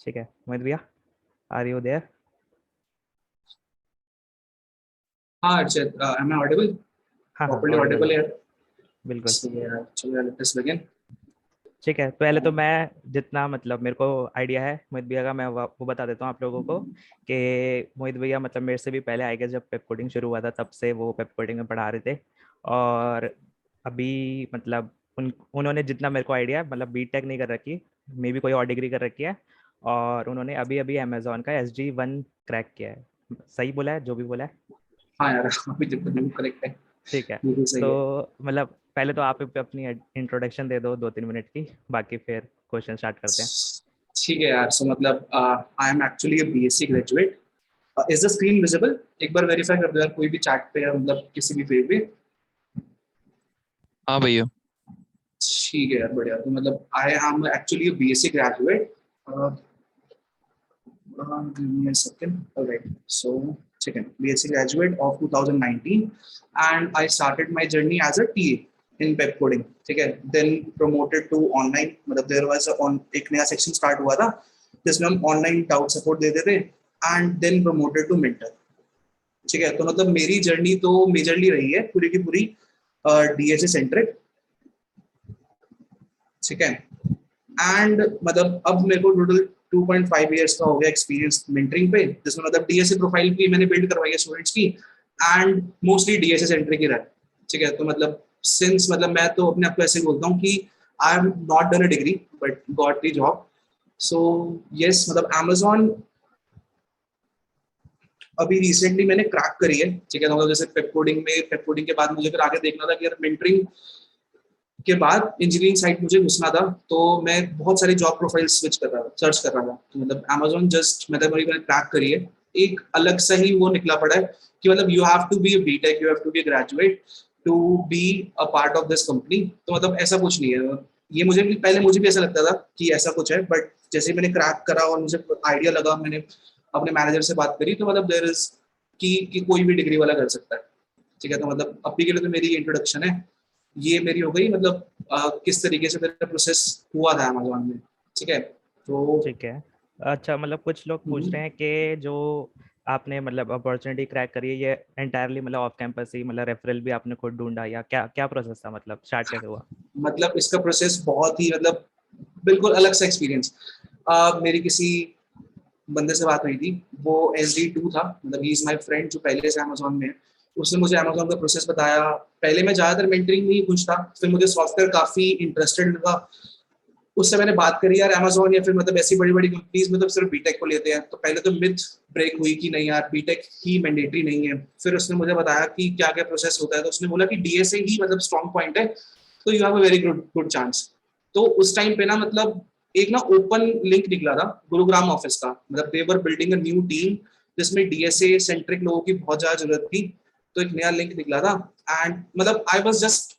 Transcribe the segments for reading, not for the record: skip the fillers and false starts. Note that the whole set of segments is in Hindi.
ठीक है मोहित भैया, आर यू देयर? हाँ अर्षद, am I audible? हाँ हाँ, Properly ऑडिबल audible है, यार। बिल्कुल। सही है यार, चलो यार, लेट्स बिगिन। ठीक है, पहले तो मैं जितना मतलब मेरे को आइडिया है मोहित भैया का, मैं वो बता देता हूँ आप लोगों को कि मोहित भैया मतलब मेरे से भी पहले आई गेस जब पेप कोडिंग शुरू हुआ था तब से वो पेप कोडिंग में पढ़ा रहे थे। और अभी मतलब उन्होंने जितना मेरे को आइडिया है, मतलब बीटेक नहीं कर रखी, मे बी कोई और डिग्री कर रखी है। और उन्होंने अभी अभी अमेजोन का SG1 क्रैक किया है। सही बोला है जो भी बोला है? हाँ यार, अभी जब बिल्कुल करेक्ट है। ठीक है। बिल्कुल सही तो है। मतलब पहले तो आप अपनी इंट्रोडक्शन दे दो 2-3 मिनट की, बाकी फिर क्वेश्चन स्टार्ट करते हैं। ठीक है यार, सो मतलब I am actually a BSc graduate. Is the screen visible? एक बार वेरीफाई कर दो यार, कोई भी चैट पे या मतलब किसी भी पेज पे। हाँ भैया। ठीक है यार, बढ़िया। तो मतलब I am actually a BSc graduate. Give me a second. All right. So, second, BSc graduate of 2019, and I started my journey as a TA in pep coding. ठीक है, then promoted to online. मतलब there was a on एक नया section start हुआ था जिसमें हम online doubt support देते थे, and then promoted to mentor. ठीक है, तो मतलब मेरी जर्नी तो मेजरली रही है पूरी की पूरी DSA सेंट्रिक। ठीक है, एंड मतलब अब मेरे को टोटल 2.5 इयर्स का हो गया एक्सपीरियंस मेंटरिंग पे, जिसमें मतलब डीएसए प्रोफाइल भी मैंने बिल्ड करवाई है स्टूडेंट्स की, एंड मोस्टली डीएसए सेंट्रिक ही रहा है। ठीक है, तो मतलब सिंस मतलब मैं तो अपने आप को ऐसे बोलता हूँ कि I am not done a degree but got the job. So yes, मतलब अमेजोन अभी रिसेंटली मैंने क्रैक करी है। ठीक है, तो मतलब जैसे पेप कोडिंग के बाद मुझे फिर आगे देखना था कि यार मेंटरिंग के बाद इंजीनियरिंग साइड मुझे घुसना था, तो मैं बहुत सारी जॉब प्रोफाइल स्विच कर रहा था, सर्च कर रहा था। तो मतलब अमेजोन जस्ट मतलब मैंने क्रैक करी है। एक अलग सा ही वो निकला पड़ा है कि मतलब you have to be a BTech, you have to be graduate to be a part of this company. तो मतलब ऐसा कुछ नहीं है। ये मुझे भी ऐसा लगता था कि ऐसा कुछ है, बट जैसे मैंने क्रैक करा और मुझे आइडिया लगा, मैंने अपने मैनेजर से बात करी, तो मतलब देयर इज कि कोई भी डिग्री वाला कर सकता है। ठीक है, तो मतलब अभी के लिए तो मेरी इंट्रोडक्शन है, ये मेरी हो गई। मतलब किस तरीके से मेरा प्रोसेस हुआ था अमेजोन में। ठीक है, तो ठीक है। अच्छा, मतलब कुछ लोग पूछ रहे हैं कि जो आपने मतलब अपॉर्चुनिटी क्रैक करी है ये एंटायरली मतलब ऑफ कैंपस ही, मतलब रेफरल भी आपने खुद ढूंढा या क्या क्या प्रोसेस था, मतलब स्टार्ट कैसे हुआ? मतलब इसका प्रोसेस बहुत ही मतलब बिल्कुल अलग सा एक्सपीरियंस। मेरी किसी बंदे से बात हुई थी, वो SD2 था, मतलब ही इज माय फ्रेंड जो पहले से अमेजोन में है। उसने मुझे अमेजोन का प्रोसेस बताया। पहले मैं ज्यादातर मेंटरिंग में ही खुश था, फिर मुझे सॉफ्टवेयर काफी इंटरेस्टेड लगा। उससे मैंने बात करी यार, अमेजोन या फिर मतलब ऐसी बड़ी बड़ी कंपनीज में तो सिर्फ बीटेक को लेते हैं। तो पहले तो मिथ ब्रेक हुई कि नहीं यार बीटेक ही मैंडेटरी नहीं है। फिर उसने मुझे बताया कि क्या क्या प्रोसेस होता है, तो उसने बोला कि डीएसए ही मतलब स्ट्रॉन्ग पॉइंट है, तो you have a very good good chance. तो उस टाइम पे ना मतलब एक ना ओपन लिंक निकला था गुरुग्राम ऑफिस का, मतलब they were building a new team जिसमें डीएसए सेंट्रिक लोगों की बहुत ज्यादा जरूरत थी। तो एक नया लिंक निकला था, एंड मतलब आई वाज जस्ट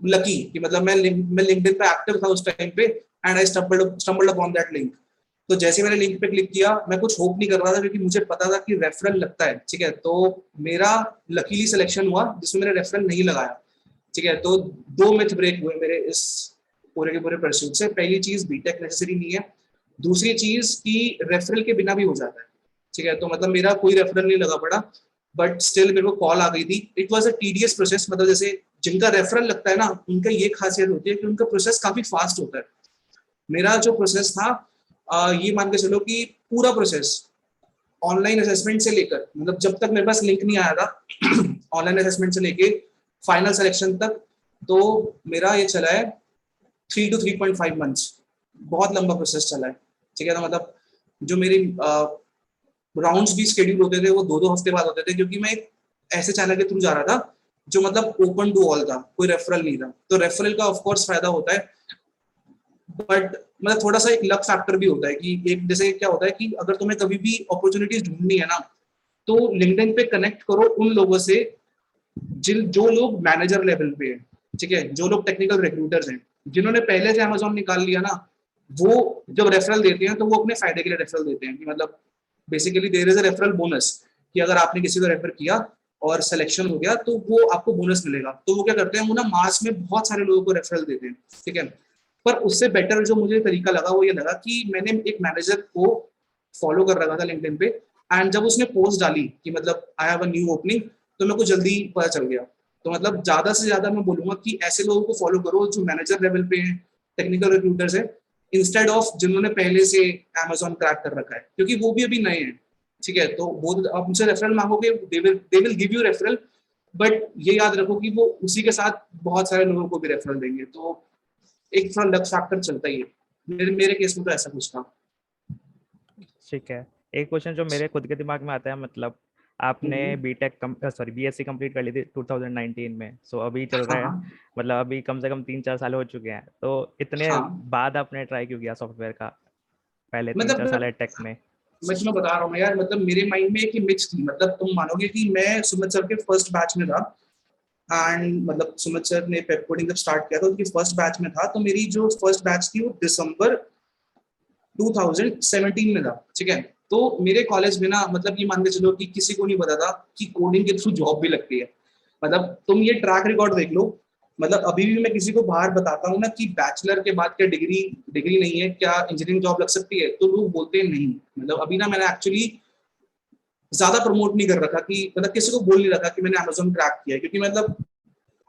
लकी कि मतलब मैं लिंक्डइन पे एक्टिव था उस टाइम पे, and I stumbled upon that link. तो जैसे मैंने लिंक पे क्लिक किया, मैं कुछ होप नहीं कर रहा था क्योंकि मुझे पता था कि रेफरल लगता है। ठीक है, तो मेरा लकीली सिलेक्शन हुआ जिसमें मैंने रेफरल नहीं लगाया। ठीक है, तो दो मिथ ब्रेक हुए मेरे इस पूरे के पूरे परस्यूट से। पहली चीज, बीटेक नेसेसरी नहीं है। दूसरी चीज कि रेफरल के बिना भी हो जाता है। ठीक है, तो मतलब मेरा कोई रेफरल नहीं लगा पड़ा, बट स्टिल मेरे को कॉल आ गई थी। It was a tedious process, मतलब जैसे जिनका रेफरल लगता है ना, उनका ये खासियत होती है कि उनका प्रोसेस काफी फास्ट होता है। मेरा जो प्रोसेस था, ये मान के चलो कि पूरा प्रोसेस ऑनलाइन असेसमेंट से लेकर, मतलब जब तक मेरे पास लिंक नहीं आया था ऑनलाइन असेसमेंट से लेके फाइनल सिलेक्शन तक, तो मेरा ये चला है 3 to 3.5 months। बहुत लंबा प्रोसेस चला है। ठीक है, तो मतलब जो मेरी राउंड्स भी शेड्यूल होते थे वो 2-2 हफ्ते बाद होते थे, क्योंकि मैं एक ऐसे चैनल के थ्रू जा रहा था जो मतलब ओपन टू ऑल था, कोई रेफरल नहीं था। तो रेफरल का ऑफ कोर्स फायदा होता है, बट मतलब थोड़ा सा एक लक फैक्टर भी होता है कि एक जैसे क्या होता है कि अगर तुम्हें कभी भी अपॉर्चुनिटीज ढूंढनी है ना, तो लिंक्डइन पे कनेक्ट करो उन लोगों से जिन जो लोग मैनेजर लेवल पे हैं। ठीक है, जो लोग टेक्निकल रिक्रूटर्स हैं, जिन्होंने पहले से अमेजोन निकाल लिया ना, वो जब रेफरल देते हैं तो वो अपने फायदे के लिए रेफरल देते हैं कि मतलब basically there is a referral bonus, कि अगर आपने किसी को रेफर किया और सिलेक्शन हो गया तो वो आपको बोनस मिलेगा। तो वो क्या करते हैं, वो ना मास में बहुत सारे लोगों को रेफरल देते हैं। ठीक है, पर उससे बेटर जो मुझे तरीका लगा वो ये लगा कि मैंने एक मैनेजर को फॉलो कर रखा था लिंक्डइन पे, एंड जब उसने पोस्ट डाली कि मतलब I have a new opening, तो मेरे को जल्दी पता चल गया। तो मतलब ज्यादा से ज्यादा मैं बोलूंगा कि ऐसे लोगों को फॉलो करो जो मैनेजर लेवल पे हैं, टेक्निकल रिक्रूटर्स है, इंस्टेड ऑफ जिन्होंने पहले से Amazon क्रैक कर रखा है, क्योंकि वो भी अभी नए हैं। ठीक है, तो वो आप उनसे रेफरल मांगोगे, they will give you referral, but ये याद रखो कि वो उसी के साथ बहुत सारे लोगों को भी रेफरल देंगे, तो एक थोड़ा लक फैक्टर चलता ही है। मेरे मेरे केस में तो ऐसा कुछ था। ठीक है। एक क्वेश्चन जो मेरे खुद के दिमाग में आता है, मतलब आपने बीटेक सॉरी बीएससी कंप्लीट कर ली थी 2019 में, सो अभी चल हाँ रहा है, हाँ मतलब अभी कम से कम 3-4 साल हो चुके हैं, तो इतने हाँ, बाद आपने ट्राई क्यों किया सॉफ्टवेयर का, पहले 3-4 मतलब साल है टेक में? मैं तुम्हें बता रहा हूँ यार, मतलब मेरे माइंड में एक मिक्स थी, मतलब तुम मानोगे कि मैं सुमित सर के फर्स्ट बैच में था, एंड मतलब सुमित सर ने पेप कोडिंग जब स्टार्ट किया था उनकी फर्स्ट बैच में था, तो मेरी जो फर्स्ट बैच थी वो दिसंबर 2017 में था। ठीक है, तो मेरे कॉलेज में ना, मतलब ये मान के चलो कि किसी को नहीं पता था कि कोडिंग के थ्रू जॉब भी लगती है। मतलब तुम ये ट्रैक रिकॉर्ड देख लो, मतलब अभी भी मैं किसी को बाहर बताता हूँ ना कि बैचलर के बाद क्या डिग्री डिग्री नहीं है, क्या इंजीनियरिंग जॉब लग सकती है, तो लोग बोलते हैं नहीं। मतलब अभी ना मैंने एक्चुअली ज्यादा प्रमोट नहीं कर रखा कि मतलब किसी को बोल नहीं रखा कि मैंने Amazon क्रैक किया है, क्योंकि मतलब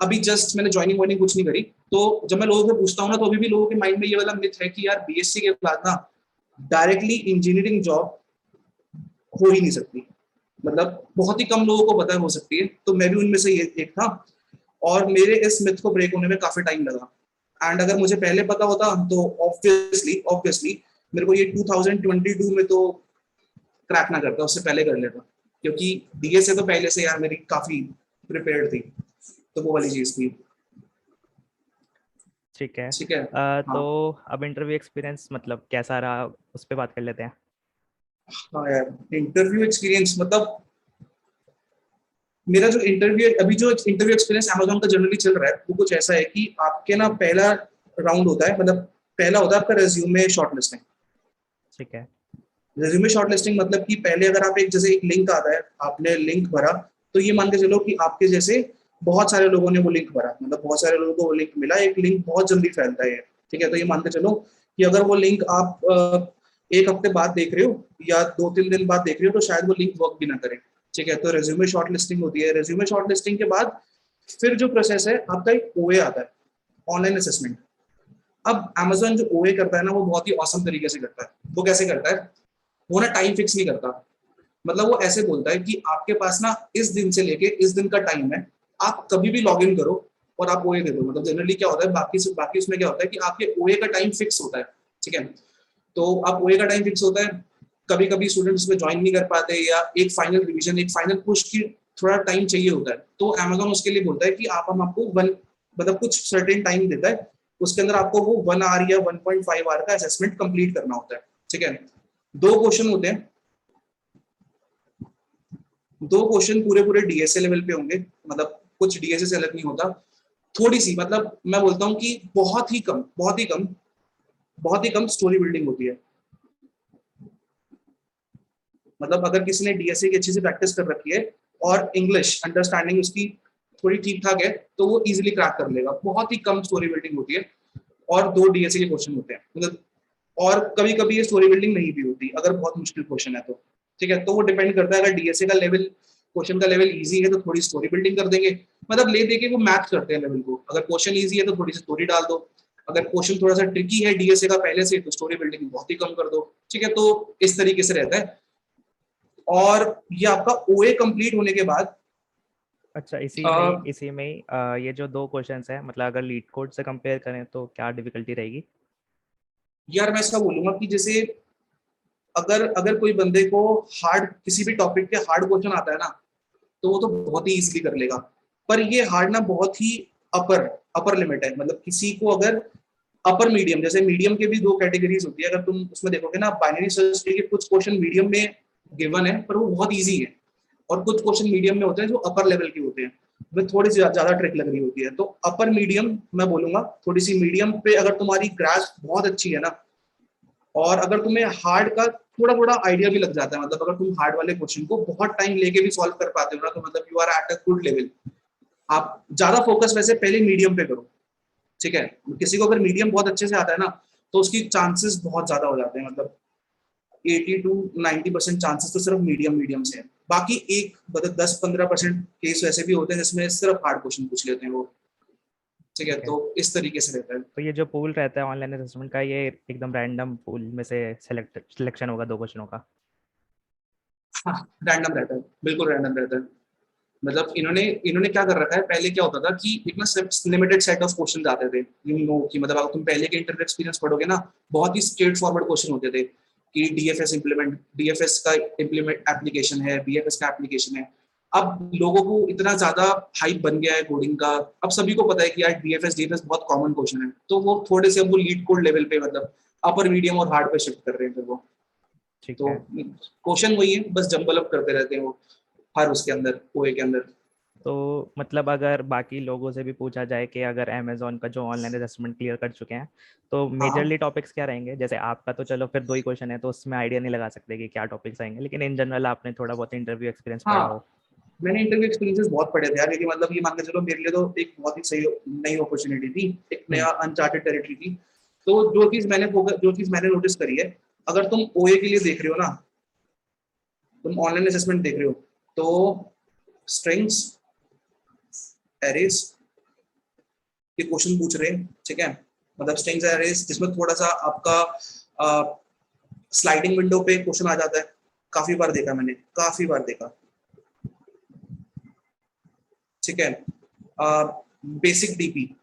अभी जस्ट मैंने ज्वाइनिंग वाइनिंग कुछ नहीं करी। तो जब मैं लोगों से पूछता हूँ ना, तो अभी भी लोगों के माइंड में ये वाला मिथ है कि यार बीएससी के बाद ना डायरेक्टली इंजीनियरिंग जॉब हो ही नहीं सकती। मतलब बहुत ही कम लोगों को पता है हो सकती है, तो मैं भी उनमें से ये एक था, और मेरे इस मिथ को ब्रेक होने में काफी टाइम लगा। एंड अगर मुझे पहले पता होता तो ऑब्वियसली ऑब्वियसली मेरे को ये 2022 में तो क्रैक ना करता, उससे पहले कर लेता, क्योंकि डीएसए तो पहले से यार मेरी काफी प्रिपेयर्ड थी, तो वो वाली चीज थी। ठीक है। ठीक है। तो हाँ अब इंटरव्यू एक्सपीरियंस मतलब कैसा रहा, उस पर बात कर लेते हैं। हाँ यार, इंटरव्यू एक्सपीरियंस मतलब मेरा जो इंटरव्यू अभी जो इंटरव्यू एक्सपीरियंस Amazon का जनरली चल रहा है वो कुछ ऐसा है कि आपके ना पहला राउंड होता है, मतलब पहला होता है आपका रेज्यूमे शॉर्टलिस्टिंग। ठीक है। रेज्यूमे शॉर्टलिस्टिंग मतलब कि पहले अगर आप एक जैसे एक लिंक आता है, आपने लिंक भरा, तो ये मान के चलो कि आपके जैसे बहुत सारे लोगों ने वो लिंक भरा, मतलब बहुत सारे लोगों को वो लिंक मिला, एक लिंक बहुत जल्दी फैलता है। ठीक है, तो ये मान के चलो कि अगर वो लिंक आप एक हफ्ते बाद देख रहे हो या 2-3 दिन बाद देख रहे हो, तो शायद वो लिंक वर्क भी ना करे। ठीक है, तो रेज्यूमे शॉर्टलिस्टिंग होती है। रेज्यूमे शॉर्टलिस्टिंग के बाद फिर जो प्रोसेस है आपका एक ओए आता है, ऑनलाइन असेसमेंट। अब Amazon जो ओए करता है ना, वो बहुत ही औसम तरीके से करता है। वो कैसे करता है, वो ना टाइम फिक्स नहीं करता। मतलब वो ऐसे बोलता है कि आपके पास ना इस दिन से लेके इस दिन का टाइम है, आप कभी भी लॉग इन करो और आप ओए दे दो। मतलब जनरली क्या होता है, बाकी उसमें क्या होता है कि आपके ओए का टाइम फिक्स होता है। ठीक है, तो आप ओए का टाइम फिक्स होता है, कभी कभी स्टूडेंट्स उसमें ज्वाइन नहीं कर पाते, या एक फाइनल रिवीजन एक फाइनल पुश की थोड़ा टाइम चाहिए होता है, तो Amazon उसके लिए बोलता है कि आप हम आपको वन मतलब कुछ सर्टेन टाइम देता है, उसके अंदर आपको वो 1 आवर या 1.5 आवर का असेसमेंट कंप्लीट करना होता है। ठीक है, 2 क्वेश्चन होते हैं, 2 क्वेश्चन पूरे पूरे डीएसए लेवल पे होंगे, मतलब कुछ डीएसए से अलग नहीं होता। थोड़ी सी मतलब मैं बोलता हूँ कि बहुत ही कम स्टोरी बिल्डिंग होती है। मतलब अगर किसी ने डीएसए की अच्छी से प्रैक्टिस कर रखी है और इंग्लिश अंडरस्टैंडिंग उसकी थोड़ी ठीक ठाक है, तो वो इजीली क्रैक कर लेगा। बहुत ही कम स्टोरी बिल्डिंग होती है, और 2 डीएसए के क्वेश्चन होते हैं मतलब, और कभी कभी ये स्टोरी बिल्डिंग नहीं भी होती अगर बहुत मुश्किल क्वेश्चन है तो। ठीक है, तो वो डिपेंड करता है, अगर डीएसए का लेवल क्वेश्चन का लेवल इजी है तो थोड़ी स्टोरी बिल्डिंग कर देंगे, मतलब ले देके वो मैच करते हैं लेवल को। अगर क्वेश्चन इजी है तो थोड़ी सी स्टोरी डाल दो, अगर क्वेश्चन थोड़ा सा ट्रिकी है डीएसए का पहले से, तो स्टोरी बिल्डिंग बहुत ही कम कर दो। ठीक है, तो इस तरीके से रहता है। और ये आपका ओए कंप्लीट होने के बाद अच्छा, आ, इसी में ही ये जो 2 क्वेश्चंस है, मतलब अगर लीड कोड से कंपेयर करें तो क्या डिफिकल्टी रहेगी? यार मैं ऐसा बोलूंगा कि जैसे अगर अगर कोई बंदे को हार्ड किसी भी टॉपिक के हार्ड क्वेश्चन आता है ना, तो वो तो बहुत ही इजीली कर लेगा। पर ये हार्ड ना बहुत ही अपर अपर लिमिट है। मतलब किसी को अगर अपर मीडियम, जैसे मीडियम के भी 2 कैटेगरीज होती है, अगर तुम उसमें देखोगे ना, बाइनरी सर्च ट्री के कुछ क्वेश्चन मीडियम में गिवन है पर वो बहुत ईजी है, और कुछ क्वेश्चन मीडियम में होते हैं जो अपर लेवल के होते हैं, वे थोड़ी सी ज्यादा ट्रिक लग रही होती है। तो अपर मीडियम मैं बोलूंगा, थोड़ी सी मीडियम पे अगर तुम्हारी ग्रास्प बहुत अच्छी है ना, और अगर तुम्हें हार्ड का थोड़ा थोड़ा आइडिया भी लग जाता है, मतलब अगर तुम हार्ड वाले क्वेश्चन को बहुत टाइम लेके भी सॉल्व कर पाते हो ना, तो मतलब you are at a good level. आप ज्यादा फोकस वैसे पहले मीडियम पे करो, ठीक है, किसी को अगर मीडियम बहुत अच्छे से आता है ना, तो उसकी चांसेस बहुत ज्यादा हो जाते हैं, मतलब 80 to 90% चांसेस तो सिर्फ मीडियम से है। बाकी एक मतलब 10-15% केस ऐसे भी होते हैं जिसमें सिर्फ हार्ड क्वेश्चन पूछ लेते हैं वो। ठीक है, ठीक है। तो इस तरीके से रहता है। तो ये जो पूल रहता है ऑनलाइन असेसमेंट का, ये एकदम रैंडम पूल में से सिलेक्शन होगा 2 क्वेश्चनों का? हाँ, रैंडम रहता है, बिल्कुल रैंडम रहता है। मतलब इन्होंने इन्होंने क्या कर रखा है, पहले क्या होता था कि एक ना लिमिटेड सेट ऑफ क्वेश्चन आते थे, यू नो कि मतलब अगर तुम पहले के इंटरव्यू एक्सपीरियंस पढ़ोगे ना, बहुत ही स्ट्रेट फॉरवर्ड क्वेश्चन होते थे कि डीएफएस का इम्प्लीमेंट एप्लीकेशन है, बीएफएस का एप्लीकेशन है। अब लोगों को इतना ज्यादा हाइप बन गया है कोडिंग का, अब सभी को पता है कि यार डीएफएस डीएफएस बहुत कॉमन क्वेश्चन है, तो वो थोड़े से अब वो लीड कोड लेवल पे मतलब अपर मीडियम और हार्ड पे शिफ्ट कर रहे हैं फिर वो। ठीक तो है। क्वेश्चन वही है, बस जंबल अप करते रहते हैं वो हर उसके अंदर, ओए के अंदर। तो मतलब अगर बाकी लोगों से भी पूछा जाए कि अगर अमेजोन का जो ऑनलाइन असेसमेंट क्लियर कर चुके हैं, तो हाँ मेजरली टॉपिक्स क्या रहेंगे? जैसे आपका तो चलो फिर 2 ही क्वेश्चन है तो उसमें आइडिया नहीं लगा सकते कि क्या टॉपिक्स आएंगे, लेकिन इन जनरल आपने थोड़ा बहुत इंटरव्यू एक्सपीरियंस पढ़ा हाँ, हो। मैंने इंटरव्यू एक्सपीरियंसेस बहुत पढ़े थे यार, क्योंकि मतलब ये मान के चलो मेरे लिए तो एक बहुत ही सही नई अपॉर्चुनिटी थी, एक हम्म। नया अनचार्टेड टेरिटरी थी। तो जो चीज मैंने नोटिस करी है, अगर तुम ओए के लिए देख रहे हो ना, तुम ऑनलाइन असेसमेंट देख रहे हो, तो स्ट्रिंग्स, एरेज के क्वेश्चन पूछ रहे हैं। ठीक है, मतलब स्ट्रिंग्स एरेज जिसमें थोड़ा सा आपका स्लाइडिंग विंडो पे क्वेश्चन आ जाता है, काफी बार देखा मैंने, काफी बार देखा। ठीक है, बेसिक डीपी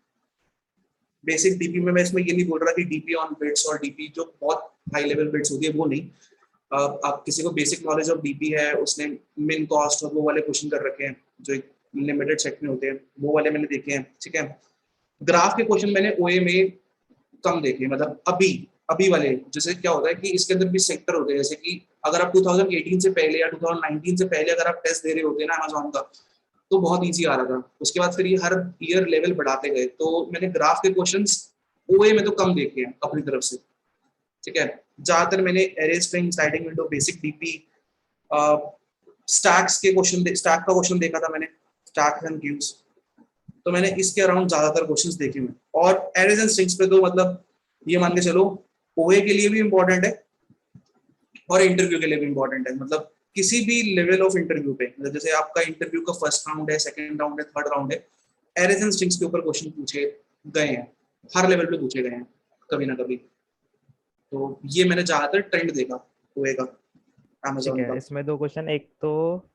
में मैं इसमें ये नहीं बोल रहा कि डीपी ऑन बिट्स और डीपी जो बहुत हाई लेवल बिट्स होती है वो नहीं। आप किसी को बेसिक नॉलेज ऑफ डीपी है, उसने मिन कॉस्ट और वो वाले क्वेश्चन कर रखे हैं जो एक लिमिटेड सेट में होते हैं, वो वाले मैंने देखे हैं। ठीक है, ग्राफ के क्वेश्चन मैंने ओए में कम देखे, मतलब अभी अभी वाले, जैसे क्या होता है कि इसके अंदर भी सेक्टर होते हैं, जैसे कि अगर आप 2018 से पहले या 2019 से पहले अगर आप टेस्ट दे रहे होते हैं ना अमेजोन का, तो बहुत इजी आ रहा था। उसके बाद फिर ये हर ईयर लेवल बढ़ाते गए, तो मैंने ग्राफ के क्वेश्चंस ओए में तो कम देखे हैं अपनी तरफ से। ठीक है, ज्यादातर मैंने array string, sliding window, basic DP, stack का क्वेश्चन देखा था मैंने, स्टैक एंड क्यूज। तो मैंने इसके अराउंड ज्यादातर क्वेश्चंस देखे हुए, और एरेज एंड स्ट्रिंग्स पे तो मतलब ये मान के चलो ओए के लिए भी इंपॉर्टेंट है और इंटरव्यू के लिए भी इंपॉर्टेंट है। मतलब किसी भी लेवल ऑफ इंटरव्यू पे, मतलब जैसे आपका इंटरव्यू का फर्स्ट राउंड है, सेकंड राउंड है, थर्ड राउंड है, एरेज एंड स्ट्रिंग्स के ऊपर क्वेश्चन पूछे गए हैं, हर लेवल पे पूछे गए हैं कभी ना कभी। तो ये मैंने ज्यादातर ट्रेंड देखा हुए का, ठीक अमेजोन है, का। इसमें 2 क्वेश्चन। एक तो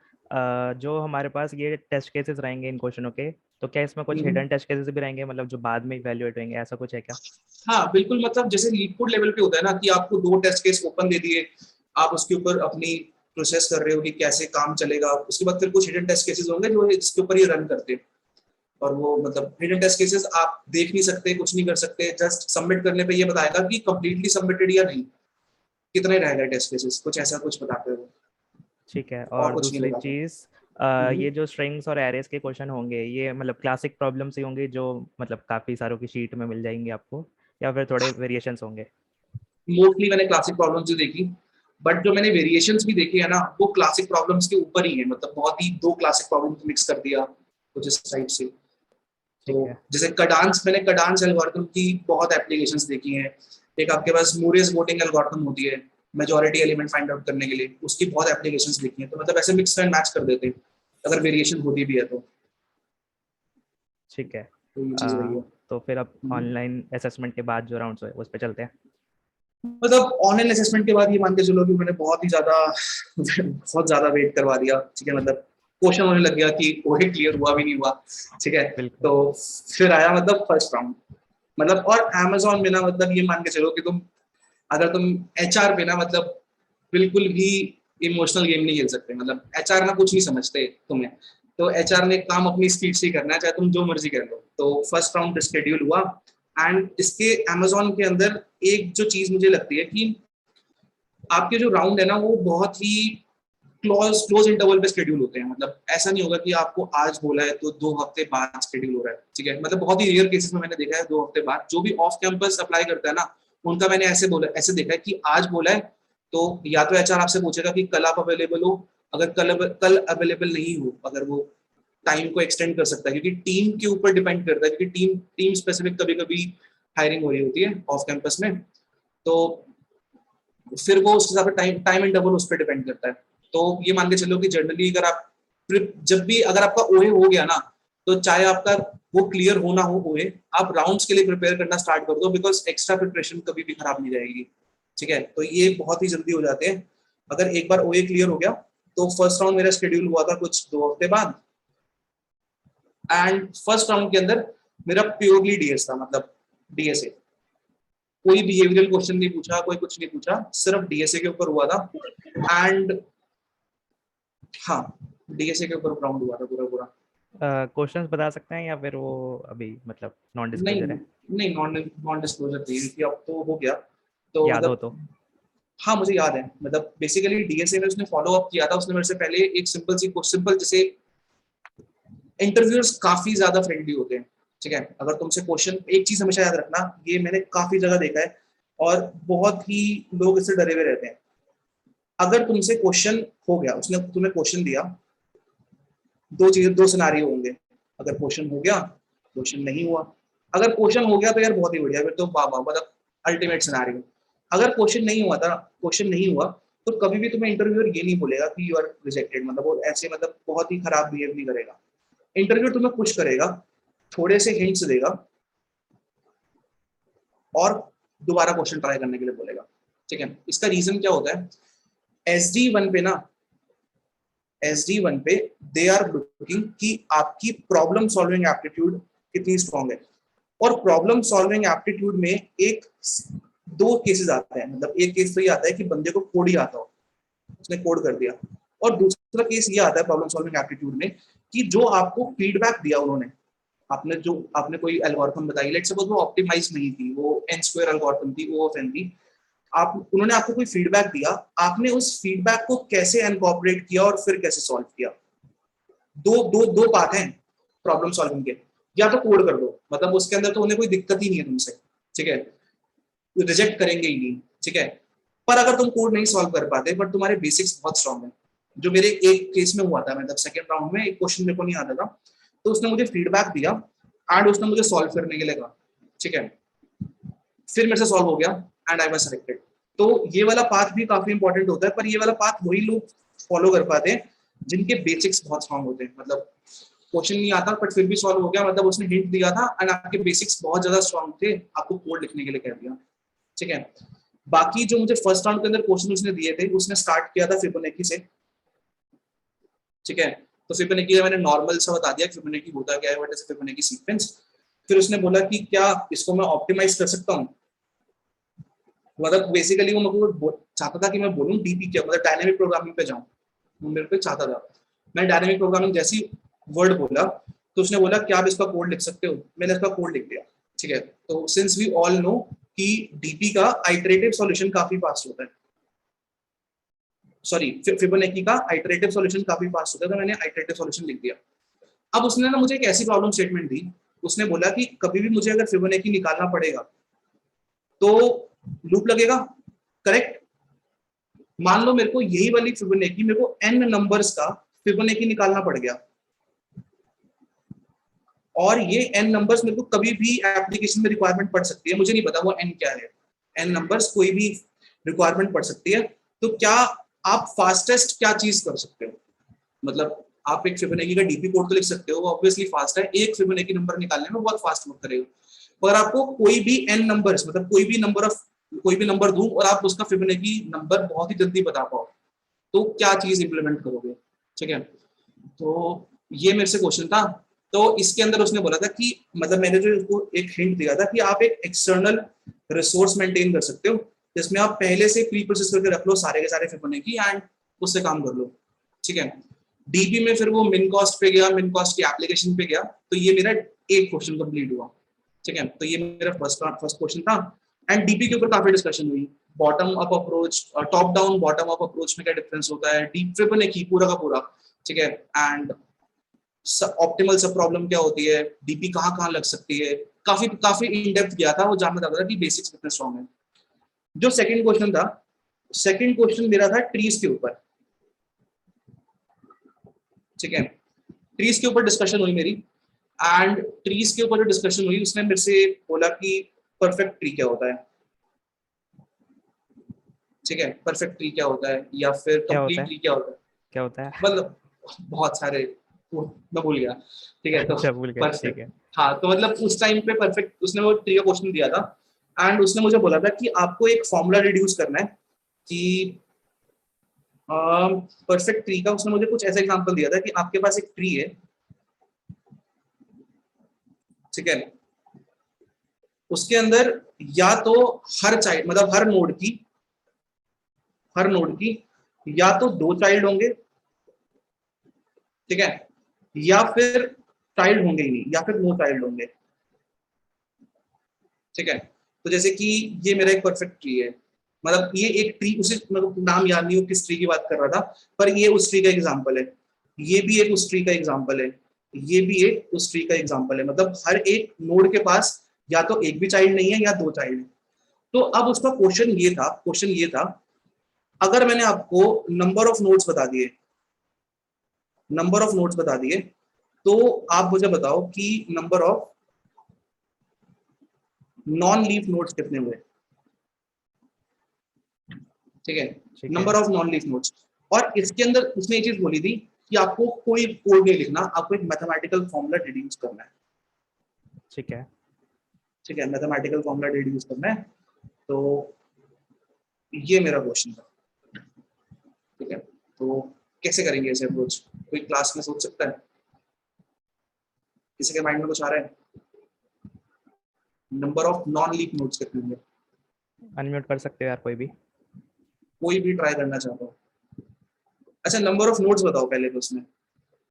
जो हमारे पास ये टेस्ट केसेस रहेंगे इन क्वेश्चनों के, तो क्या इसमें कुछ हम्म। हिडन टेस्ट केसेस भी रहेंगे, मतलब जो बाद में इवैल्यूएट होंगे, ऐसा कुछ है क्या? हाँ बिल्कुल, मतलब जैसे लीड कोड लेवल पे होता है ना कि आपको 2 टेस्ट केस ओपन दे दिए, आप उसके ऊपर अपनी प्रोसेस कर रहे हो कि कैसे काम चलेगा, उसके बाद फिर कुछ हिडन टेस्ट केसेस होंगे जो इसके ऊपर ये रन करते हैं। और वो मतलब हिडन टेस्ट केसेस आप देख नहीं सकते, कुछ नहीं कर सकते, जस्ट सबमिट करने पे ये बताएगा कि कंप्लीटली सबमिटेड या नहीं, कितने रह गए टेस्ट केसेस, कुछ ऐसा कुछ बताते हो। ठीक है। और और कुछ नहीं दूसरी बताते। चीज, हम्म। ये जो स्ट्रिंग्स और एरेज के क्वेश्चन होंगे, ये मतलब क्लासिक प्रॉब्लम्स ही होंगे जो मतलब काफी सारों की शीट में मिल जाएंगी आपको, या फिर थोड़े वेरिएशंस होंगे? मोस्टली मैंने क्लासिक प्रॉब्लम्स ही देखी, बट जो मैंने वेरिएशंस भी देखे हैं ना, वो क्लासिक प्रॉब्लम्स के ऊपर ही है, मतलब बहुत ही 2 क्लासिक प्रॉब्लम्स मिक्स कर दिया कुछ इस टाइप से। तो ठीक है। जैसे कडांस, मैंने कडांस एल्गोरिथम की बहुत एप्लीकेशंस देखी हैं। एक आपके पास मूरियस वोटिंग एल्गोरिथम होती है मेजॉरिटी एलिमेंट फाइंड आउट करने के लिए, उसकी बहुत एप्लीकेशंस देखी हैं। तो मतलब ऐसे मिक्स एंड मैच कर देते हैं अगर वेरिएशन होती भी है ठीक है। तो ये चीज रही है। तो फिर अब हम्म। ऑनलाइन असेसमेंट के बाद जो राउंड्स है उस पर चलते हैं। मतलब ऑनलाइन असेसमेंट के बाद ये मान के चलो कि मैंने बहुत ही ज्यादा बहुत ज्यादा वेट करवा दिया। ठीक है, मतलब क्वेश्चन होने लग गया कि ओए क्लियर हुआ भी नहीं हुआ। ठीक है, बिल्कुल। तो फिर आया मतलब फर्स्ट राउंड। मतलब और अमेजोन में ना, मतलब ये मान के चलो कि तुम अगर तुम एचआर पे ना, मतलब बिल्कुल भी इमोशनल गेम नहीं खेल सकते। मतलब एचआर ना कुछ नहीं समझते तुम्हें, तो एचआर ने काम अपनी स्पीड से ही करना है, चाहे तुम जो मर्जी कर लो। तो फर्स्ट राउंड शेड्यूल हुआ, एंड इसके अमेजोन के अंदर एक जो चीज मुझे लगती है कि आपके जो राउंड है ना वो बहुत ही क्लोज इंटरवल पे शेड्यूल होते हैं। मतलब ऐसा नहीं होगा कि आपको आज बोला है तो 2 हफ्ते बाद शेड्यूल हो रहा है। ठीक है, मतलब बहुत ही रेयर केसेस में मैंने देखा है 2 हफ्ते बाद। जो भी ऑफ कैंपस अप्लाई करता है ना, उनका मैंने ऐसे देखा है कि आज बोला है तो या तो एचआर आपसे पूछेगा कि कल आप अवेलेबल हो, अगर कल अवेलेबल नहीं हो, अगर वो टाइम को एक्सटेंड कर सकता है, क्योंकि टीम के ऊपर डिपेंड करता है, क्योंकि टीम स्पेसिफिक कभी कभी हायरिंग हो रही होती है ऑफ कैंपस में, तो फिर वो उसके हिसाब से टाइम एंड डबल उस पर डिपेंड करता है। तो ये मान के चलो कि जनरली अगर आप जब भी अगर आपका ओए हो गया ना, तो चाहे आपका वो क्लियर हो ना हो ओए, आप राउंड्स के लिए प्रिपेयर करना स्टार्ट कर दो, बिकॉज एक्स्ट्रा प्रिपरेशन कभी भी खराब नहीं जाएगी। ठीक है, तो ये बहुत ही जल्दी हो जाते हैं। अगर एक बार ओए क्लियर हो गया, तो फर्स्ट राउंड मेरा शेड्यूल हुआ था कुछ 2 हफ्ते बाद, एंड फर्स्ट राउंड के अंदर मेरा प्योरली डीएस था, मतलब डीएसए, कोई बिहेवियरल क्वेश्चन नहीं पूछा, कोई कुछ नहीं पूछा, सिर्फ डीएसए के ऊपर हुआ था। एंड हाँ, डीएसए के ऊपर राउंड हुआ था पूरा पूरा। क्वेश्चंस बता सकते हैं या फिर वो अभी मतलब नॉन नहीं डिस्क्लोजर है? नहीं, नॉन डिस्क्लोजर थी, क्योंकि अब तो हो गया, तो याद हो मतलब तो। हाँ मुझे याद है। मतलब बेसिकली डीएसए में उसने फॉलो अप किया था, उसने मेरे से पहले एक सिंपल जैसे, इंटरव्यूअर्स काफी ज्यादा फ्रेंडली होते हैं। ठीक है, अगर तुमसे क्वेश्चन, एक चीज हमेशा याद रखना, ये मैंने काफी जगह देखा है और बहुत ही लोग इससे डरे हुए रहते हैं। अगर तुमसे क्वेश्चन हो गया, उसने तुम्हें क्वेश्चन दिया, दो सिनारियो होंगे। अगर क्वेश्चन हो गया, क्वेश्चन नहीं हुआ। अगर क्वेश्चन हो गया तो यार बहुत ही बढ़िया, फिर तो वाह वाह, मतलब अल्टीमेट सिनारियो। अगर क्वेश्चन नहीं हुआ, तो कभी भी तुम्हें इंटरव्यूअर ये नहीं बोलेगा कि यू आर रिजेक्टेड, मतलब वो ऐसे मतलब बहुत ही खराब बिहेव नहीं करेगा। इंटरव्यू तुम्हें पुश करेगा, थोड़े से हिंट्स देगा और दोबारा क्वेश्चन ट्राई करने के लिए बोलेगा। ठीक है, इसका रीजन क्या होता है, एसडी 1 पे ना, एसडी 1 पे दे आर लुकिंग कि आपकी प्रॉब्लम सॉल्विंग एप्टीट्यूड कितनी स्ट्रांग है। और प्रॉब्लम सॉल्विंग एप्टीट्यूड में एक दो केसेस आते हैं, मतलब एक केस तो ये आता है कि बंदे को कोड ही आता हो, उसने कोड कर दिया, और दूसरा केस ये आता है प्रॉब्लम सॉल्विंग एप्टीट्यूड में कि जो आपको फीडबैक दिया उन्होंने, आपने कोई एल्गोरिथम बताई, लेट्स सपोज वो ऑप्टिमाइज नहीं थी, वो एन स्क्वायर एल्गोरिथम थी, ओएफएन थी, उन्होंने आपको कोई फीडबैक दिया, आपने उस फीडबैक को कैसे इनकॉर्पोरेट किया और फिर कैसे सॉल्व किया। दो बात हैं प्रॉब्लम सॉल्विंग के। या तो कोड कर दो, मतलब उसके अंदर तो उन्हें कोई दिक्कत ही नहीं है तुमसे, ठीक है, रिजेक्ट करेंगे ही नहीं। ठीक है, पर अगर तुम कोड नहीं सॉल्व कर पाते बट तुम्हारे बेसिक्स बहुत स्ट्रांग है, जो मेरे एक केस में हुआ था, मतलब सेकंड राउंड में एक क्वेश्चन मेरे को नहीं आता था, तो उसने मुझे फीडबैक दिया एंड उसने मुझे सॉल्व करने के लिए कहा। ठीक है, फिर मेरे से सॉल्व हो गया एंड आई वाज सिलेक्टेड। तो ये वाला पाथ भी काफी इंपॉर्टेंट होता है, पर ये वाला पाथ वही लोग फॉलो कर पाते हैं जिनके बेसिक्स बहुत स्ट्रांग होते हैं। मतलब क्वेश्चन नहीं आता बट फिर भी सॉल्व हो गया, मतलब उसने हिंट दिया था एंड आपके बेसिक्स बहुत ज्यादा स्ट्रांग थे, आपको कोड लिखने के लिए कह दिया। ठीक है, बाकी जो मुझे फर्स्ट राउंड के अंदर क्वेश्चन उसने दिए थे, उसने स्टार्ट किया था फिबोनाची से। ठीक है, तो फिबोनाची का मैंने नॉर्मल सा बता दिया फिबोनाची होता क्या है, व्हाट इज फिबोनाची सीक्वेंस। फिर उसने बोला कि क्या इसको मैं ऑप्टिमाइज कर सकता हूँ, मतलब बेसिकली वो मेरे को चाहता था कि मैं बोलूँ डीपी क्या, मतलब डायनेमिक प्रोग्रामिंग पे जाऊँ, मेरे को चाहता था। मैं डायनेमिक प्रोग्रामिंग जैसी वर्ड बोला, तो उसने बोला क्या आप इसका कोड लिख सकते हो, मैंने इसका कोड लिख दिया। ठीक है, तो सिंस वी ऑल नो कि डीपी का आइटरेटिव सॉल्यूशन काफी फास्ट होता है, सॉरी फिबोनाची का आइटरेटिव सॉल्यूशन काफी फास्ट होता है, तो मैंने आइटरेटिव सॉल्यूशन लिख दिया। अब उसने ना मुझे एक ऐसी प्रॉब्लम स्टेटमेंट दी, उसने बोला कि कभी भी मुझे अगर फिबोनाची निकालना पड़ेगा तो लूप लगेगा, करेक्ट। मान लो मेरे को यही वाली फिबोनाची, मेरे को n नंबर्स का फिबोनाची निकालना पड़ गया, और ये n नंबर्स मेरे को कभी भी एप्लीकेशन में रिक्वायरमेंट पड़ सकती है, मुझे नहीं पता वो n क्या है, n नंबर्स कोई भी रिक्वायरमेंट पड़ सकती है। तो क्या आप फास्टेस्ट क्या चीज कर सकते हो, मतलब आप एक फिबोनाची का डीपी कोड तो लिख सकते हो, वो ऑब्वियसली फास्ट है, एक फिबोनाची नंबर निकालने में बहुत फास्ट वर्क करेगा। पर आपको कोई भी n नंबर्स, मतलब कोई भी नंबर दूं और आप उसका फिबोनाची नंबर बहुत ही जल्दी बता पाओ, तो क्या चीज इंप्लीमेंट करोगे। ठीक है, तो ये मेरे से क्वेश्चन था। तो इसके अंदर उसने बोला था कि मतलब मैंने जो उसको एक हिंट दिया था कि आप एक एक्सटर्नल रिसोर्स मेंटेन कर सकते हो, जिसमें आप पहले से प्री प्रोसेस करके रख लो सारे के सारे फिबोनाची एंड उससे काम कर लो। ठीक है, डीपी में फिर वो मिन कॉस्ट पे गया, मिन कॉस्ट की एप्लीकेशन पे गया, तो ये मेरा एक क्वेश्चन कंप्लीट हुआ। ठीक है, तो ये मेरा फर्स्ट क्वेश्चन था। एंड डीपी के ऊपर काफी डिस्कशन हुई, bottom up approach, top down bottom up approach में क्या डिफरेंस होता है, डीप फिबोनाची पूरा का पूरा। ठीक है, एंड ऑप्टिमल सब प्रॉब्लम क्या होती है, डीपी कहाँ कहाँ लग सकती है, काफी काफी इन डेप्थ गया था, वो जानना चाहता था कि बेसिक्स कितने स्ट्रॉन्ग है। जो सेकंड क्वेश्चन था, सेकंड क्वेश्चन मेरा था ट्रीज के ऊपर। ठीक है, ट्रीज के ऊपर डिस्कशन हुई मेरी, एंड ट्रीज के ऊपर जो डिस्कशन हुई उसने मेरे से बोला कि परफेक्ट ट्री क्या होता है, ठीक है, परफेक्ट ट्री क्या होता है या फिर क्या होता कंप्लीट है? ट्री क्या होता है, क्या होता है? मतलब बहुत सारे, मैं भूल गया, ठीक है। तो अच्छा, भूल गए, ठीक परफेक्ट, है। हाँ, तो मतलब उस टाइम पे परफेक्ट उसने वो ट्री का क्वेश्चन दिया था, एंड उसने मुझे बोला था कि आपको एक फॉर्मूला रिड्यूस करना है कि परफेक्ट ट्री का। उसने मुझे कुछ ऐसा एग्जांपल दिया था कि आपके पास एक ट्री है, ठीक है, उसके अंदर या तो हर चाइल्ड मतलब हर नोड की या तो 2 चाइल्ड होंगे, ठीक है, या फिर चाइल्ड होंगे ही नहीं, या फिर नो चाइल्ड होंगे, ठीक है। तो जैसे कि ये मेरा एक परफेक्ट ट्री है, मतलब ये एक ट्री, उसे मतलब नाम याद नहीं हो किस ट्री की बात कर रहा था, पर ये उस ट्री का एग्जांपल है, ये भी एक उस ट्री का एग्जांपल है, ये भी एक उस ट्री का एग्जांपल है, मतलब हर एक नोड के पास या तो एक भी चाइल्ड नहीं है या 2 चाइल्ड है। तो अब उसका क्वेश्चन ये था, अगर मैंने आपको नंबर ऑफ नोड्स बता दिए, तो आप मुझे बताओ कि number of non leaf nodes कितने हुए, ठीक है, ठीक है, number of non leaf nodes. और इसके अंदर उसने ये चीज बोली थी कि आपको कोई कोड नहीं लिखना, आपको एक मैथमेटिकल फॉर्मूला डिड्यूस करना है, ठीक है। ठीक है, मैथमेटिकल फॉर्मूला डिड्यूस करना है। तो ये मेरा क्वेश्चन था, ठीक है। तो कैसे करेंगे ऐसे अप्रोच, कोई क्लास में सोच सकता है, किसी के माइंड में कुछ आ रहा है? Number of non leaf nodes कितने होंगे? अनम्यूट कर सकते हो यार कोई भी। कोई भी ट्राई करना चाहता हो? अच्छा, नंबर ऑफ नोड्स बताओ पहले तो उसमें।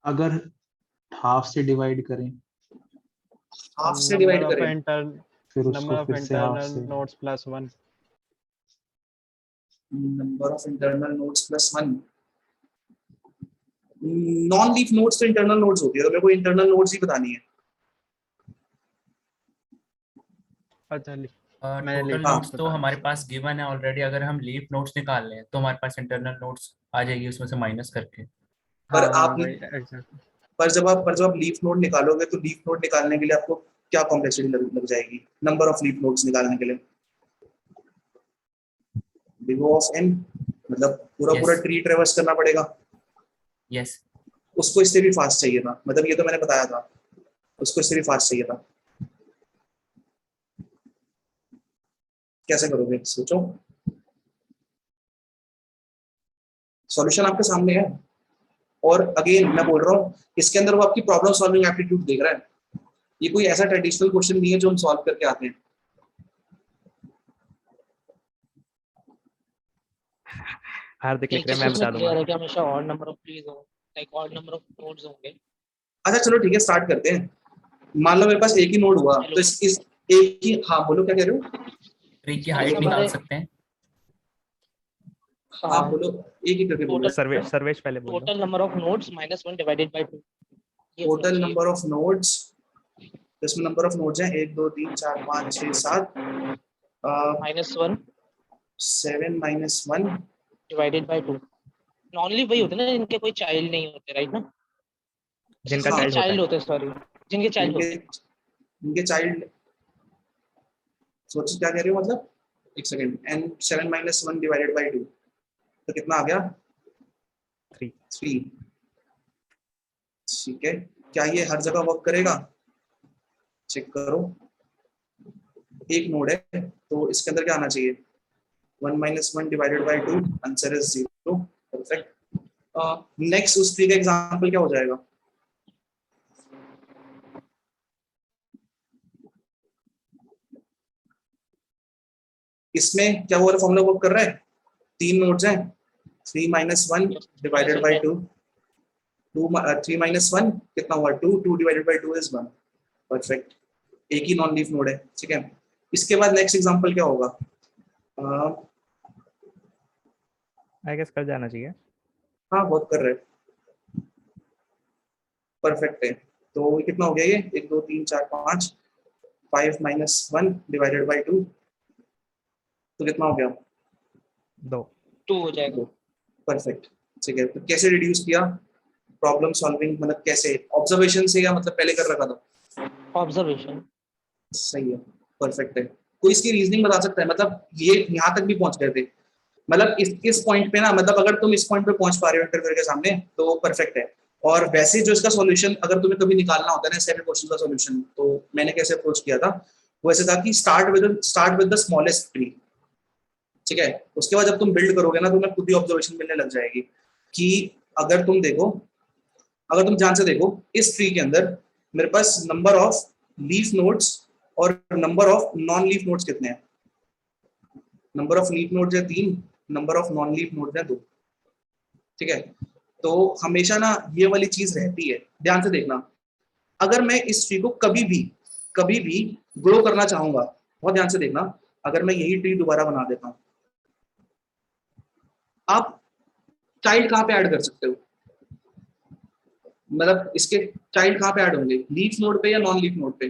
अगर हाफ से डिवाइड करें, हाफ से नंबर डिवाइड ऑफ करें, फिर नंबर उसको ऑफ फिर से हाफ इंटरनल से, nodes plus 1। Number of internal nodes plus 1। Non leaf nodes तो इंटरनल नोड्स होती है, तो मेरे को इंटरनल नोड्स ही बतानी है। अच्छा, मैंने टोटल लीफ हाँ, नोट्स नोड्स तो बता हमारे पास गिवन है ऑलरेडी। अगर हम लीफ नोट्स निकाल लें तो हमारे पास इंटरनल नोट्स आ जाएगी उसमें से माइनस करके। पर हाँ आप वही एग्जैक्ट। पर जब आप लीफ नोड निकालोगे तो लीफ नोड निकालने के लिए आपको क्या कॉम्प्लेक्सिटी लग जाएगी नंबर ऑफ लीफ नोड्स निकालने के लिए? बिग O ऑफ n, मतलब पूरा पूरा यस, ट्री ट्रेवर्स करना पड़ेगा। यस। उसको इससे भी फास्ट चाहिए था, मतलब ये तो मैंने बताया था, उसको इससे भी फास्ट चाहिए था। कैसे करोगे सोचो, सॉल्यूशन आपके सामने है। और अगेन मैं बोल रहा हूँ, इसके अंदर वो आपकी प्रॉब्लम सॉल्विंग एप्टीट्यूड देख रहा है, ये कोई ऐसा ट्रेडिशनल क्वेश्चन नहीं है जो हम सॉल्व करके आते हैं। हार्दिक लिख एक रहे चीज हैं, मैं इसमें बता दूंगा। क्लियर है कि हमेशा ऑड नंबर ऑफ ट्रीज हो, like odd number of nodes होंगे। अच्छा चलो ठीक है, स्टार्ट करते हैं। मान लो मेरे पास एक ही नोड हुआ, हेलो, तो इस एक ही, हाँ बोलो क्या कह रहे हो? ट्री की जैसे हाइट निकाल हमारे, सकते हैं। हाँ हाँ, बोलो, एक ही करके बोलो। टोटल सर्वेश पहले बोल दो। Total number of nodes -1 divided by 2, ये होना टोटल चाहिए। नंबर ऑफ नोड्स, इसमें नंबर ऑफ नोड्स हैं 1 2 3 4 5 6 7, -1 7 -1 डिवाइडेड बाय 2। नॉन लीफ वही होते हैं ना जिनके कोई चाइल्ड नहीं होते, राइट ना? जिनका हाँ, चाइल्ड होता चाइल्ड है। होते हैं, सॉरी, जिनके चाइल्ड इनके होते हैं। इनके चाइल्ड, सोचो क्या कह रहे हो, मतलब एक सेकंड, एन 7 -1 डिवाइडेड बाय 2, तो कितना आ गया? 3। 3, ठीक है। क्या ये हर जगह वर्क करेगा? चेक करो, एक नोड है तो इसके अंदर क्या आना चाहिए? 1 -1 divided by 2, answer is 0। Perfect. Next उस ट्री का एग्जांपल क्या हो जाएगा? इसमें क्या वो फॉर्मूला वर्क कर रहा है? 3 नोड्स हैं, 3 -1 डिवाइडेड बाय 2, 3 -1 कितना हुआ? 2, 2 डिवाइडेड बाय 2 इज 1। परफेक्ट, एक ही नॉन लीफ नोड है, ठीक है। इसके बाद नेक्स्ट एग्जांपल क्या होगा? आई गेस कर जाना चाहिए। हाँ बहुत कर रहे हैं, परफेक्ट है। तो ये कितना हो गया? ये 1 2 3 4 5, 5 -1 डिवाइडेड बाय 2, तो कितना हो गया? 2। 2 हो जाएगा। परफेक्ट, ठीक है। तो कैसे रिड्यूस किया? प्रॉब्लम सॉल्विंग मतलब कैसे, ऑब्जर्वेशन से या मतलब पहले कर रखा था? ऑब्जर्वेशन। सही है, परफेक्ट है। कोई इसकी रीजनिंग बता सकता है, मतलब ये यहाँ तक भी पहुंच गए थे, मतलब इस पॉइंट पे ना, मतलब अगर तुम इस पॉइंट पे पहुंच पा रहे हो इंटरव्यू के सामने तो परफेक्ट है। और वैसे जो इसका सॉल्यूशन अगर तुम्हें कभी निकालना होता है ना सेकंड क्वेश्चन का सॉल्यूशन, तो मैंने कैसे अप्रोच किया था, वो ऐसे था कि start with the smallest tree, ठीक है। उसके बाद जब तुम बिल्ड करोगे ना, तुम्हें खुद ही ऑब्जर्वेशन मिलने लग जाएगी कि अगर तुम देखो, अगर तुम ध्यान से देखो इस ट्री के अंदर मेरे पास नंबर ऑफ लीफ नोड्स और number of non leaf nodes कितने हैं? नंबर ऑफ लीफ नोड्स है 3, number of non leaf nodes है 2, ठीक है। तो हमेशा ना ये वाली चीज रहती है, ध्यान से देखना। अगर मैं इस ट्री को कभी भी ग्रो करना चाहूंगा, बहुत ध्यान से देखना, अगर मैं यही ट्री दोबारा बना देता हूं, आप चाइल्ड कहां पे ऐड कर सकते हो? मतलब इसके चाइल्ड कहां पे ऐड होंगे, लीफ नोड पे या नॉन लीफ नोड पे?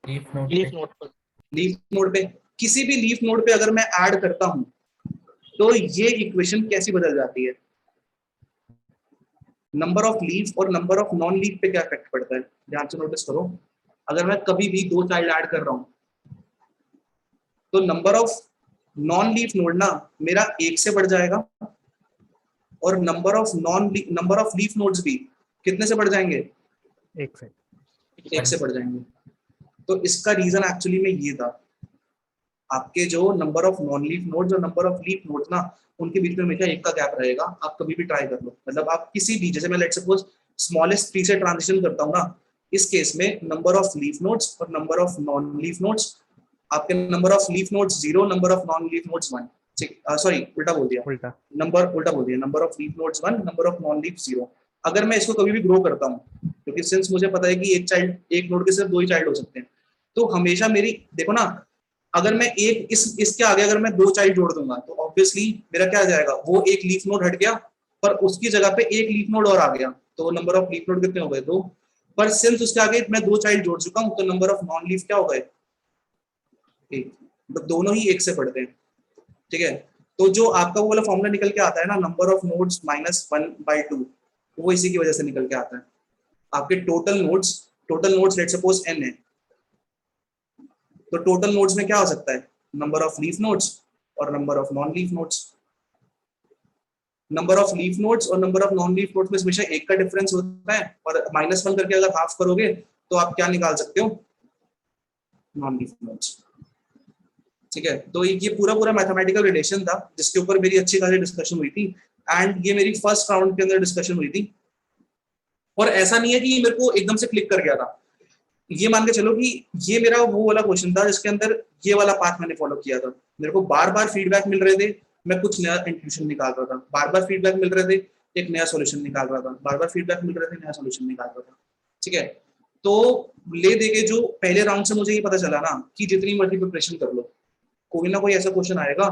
लीफ नोड लीफ पे। नोड पर। लीफ नोड पे। किसी भी लीफ नोड पे अगर मैं ऐड करता हूं तो ये इक्वेशन कैसी बदल जाती है? नंबर ऑफ लीफ और नंबर ऑफ नॉन लीफ पे क्या इफेक्ट पड़ता है, ध्यान से नोटिस करो। अगर मैं कभी भी 2 चाइल्ड ऐड कर रहा हूं तो number of non leaf node ना मेरा 1 से बढ़ जाएगा, और नंबर ऑफ लीफ नोड्स भी कितने से बढ़ जाएंगे? 1 से। 1 से बढ़ जाएंगे। तो इसका रीजन एक्चुअली में ये था, आपके जो number of non leaf nodes और नंबर ऑफ लीफ नोड्स ना, उनके बीच में हमेशा 1 का गैप रहेगा। आप कभी भी ट्राई कर लो, मतलब आप किसी भी, जैसे मैं लेट्स सपोज स्मॉलेस्ट ट्री से ट्रांजिशन करता हूँ ना, इस केस में नंबर ऑफ लीफ नोड्स और number of non leaf nodes, आपके number of leaf nodes 0, number of non leaf nodes 1, sorry उल्टा बोल दिया, उल्टा। उल्टा बोल दिया, number of leaf nodes 1, number of non leaf 0। अगर मैं इसको कभी भी ग्रो करता हूँ, क्योंकि सिंस मुझे पता है कि एक नोड के सिर्फ 2 ही चाइल्ड हो सकते हैं, तो हमेशा मेरी देखो ना, अगर मैं इसके आगे अगर मैं 2 चाइल्ड जोड़ दूंगा तो ऑब्वियसली मेरा क्या आ जाएगा, वो एक लीफ नोड हट गया, पर उसकी जगह पे एक लीफ नोड और आ गया, तो नंबर ऑफ लीफ नोड कितने हो गए? 2। पर सिंस उसके आगे मैं 2 चाइल्ड जोड़ चुका हूं, तो नंबर ऑफ नॉन लीफ क्या हो गए? 1। तो दोनों ही 1 से बढ़ते हैं, ठीक है। तो जो आपका वो वाला फॉर्मूला निकल के आता है ना, नंबर ऑफ नोड्स -1/2, वो इसी की वजह से निकल के आता है। आपके total nodes let's suppose n है, तो टोटल नोड्स में क्या हो सकता है? नंबर ऑफ लीफ नोड्स और number of non leaf nodes. Number of leaf nodes और number of non leaf nodes में हमेशा 1 का डिफरेंस होता है, और -1 करके अगर हाफ करोगे तो आप क्या निकाल सकते हो? नॉन लीफ नोड्स, ठीक है। तो ये पूरा मैथमेटिकल रिलेशन था जिसके ऊपर मेरी अच्छी खासी डिस्कशन हुई थी, एंड ये मेरी फर्स्ट राउंड के अंदर डिस्कशन हुई थी। और ऐसा नहीं है कि मेरे को एकदम से क्लिक कर गया था, ये मान के चलो कि ये मेरा वो वाला क्वेश्चन था जिसके अंदर ये वाला पाथ मैंने फॉलो किया था। मेरे को बार बार फीडबैक मिल रहे थे, मैं कुछ नया इंट्यूशन निकाल रहा था, बार बार फीडबैक मिल रहे थे, एक नया सॉल्यूशन निकाल रहा था, बार बार फीडबैक मिल रहे थे, नया सॉल्यूशन निकाल रहा था, ठीक है। तो ले दे के जो पहले राउंड से मुझे ये पता चला ना कि जितनी मर्जी प्रिपरेशन कर लो, कोई ना कोई ऐसा क्वेश्चन आएगा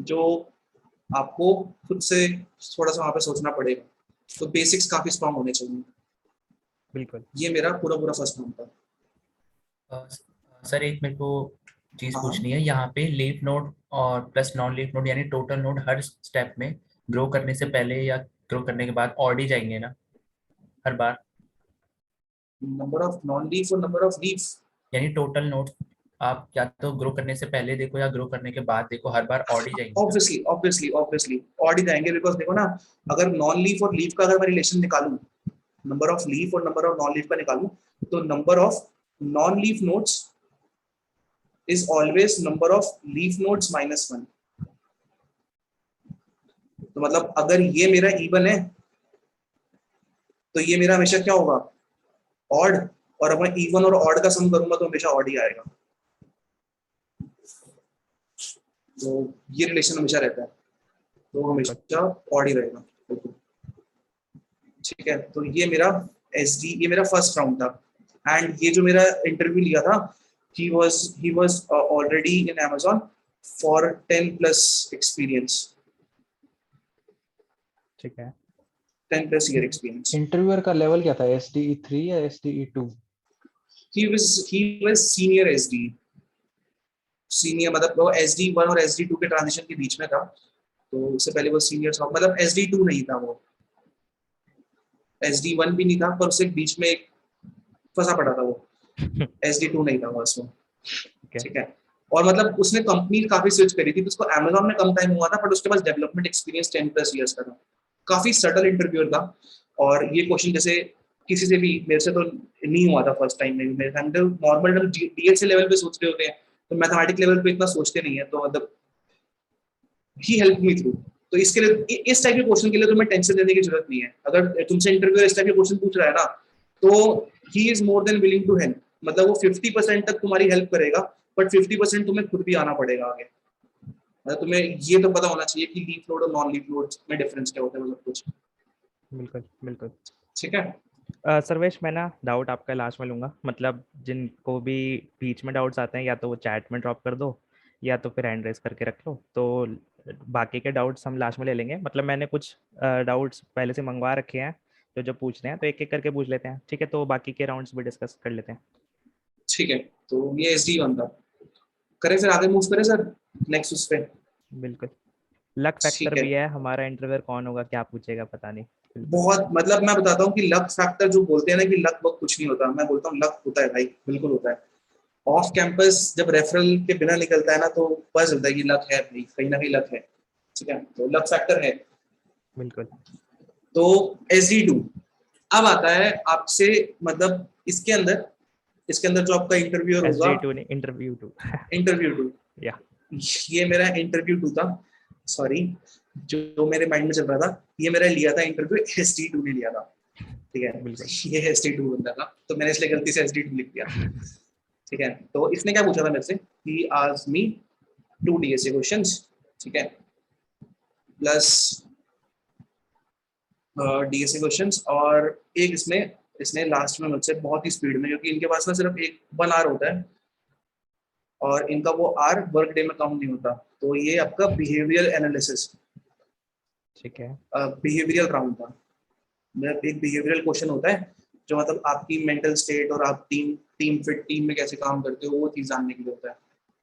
जो आपको खुद से थोड़ा सा वहां पे सोचना पड़ेगा। तो बेसिक्स काफी स्ट्रांग होने चाहिए। बिल्कुल। ये मेरा पूरा फर्स्ट राउंड था। सर एक मेरे को चीज हाँ। पूछनी है, यहाँ पे लीफ नोड और प्लस नॉन लीफ नोड यानी टोटल नोड हर स्टेप में ग्रो करने से पहले या ग्रो करने के बाद ऑड ही जाएंगे ना हर बार? नंबर ऑफ नॉन लीफ और नंबर ऑफ लीफ, यानी टोटल नोड आप या तो ग्रो करने से पहले देखो या ग्रो करने के बाद देखो, हर बार ऑड ही जाएंगे ना? ऑब्वियसली ऑड ही जाएंगे, बिकॉज देखो ना, अगर नॉन लीफ और लीफ का अगर मैं रिलेशन निकालूं, नंबर ऑफ लीफ और नंबर ऑफ नॉन लीफ का निकालूं, तो number of non leaf nodes is always number of leaf nodes -1। तो मतलब अगर ये मेरा इवन है तो ये मेरा हमेशा क्या होगा? ऑड। और अगर मैं इवन और ऑड का सम करूंगा तो हमेशा ऑड ही आएगा। तो ये रिलेशन हमेशा रहता है, तो हमेशा ऑड ही रहेगा, ठीक है। तो ये मेरा ये मेरा फर्स्ट राउंड था, एंड ये जो मेरा इंटरव्यू लिया था, he was already in Amazon for 10+ experience, ठीक है। 10+ year experience. इंटरव्यूअर का लेवल क्या था, SDE3 या SDE2? he was senior SD, senior, मतलब वो SD1 और SD2 के ट्रांजिशन के बीच में था, तो उससे पहले वो सीनियर था, मतलब SD2 नहीं था वो। SD1 भी नहीं था, पर उससे बीच में एक फंसा पड़ा था वो, SD2 नहीं था बस वो, ठीक है। और मतलब उसने कंपनी काफी स्विच करी थी, तो उसको Amazon में कम टाइम हुआ था, बट उसके पास डेवलपमेंट एक्सपीरियंस 10+ ईयर्स का था। काफी सटल इंटरव्यूअर था, और ये क्वेश्चन जैसे किसी से भी, मेरे से तो नहीं हुआ था फर्स्ट टाइम में, मेरे हम नॉर्मल DSA लेवल पे सोच रहे होते हैं, तो मैथमेटिक्स लेवल पे इतना सोचते नहीं है, तो मतलब ही हेल्प मी थ्रू। तो इसके लिए, इस टाइप के क्वेश्चन के लिए तुम्हें टेंशन लेने की जरूरत नहीं है। अगर तुमसे इंटरव्यूअर इस टाइप के क्वेश्चन पूछ रहा है ना, तो he is more than willing to help. मतलब वो 50% तक तुम्हारी हेल्प करेगा, बट 50% तुम्हें खुद भी आना पड़ेगा आगे। मतलब तुम्हें ये तो पता होना चाहिए कि लीफ लोड और नॉन लीफ लोड में डिफरेंस क्या होता है, मतलब कुछ। बिल्कुल बिल्कुल। ठीक है। सर्वेश, मैं ना डाउट आपका लास्ट में लूंगा, मतलब जिनको भी बीच में डाउट्स आते हैं या तो वो चैट में ड्रॉप कर दो या तो फिर हैंड रेस करके रख लो, तो बाकी के डाउट्स हम लास्ट में ले लेंगे। मतलब मैंने कुछ डाउट्स पहले से मंगवा रखे हैं, जो जो पूछ रहे हैं, तो एक एक करके पूछ लेते हैं, ठीक है? तो बाकी के राउंड्स भी डिस्कस कर लेते हैं। ठीक है, तो ये SD1 था। करें फिर आगे मूव करें सर नेक्स्ट उस पे। बिल्कुल। लक फैक्टर ठीक है, भी है, हमारा इंटरव्यूअर कौन होगा क्या पूछेगा पता नहीं। बिल्कुल। बहुत मतलब मैं बताता हूँ कि लक फैक्टर जो बोलते हैं ना, कि लक वक्त कुछ नहीं होता, मैं बोलता हूँ लक होता है भाई, बिल्कुल होता है। ऑफ कैंपस जब रेफरल के बिना निकलता है ना, तो पता चलता है कि लक है भाई, कहीं ना कहीं लक है। ठीक है, तो लक फैक्टर है। बिल्कुल। तो SD2 अब आता है आपसे, मतलब इसके अंदर जो आपका इंटरव्यूअर होगा, SD2 नहीं, इंटरव्यू 2। इंटरव्यू 2, या ये मेरा इंटरव्यू 2 था, सॉरी, जो मेरे माइंड में चल रहा था, ये मेरा लिया था इंटरव्यू SD2 ने लिया था, ठीक है। बिल्कुल। ये SD2 बंदा था, तो मैंने इसलिए गलती से SD2 लिख दिया। ठीक है, तो इसने क्या पूछा था मेरे से कि आस्क्ड मी 2 DSA क्वेश्चंस, ठीक है, प्लस DSA क्वेश्चंस, और एक इसने लास्ट में मुझसे बहुत ही स्पीड में, क्योंकि इनके पास ना सिर्फ एक 1 आवर होता है, और इनका वो आर वर्क डे में काउंट नहीं होता, तो ये आपका बिहेवियर एनालिसिस, ठीक है। बिहेवियरल राउंड था। मतलब एक बिहेवियरल क्वेश्चन होता है, जो मतलब आपकी मेंटल स्टेट और आप टीम में कैसे काम करते हो, वो चीज जानने के लिए होता है।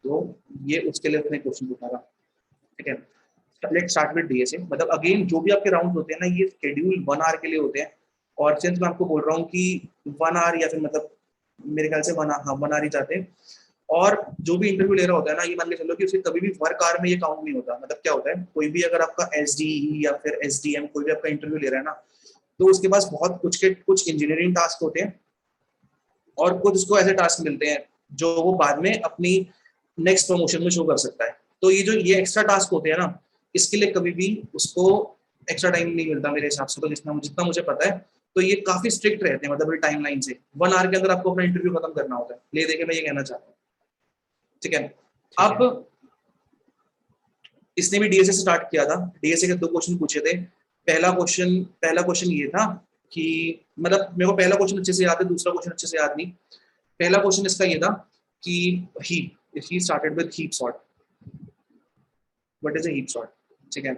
तो ये उसके लिए अपने क्वेश्चन पूछा था, ठीक है। Let's start with DSA। मतलब अगेन जो भी आपके राउंड होते हैं ना, ये शेड्यूल 1 आवर के लिए होते हैं, और सिंस मैं आपको बोल रहा हूँ कि 1 आवर, या फिर मतलब मेरे ख्याल से 1 आवर ही जाते हैं। और जो भी इंटरव्यू ले रहा होता है ना, ये मान के चलो कि उसे कभी भी वर्क आवर में ये काउंट नहीं होता। मतलब क्या होता है, कोई भी अगर आपका SDE या फिर SDM कोई भी आपका इंटरव्यू ले रहा है ना, तो उसके पास बहुत कुछ इंजीनियरिंग टास्क होते हैं, और कुछ उसको ऐसे टास्क मिलते हैं जो वो बाद में अपनी नेक्स्ट प्रमोशन में शो कर सकता है। तो ये एक्स्ट्रा टास्क होते हैं ना, इसके लिए कभी भी उसको एक्स्ट्रा टाइम नहीं मिलता मेरे हिसाब से, तो जितना मुझे पता है, तो ये काफी स्ट्रिक्ट रहते हैं, मतलब टाइमलाइन से 1 आवर के अंदर आपको अपना इंटरव्यू खत्म करना होता है। ले देके मैं ये कहना चाहता हूँ, ठीक है। अब इसने भी DSA से स्टार्ट किया था। DSA के 2 क्वेश्चन पूछे थे। पहला क्वेश्चन ये था कि, मतलब मेरे को पहला क्वेश्चन अच्छे से याद है, दूसरा क्वेश्चन अच्छे से याद नहीं। पहला क्वेश्चन इसका ये था कि he started with heap sort. What is a heap sort? ठीक है,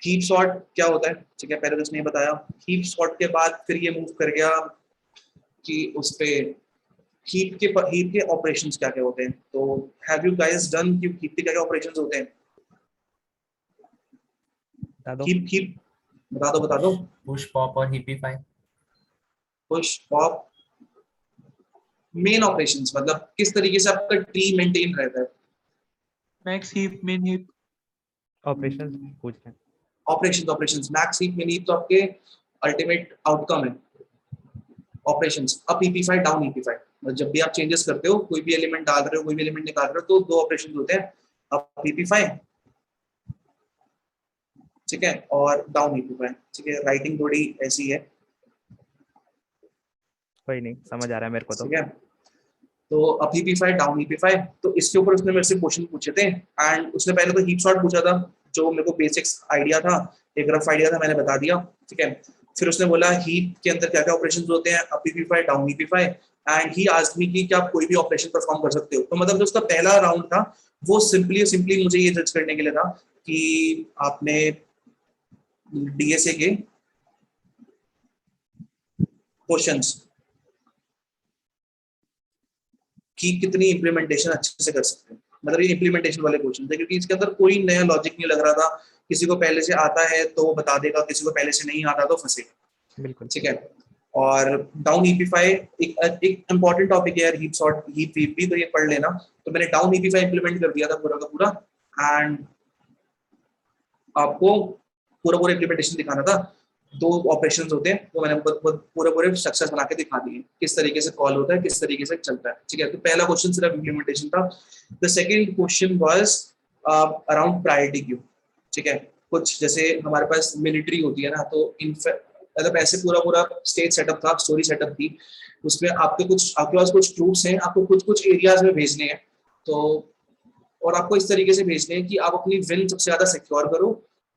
heap sort क्या होता है, ठीक है, पहले तो इसने बताया। heap sort के बाद फिर ये मूव कर गया कि उस पे हीप के ऑपरेशंस क्या क्या होते हैं। तो हैव यू गाइस डन कि हीप के क्या क्या ऑपरेशंस होते हैं? हीप बता दो। पुश पॉप और हिपीफाई। पुश पॉप मेन ऑपरेशंस, मतलब किस तरीके से आपका ट्री मेंटेन रहता है। मैक्स हीप, मिन हीप, ऑपरेशंस पूछ रहे हैं। ऑपरेशंस मैक्स हीप मिन हीप तो आपके अल्टीमेट आउटकम है operations. Up heapify, down heapify, मतलब जब भी आप चेंजेस करते हो, कोई भी एलिमेंट डाल रहे हो, कोई भी एलिमेंट निकाल रहे हो, तो 2 ऑपरेशंस होते हैं, अप हीपीफाई, ठीक है, और डाउन हीपीफाई, ठीक है। राइटिंग थोड़ी ऐसी है, कोई नहीं, समझ आ रहा है मेरे को तो। ठीक है। तो अप हीपीफाई, डाउन हीपीफाई, तो इसके ऊपर उसने मेरे से क्वेश्चन पूछे थे। एंड उसने पहले तो हीप सॉर्ट पूछा था, जो मेरे को बेसिक्स आइडिया था, एक रफ आइडिया था, मैंने बता दिया, ठीक है। फिर उसने बोला हीप के अंदर क्या क्या ऑपरेशंस होते हैं, up heapify, down heapify, and he asked me कि क्या आप कोई भी ऑपरेशन परफॉर्म कर सकते हो। तो मतलब जो उसका पहला राउंड था, वो सिंपली मुझे ये जज करने के लिए था कि आपने DSA के क्वेश्चंस की कितनी इंप्लीमेंटेशन अच्छे से कर सकते हैं। मतलब ये इंप्लीमेंटेशन वाले क्वेश्चन थे, क्योंकि इसके अंदर कोई नया लॉजिक नहीं लग रहा था। किसी को पहले से आता है तो वो बता देगा, किसी को पहले से नहीं आता तो फंसेगा। बिल्कुल। ठीक है। और डाउन ईपी5 एक इंपॉर्टेंट टॉपिक है यार, हीप सॉर्ट हीप वीप भी, तो ये पढ़ लेना। तो मैंने डाउन ईपी5 इंप्लीमेंट कर दिया था पूरा का पूरा, एंड आपको पूरा पूरा इंप्लीमेंटेशन दिखाना था। 2 ऑपरेशंस होते हैं वो मैंने पूरे पूरे स्ट्रक्चर्स बना के दिखा दिए, किस तरीके से कॉल होता है, किस तरीके से चलता है। ठीक है, तो पहला क्वेश्चन सिर्फ इंप्लीमेंटेशन था। The second question was around priority queue. ठीक है, कुछ जैसे हमारे पास मिलिट्री होती है ना, तो मतलब ऐसे पूरा पूरा स्टेज सेटअप था, स्टोरी सेटअप थी, उसमें आपके पास कुछ ट्रूप्स हैं, आपको कुछ कुछ एरियाज में भेजने हैं, तो और आपको इस तरीके से भेजने हैं कि आप अपनी विन सबसे ज्यादा सिक्योर करो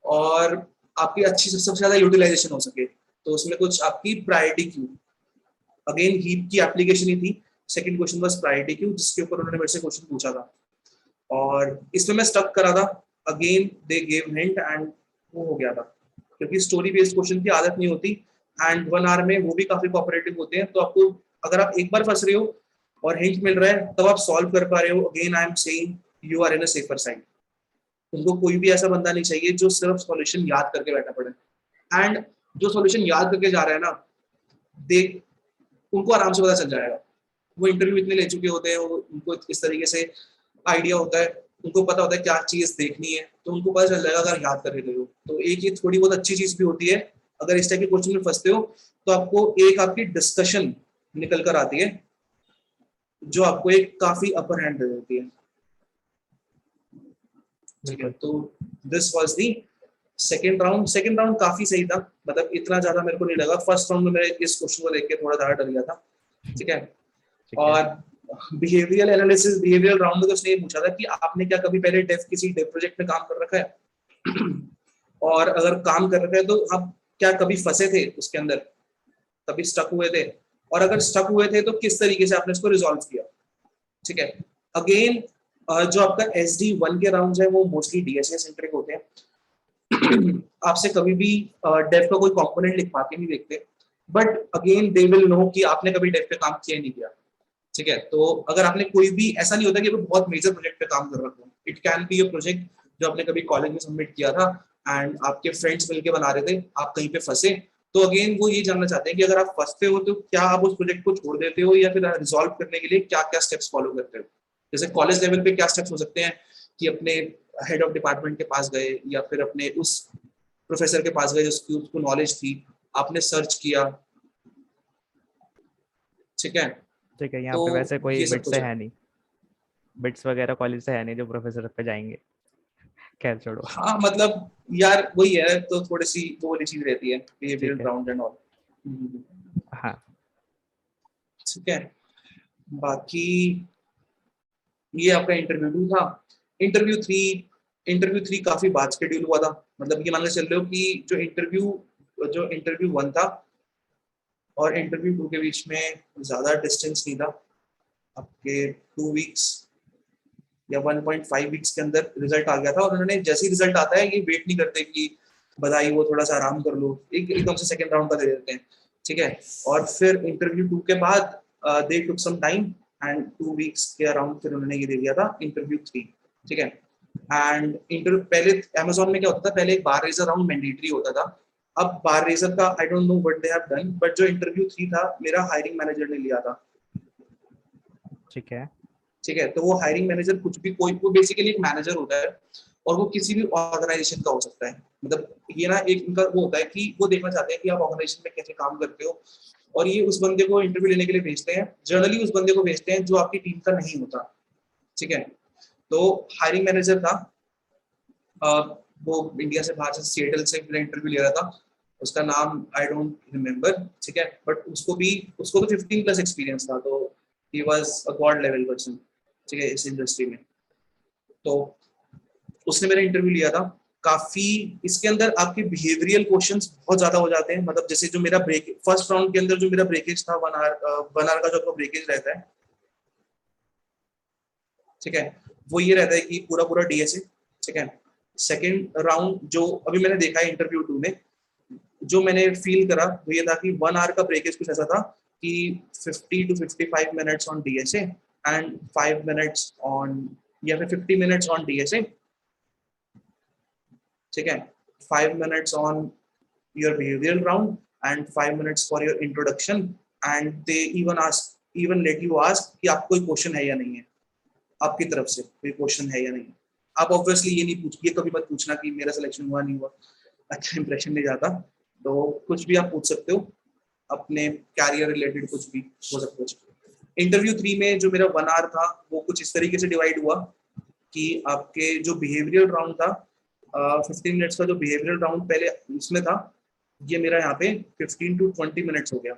और आपकी अच्छी सबसे ज्यादा यूटिलाइजेशन हो सके। तो उसमें कुछ आपकी प्रायोरिटी क्यू, अगेन हीप की एप्लीकेशन ही थी। Second question was priority queue, जिसके ऊपर उन्होंने मेरे से क्वेश्चन पूछा था और इसमें मैं स्टक करा था। Again they gave hint and वो हो गया था, क्योंकि स्टोरी बेस्ड क्वेश्चन की आदत नहीं होती एंड 1 आवर में वो भी काफी कोऑपरेटिव होते हैं। तो आपको अगर आप एक बार फंस रहे हो और हिंट मिल रहा है तब आप सॉल्व कर पा रहे हो, again I am saying you are in a safer side. उनको कोई भी ऐसा बंदा नहीं चाहिए जो सिर्फ सॉल्यूशन याद करके बैठा पड़े, एंड जो सॉल्यूशन याद करके जा रहा है ना, देख उनको आराम से पता चल जाएगा। वो इंटरव्यू इतने ले चुके होते हैं, उनको इस तरीके से आइडिया होता है, उनको पता होता है क्या चीज देखनी है, तो उनको पता चल जाएगा अगर याद करके गए हो। तो एक ये थोड़ी बहुत अच्छी चीज भी होती है, अगर इस टाइप के क्वेश्चन में फंसते हो तो आपको एक आपकी डिस्कशन निकल कर आती है जो आपको एक काफी अपर हैंड दे देती है। ठीक है, तो this was the second round. Second round काफी सही था, मतलब इतना ज्यादा मेरे को नहीं लगा। फर्स्ट राउंड में मैं इस क्वेश्चन को देख के थोड़ा ज्यादा डर गया था। ठीक है, और बिहेवियरल एनालिसिस, बिहेवियरल राउंड में तो उसने ये पूछा था कि आपने क्या कभी पहले किसी डेव प्रोजेक्ट में काम कर रखा है और अगर काम कर रखा है तो आप क्या कभी फंसे थे उसके अंदर, कभी स्टक हुए थे, और अगर स्टक हुए थे तो किस तरीके से आपने इसको रिजॉल्व किया। ठीक है, अगेन जो आपका SD1 के राउंड है वो मोस्टली डीएसए सेंट्रिक होते हैं। आपसे कभी भी डेव का कोई कंपोनेंट लिखवा के नहीं देखते, but again they will know कि आपने कभी डेव पे काम किया नहीं किया। ठीक है, तो अगर आपने कोई भी, ऐसा नहीं होता कि बहुत मेजर प्रोजेक्ट पे काम कर रखा हो, it can be a project जो आपने कभी कॉलेज में सबमिट किया था एंड आपके फ्रेंड्स मिलके बना रहे थे, आप कहीं पे फंसे, तो अगेन वो ये जानना चाहते हैं कि अगर आप फंसते हो तो क्या आप उस प्रोजेक्ट को छोड़ देते हो या फिर रिजॉल्व करने के लिए क्या क्या स्टेप्स फॉलो करते हो। जैसे कॉलेज लेवल पे क्या स्टेप्स हो सकते हैं कि अपने हेड ऑफ डिपार्टमेंट के पास गए या फिर अपने उस प्रोफेसर के पास गए जिसकी उसको नॉलेज थी, आपने सर्च किया। ठीक है, ठीक है, यहाँ तो पे वैसे कोई ये सब बिट्स कुछ है। है नहीं, बिट्स वगैरह कॉलेज से है नहीं जो प्रोफेसर पे जाएंगे। खैर छोड़ो। हाँ मतलब यार वही है, तो थोड़ी सी वो वाली चीज रहती है, बिहेवियरल ठीक है। Round and all. हाँ। ठीक है, बाकी ये आपका इंटरव्यू 2 था। इंटरव्यू 3 काफी बाद शेड्यूल हुआ था, मतलब ये मान के चल रहे हो कि जो इंटरव्यू 1 था और इंटरव्यू 2 के बीच में ज्यादा डिस्टेंस नहीं था, आपके 2 वीक्स या 1.5 वीक्स के अंदर रिजल्ट आ गया था। और उन्होंने जैसे ही रिजल्ट आता है ये वेट नहीं करते कि बधाई वो थोड़ा सा आराम कर लो, एकदम से सेकंड राउंड का दे देते हैं। ठीक है, और फिर इंटरव्यू 2 के बाद दे टुक सम टाइम एंड 2 वीक्स के अराउंड फिर उन्होंने ये दे दिया था इंटरव्यू 3। ठीक है, एंड इंटरव्यू पहले अमेज़न में क्या होता था, पहले एक बार रेजर राउंड मैंडेटरी होता था, अब बार रेजर का I don't know what they have done, but जो इंटरव्यू 3 था मेरा हायरिंग मैनेजर ने लिया था। ठीक है। ठीक है, तो वो हायरिंग मैनेजर कुछ भी, कोई वो बेसिकली एक मैनेजर होता है और वो किसी भी ऑर्गेनाइजेशन का हो सकता है। मतलब ये ना एक उनका वो होता है कि वो देखना चाहते हैं कि आप ऑर्गेनाइजेशन में कैसे काम करते हो, और ये उस बंदे को इंटरव्यू लेने के लिए भेजते हैं। जनरली उस बंदे को भेजते हैं जो आपकी टीम का नहीं होता। ठीक है, तो हायरिंग मैनेजर था, वो इंडिया से बाहर से सिएटल से इंटरव्यू ले रहा था, उसका नाम आई डोंट रिमेम्बर। ठीक है, बट उसको तो 15+ एक्सपीरियंस था, तो he was a God level person. ठीक है, इस इंडस्ट्री में। तो उसने मेरा इंटरव्यू लिया था। काफी इसके अंदर आपके बिहेवियरल क्वेश्चंस बहुत ज्यादा हो जाते हैं, मतलब जैसे जो मेरा ब्रेक फर्स्ट राउंड के अंदर जो मेरा ब्रेकेज था 1 आवर का जो आपका ब्रेकेज रहता है, ठीक है, वो ये रहता है कि पूरा पूरा डीएसए। ठीक है, सेकंड राउंड जो अभी मैंने देखा है इंटरव्यू 2 में, जो मैंने फील करा वो ये था कि 1 आवर का ब्रेकेज कुछ ऐसा था कि 50 to 55 minutes on DSA and 5 minutes on, या फिर 50 मिनट्स ऑन डीएसए। ठीक है, 5 minutes on your behavioural round and 5 minutes for your introduction, and they even let you ask कि आपको कोई क्वेश्चन है या नहीं है, आपकी तरफ से कोई क्वेश्चन है या नहीं। आप ऑब्वियसली ये कभी मत पूछना कि मेरा सिलेक्शन हुआ नहीं हुआ, अच्छा इंप्रेशन नहीं जाता। तो कुछ भी आप पूछ सकते हो, अपने कैरियर रिलेटेड कुछ भी हो सकता है। इंटरव्यू 3 में जो मेरा 1 आवर था वो कुछ इस तरीके से डिवाइड हुआ कि आपके जो बिहेवियरल राउंड था, 15 मिनट्स का जो बिहेवियरल राउंड पहले उसमें था, ये मेरा यहाँ पे 15 to 20 मिनट्स हो गया।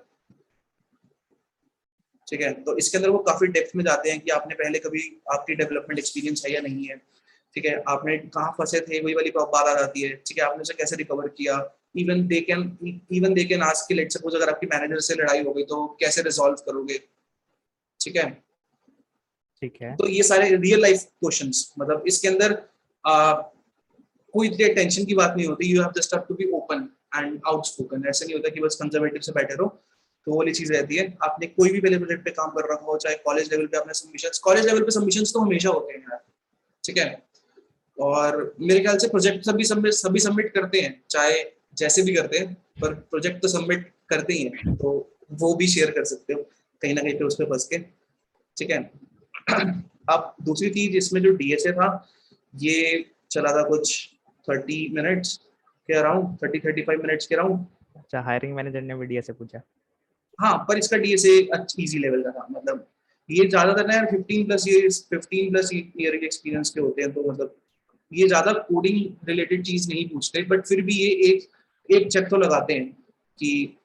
ठीक है, तो इसके अंदर वो काफी डेप्थ में जाते हैं कि आपने पहले कभी आपकी डेवलपमेंट एक्सपीरियंस है या नहीं है। ठीक है, आपने कहाँ फंसे थे, वही वाली बात आ जाती है। ठीक है, आपने उसे कैसे रिकवर किया। इवन दे कैन आस्क कि लेट्स सपोज अगर आपकी मैनेजर से लड़ाई हो गई तो कैसे रिजॉल्व करोगे। ठीक है, ठीक है, तो ये सारे रियल लाइफ क्वेश्चंस, मतलब इसके अंदर कोई टेंशन की बात नहीं होती। You have just have to be open and outspoken. ऐसा नहीं होता कि बस कंजर्वेटिव से बैठे रहो। तो वो वाली चीज रहती है। आपने कोई भी पहले प्रोजेक्ट पे काम कर रखा हो, चाहे कॉलेज लेवल पे आपने सबमिशंस, कॉलेज लेवल पे सबमिशंस तो हमेशा होते हैं यार। ठीक है, और मेरे ख्याल से प्रोजेक्ट सभी सबमिट करते हैं, चाहे जैसे भी करते हैं, पर प्रोजेक्ट तो सबमिट करते ही हैं। तो वो भी शेयर कर सकते हो कहीं ना कहीं पे उस पर फंस के। ठीक है, अब दूसरी चीज इसमें जो डीएसए था, ये चला था कुछ 30 मिनट्स के अराउंड, 30-35 मिनट्स के अराउंड। अच्छा, हायरिंग मैनेजर ने भी डीएस से पूछा? हाँ, पर इसका डीएसए इजी लेवल का था। मतलब ये ज्यादातर ना यार 15 प्लस ईयर के एक्सपीरियंस के होते हैं, तो मतलब ये ज्यादा कोडिंग रिलेटेड चीज नहीं पूछते, बट फिर भी ये एक चेक तो लगाते हैं कि,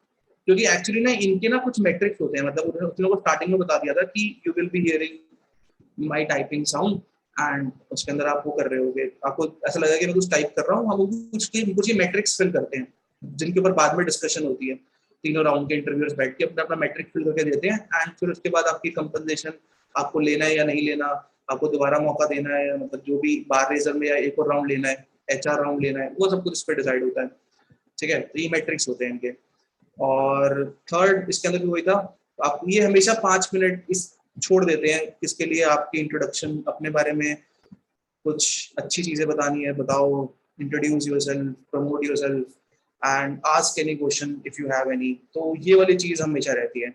क्योंकि एक्चुअली ना इनके ना कुछ मैट्रिक्स होते हैं। मतलब उन्होंने को स्टार्टिंग में बता दिया था कि you will be hearing my typing sound, and उसके अंदर आप वो कर रहे होगे, आपको ऐसा लगेगा कि मैं कुछ टाइप कर रहा हूँ। हम कुछ ये मैट्रिक्स फिल करते हैं, जिनके ऊपर बाद में डिस्कशन होती है। तीनों राउंड के इंटरव्यूअर्स बैठ के अपना अपना मैट्रिक फिल करके देते हैं, एंड फिर उसके बाद आपकी कंपनसेशन आपको लेना है या नहीं लेना, आपको दोबारा मौका देना है, मतलब जो भी बार रेजर में या एक और राउंड लेना है, एचआर राउंड लेना है, वो सब कुछ इस पर डिसाइड होता है। ठीक है, तो ये मैट्रिक्स होते हैं इनके। और थर्ड इसके अंदर भी वही था, आप ये हमेशा 5 मिनट इस छोड़ देते हैं किसके लिए, आपकी इंट्रोडक्शन, अपने बारे में कुछ अच्छी चीजें बतानी है, बताओ, introduce yourself, promote yourself and ask any question if you have any. तो ये वाली चीज हमेशा रहती है।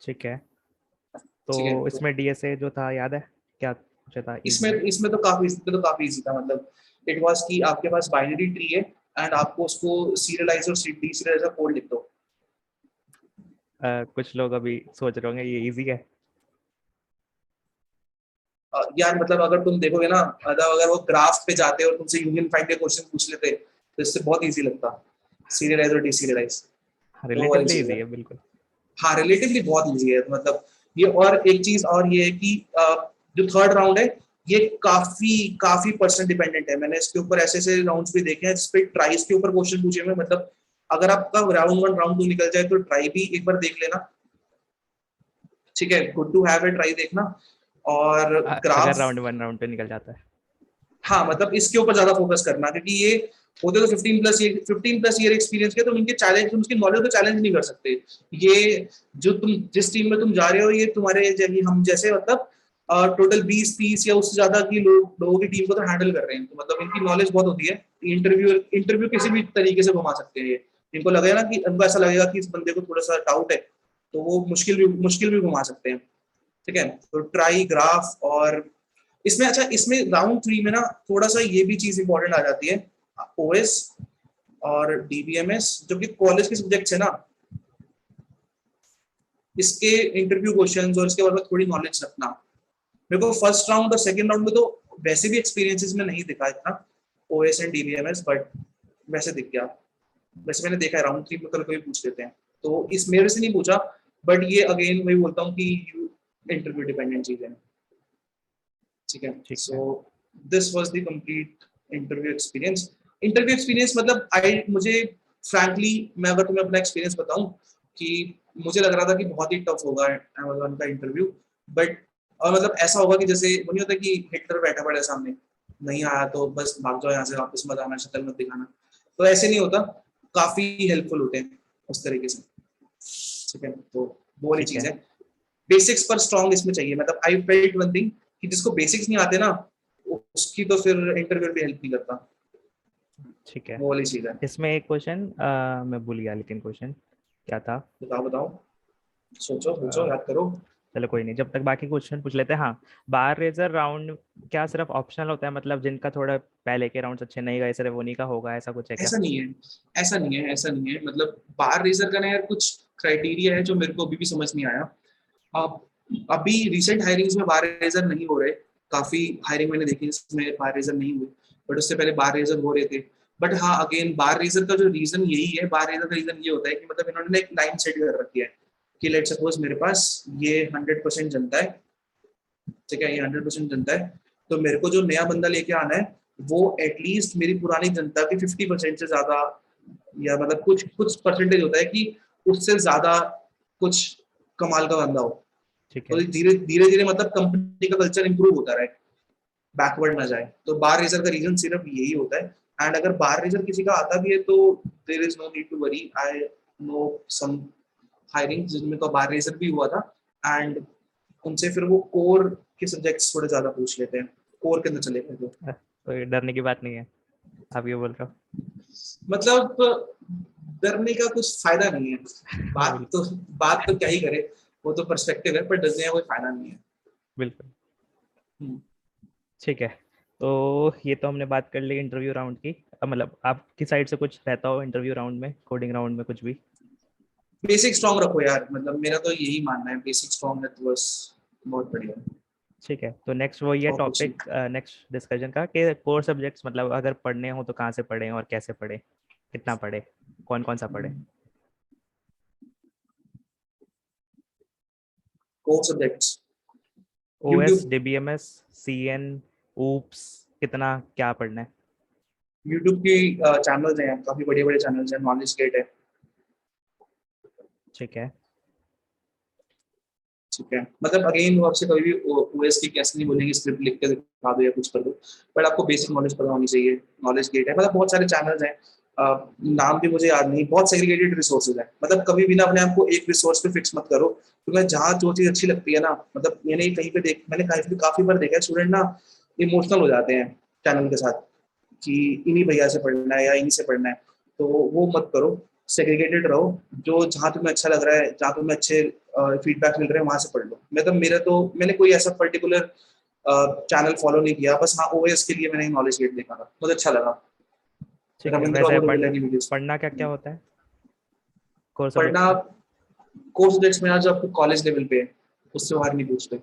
ठीक है, ठीक है, तो तो इसमें डीएसए जो था याद है क्या पूछा था? इसमें तो काफी इजी था। मतलब इट वाज कि आपके पास बाइनरी ट्री है एंड आपको उसको सीरियलाइज और डीसीरियलाइज कोड लिख दो। कुछ लोग अभी सोच रहे होंगे ये इजी है। यार मतलब अगर तुम देखोगे ना, अगर वो ग्राफ पे जाते और तुमसे यूनियन फाइंड के क्वेश्चन पूछ लेते तो इससे बहुत इजी लगता, सीरियलाइज और डीसीरियलाइज। तो वो वाली रिलेटिवली चीज इजी है। है बिल्कुल। हाँ, रिलेटिवली बहुत इजी है। तो मतलब ये, और एक चीज और ये है कि जो थर्ड राउंड है ये काफी पर्सन डिपेंडेंट है। मैंने इसके ऊपर ऐसे ऐसे राउंड्स भी देखे हैं जिसपे ट्राइज के ऊपर क्वेश्चन पूछे हुए। मतलब अगर आपका राउंड 1 राउंड 2 निकल जाए तो ट्राई भी एक बार देख लेना। ठीक है, good to have a try देखना। और अगर ग्राफ, राउंड 1 राउंड 2 निकल जाता है। हाँ मतलब इसके ऊपर ज्यादा फोकस करना, क्योंकि ये होते तो 15 प्लस ईयर एक्सपीरियंस के, तो उनके चैलेंज, उनकी नॉलेज को चैलेंज नहीं कर सकते। ये जो तुम जिस टीम में तुम जा रहे हो, ये तुम्हारे हम जैसे मतलब टोटल 20-30 या उससे ज्यादा की लोगों की टीम को तो हैंडल कर रहे हैं। तो मतलब इनकी नॉलेज बहुत होती है। इंटरव्यू किसी भी तरीके से घुमा सकते हैं ये। इनको लगेगा ना कि उनको ऐसा लगेगा कि इस बंदे को थोड़ा सा डाउट है, तो वो मुश्किल भी घुमा सकते हैं। ठीक है, तो ट्राई, ग्राफ, और इसमें अच्छा, इसमें राउंड 3 में ना थोड़ा सा ये भी चीज इंपॉर्टेंट आ जाती है, ओएस और डीबीएमएस जो कि कॉलेज के सब्जेक्ट्स है ना, इसके इंटरव्यू क्वेश्चंस और इसके बारे में थोड़ी नॉलेज रखना। मेरे को फर्स्ट राउंड और सेकंड राउंड में तो वैसे भी एक्सपीरियंसेस में नहीं दिखा इतना ओएस एंड डीबीएमएस, बट वैसे दिख गया। वैसे मैंने देखा है राउंड 3 में कभी पूछ लेते हैं, तो इस मेरे से नहीं पूछा, बट ये अगेन मैं बोलता हूँ कि इंटरव्यू डिपेंडेंट चीज है। ठीक है, so this was the complete interview experience. मतलब मुझे फ्रैंकली, मैं अगर तुम्हें अपना एक्सपीरियंस बताऊं, कि मुझे लग रहा था कि बहुत ही टफ होगा अमेज़न का इंटरव्यू, बट और मतलब ऐसा होगा कि जैसे वो नहीं होता कि हिटलर बैठा पड़ा है सामने, नहीं आया तो बस भाग जाओ यहाँ से, वापस मत आना, शक्ल मत दिखाना। तो ऐसे नहीं होता, काफी हेल्पफुल होते हैं उस तरीके से। ठीक है, तो वो वाली चीज है। बेसिक्स पर स्ट्रॉन्ग इसमें चाहिए। मतलब आई फेल्ट वन थिंग कि जिसको बेसिक्स नहीं आते ना, उसकी तो फिर इंटरव्यू भी हेल्प नहीं करता। ठीक है। वो वाली चीज है। इसमें एक क्वेश्चन मैं भूल गया, लेकिन क्वेश्चन क्या था? बताओ बताओ, सोचो सोचो, याद करो। चलो कोई नहीं, जब तक बाकी क्वेश्चन पूछ लेते हैं। हाँ, बार रेजर राउंड क्या सिर्फ ऑप्शनल होता है? मतलब जिनका थोड़ा पहले के राउंड्स अच्छे नहीं गए सिर्फ उन्हीं का होगा, ऐसा कुछ है क्या? ऐसा नहीं है, ऐसा नहीं है, ऐसा नहीं है। मतलब बार रेजर का ना यार कुछ क्राइटेरिया है जो मेरे को अभी भी समझ नहीं आया। अब अभी रिसेंट हायरिंग्स में बार रेजर नहीं हो रहे। काफी हायरिंग मैंने देखी जिसमें बार रेजर नहीं हुए, बट उससे पहले बार रेजर हो रहे थे। बट हाँ, अगेन बार रेजर का जो रीजन यही है, बार रेजर का रीजन ये होता है कि मतलब इन्होंने एक लाइन सेट कर रखी है कि लेट सपोज मेरे पास ये 100% जनता है, ठीक है, ये 100% जनता है, तो मेरे को जो नया बंदा लेके आना है वो एटलीस्ट मेरी पुरानी जनता की 50% से ज्यादा, या मतलब कुछ कुछ परसेंटेज होता है कि उससे ज्यादा कुछ कमाल का बंदा हो। ठीक तो है। धीरे धीरे धीरे मतलब कंपनी का कल्चर इंप्रूव होता रहे, बैकवर्ड ना जाए। तो बार रेजर का रीजन सिर्फ यही होता है। एंड अगर बार रेजर किसी का आता भी है तो there is no need to worry. I know some hiring जिनमें तो बार रेजर भी हुआ था, एंड उनसे फिर वो कोर के सब्जेक्ट्स थोड़े ज्यादा पूछ लेते हैं, कोर के अंदर चले गए तो। तो ये डरने की बात नहीं है, आप ये बोल रहे मतलब डरने का कुछ फायदा नहीं है। हो? बात तो क्या ही करे, वो तो पर्सपेक्टिव है, पर डरने का कोई फायदा नहीं है। बिल्कुल। हम्म। ठीक है, तो ये तो हमने बात कर ली इंटरव्यू राउंड की। अब मतलब आपकी साइड से कुछ रहता हो इंटरव्यू राउंड में, कोडिंग राउंड में कुछ भी? बेसिक स्ट्रॉन्ग रखो यार, मतलब मेरा तो यही मानना है, बेसिक स्ट्रॉन्ग है तो बस बहुत बढ़िया। ठीक है, तो नेक्स्ट वही है और कुछ नहीं। टॉपिक नेक्स्ट डिस्कशन का कि कोर सब्जेक्ट्स मतलब अगर पढ़ने हो तो कहाँ से पढ़ें और कैसे पढ़ें, कितना पढ़े, कौन कौन सा पढ़े? Core subjects OS, YouTube, DBMS, CN, oops, कितना क्या पढ़ना है? यूट्यूब की चैनल्स हैं, काफी बड़े बड़े चैनल्स हैं, नॉलेज गेट है, ठीक है। ठीक है। मतलब अगेन वो आपसे कभी भी ओएस की कैसे नहीं बोलेंगे स्क्रिप्ट लिख के दिखा दो या कुछ कर दो, बट आपको बेसिक नॉलेज पता होनी चाहिए। नॉलेज गेट है, मतलब बहुत सारे चैनल्स हैं, नाम भी मुझे याद नहीं, बहुत सेग्रीगेटेड रिसोर्सेज है। मतलब कभी भी ना अपने आप को एक रिसोर्स पे फिक्स मत करो, तुम्हें जहाँ जो चीज अच्छी लगती है ना, मतलब मैंने कहीं पे देख, मैंने काफी बार देखा है स्टूडेंट ना इमोशनल हो जाते हैं चैनल के साथ कि इन्हीं भैया से पढ़ना है या इन्हीं से पढ़ना है, तो वो मत करो। सेग्रीगेटेड रहो, जो जहाँ तुम्हें अच्छा लग रहा है, जहाँ तुम्हें अच्छे फीडबैक मिल रहे हैं वहां से पढ़ लो। मतलब मेरा तो मैंने कोई ऐसा पर्टिकुलर चैनल फॉलो नहीं किया, बस हाँ ओएस के लिए मैंने नॉलेज गेट देखा था, मुझे अच्छा लगा। ठीक है, रविंद्र वैसे बाबू रविंद्र की वीडियोस पढ़ना क्या क्या होता है कोर सब्जेक्ट्स पढ़ना। में? कोर्स सब्जेक्ट्स में आज आपको कॉलेज लेवल पे है, उससे बाहर नहीं पूछते।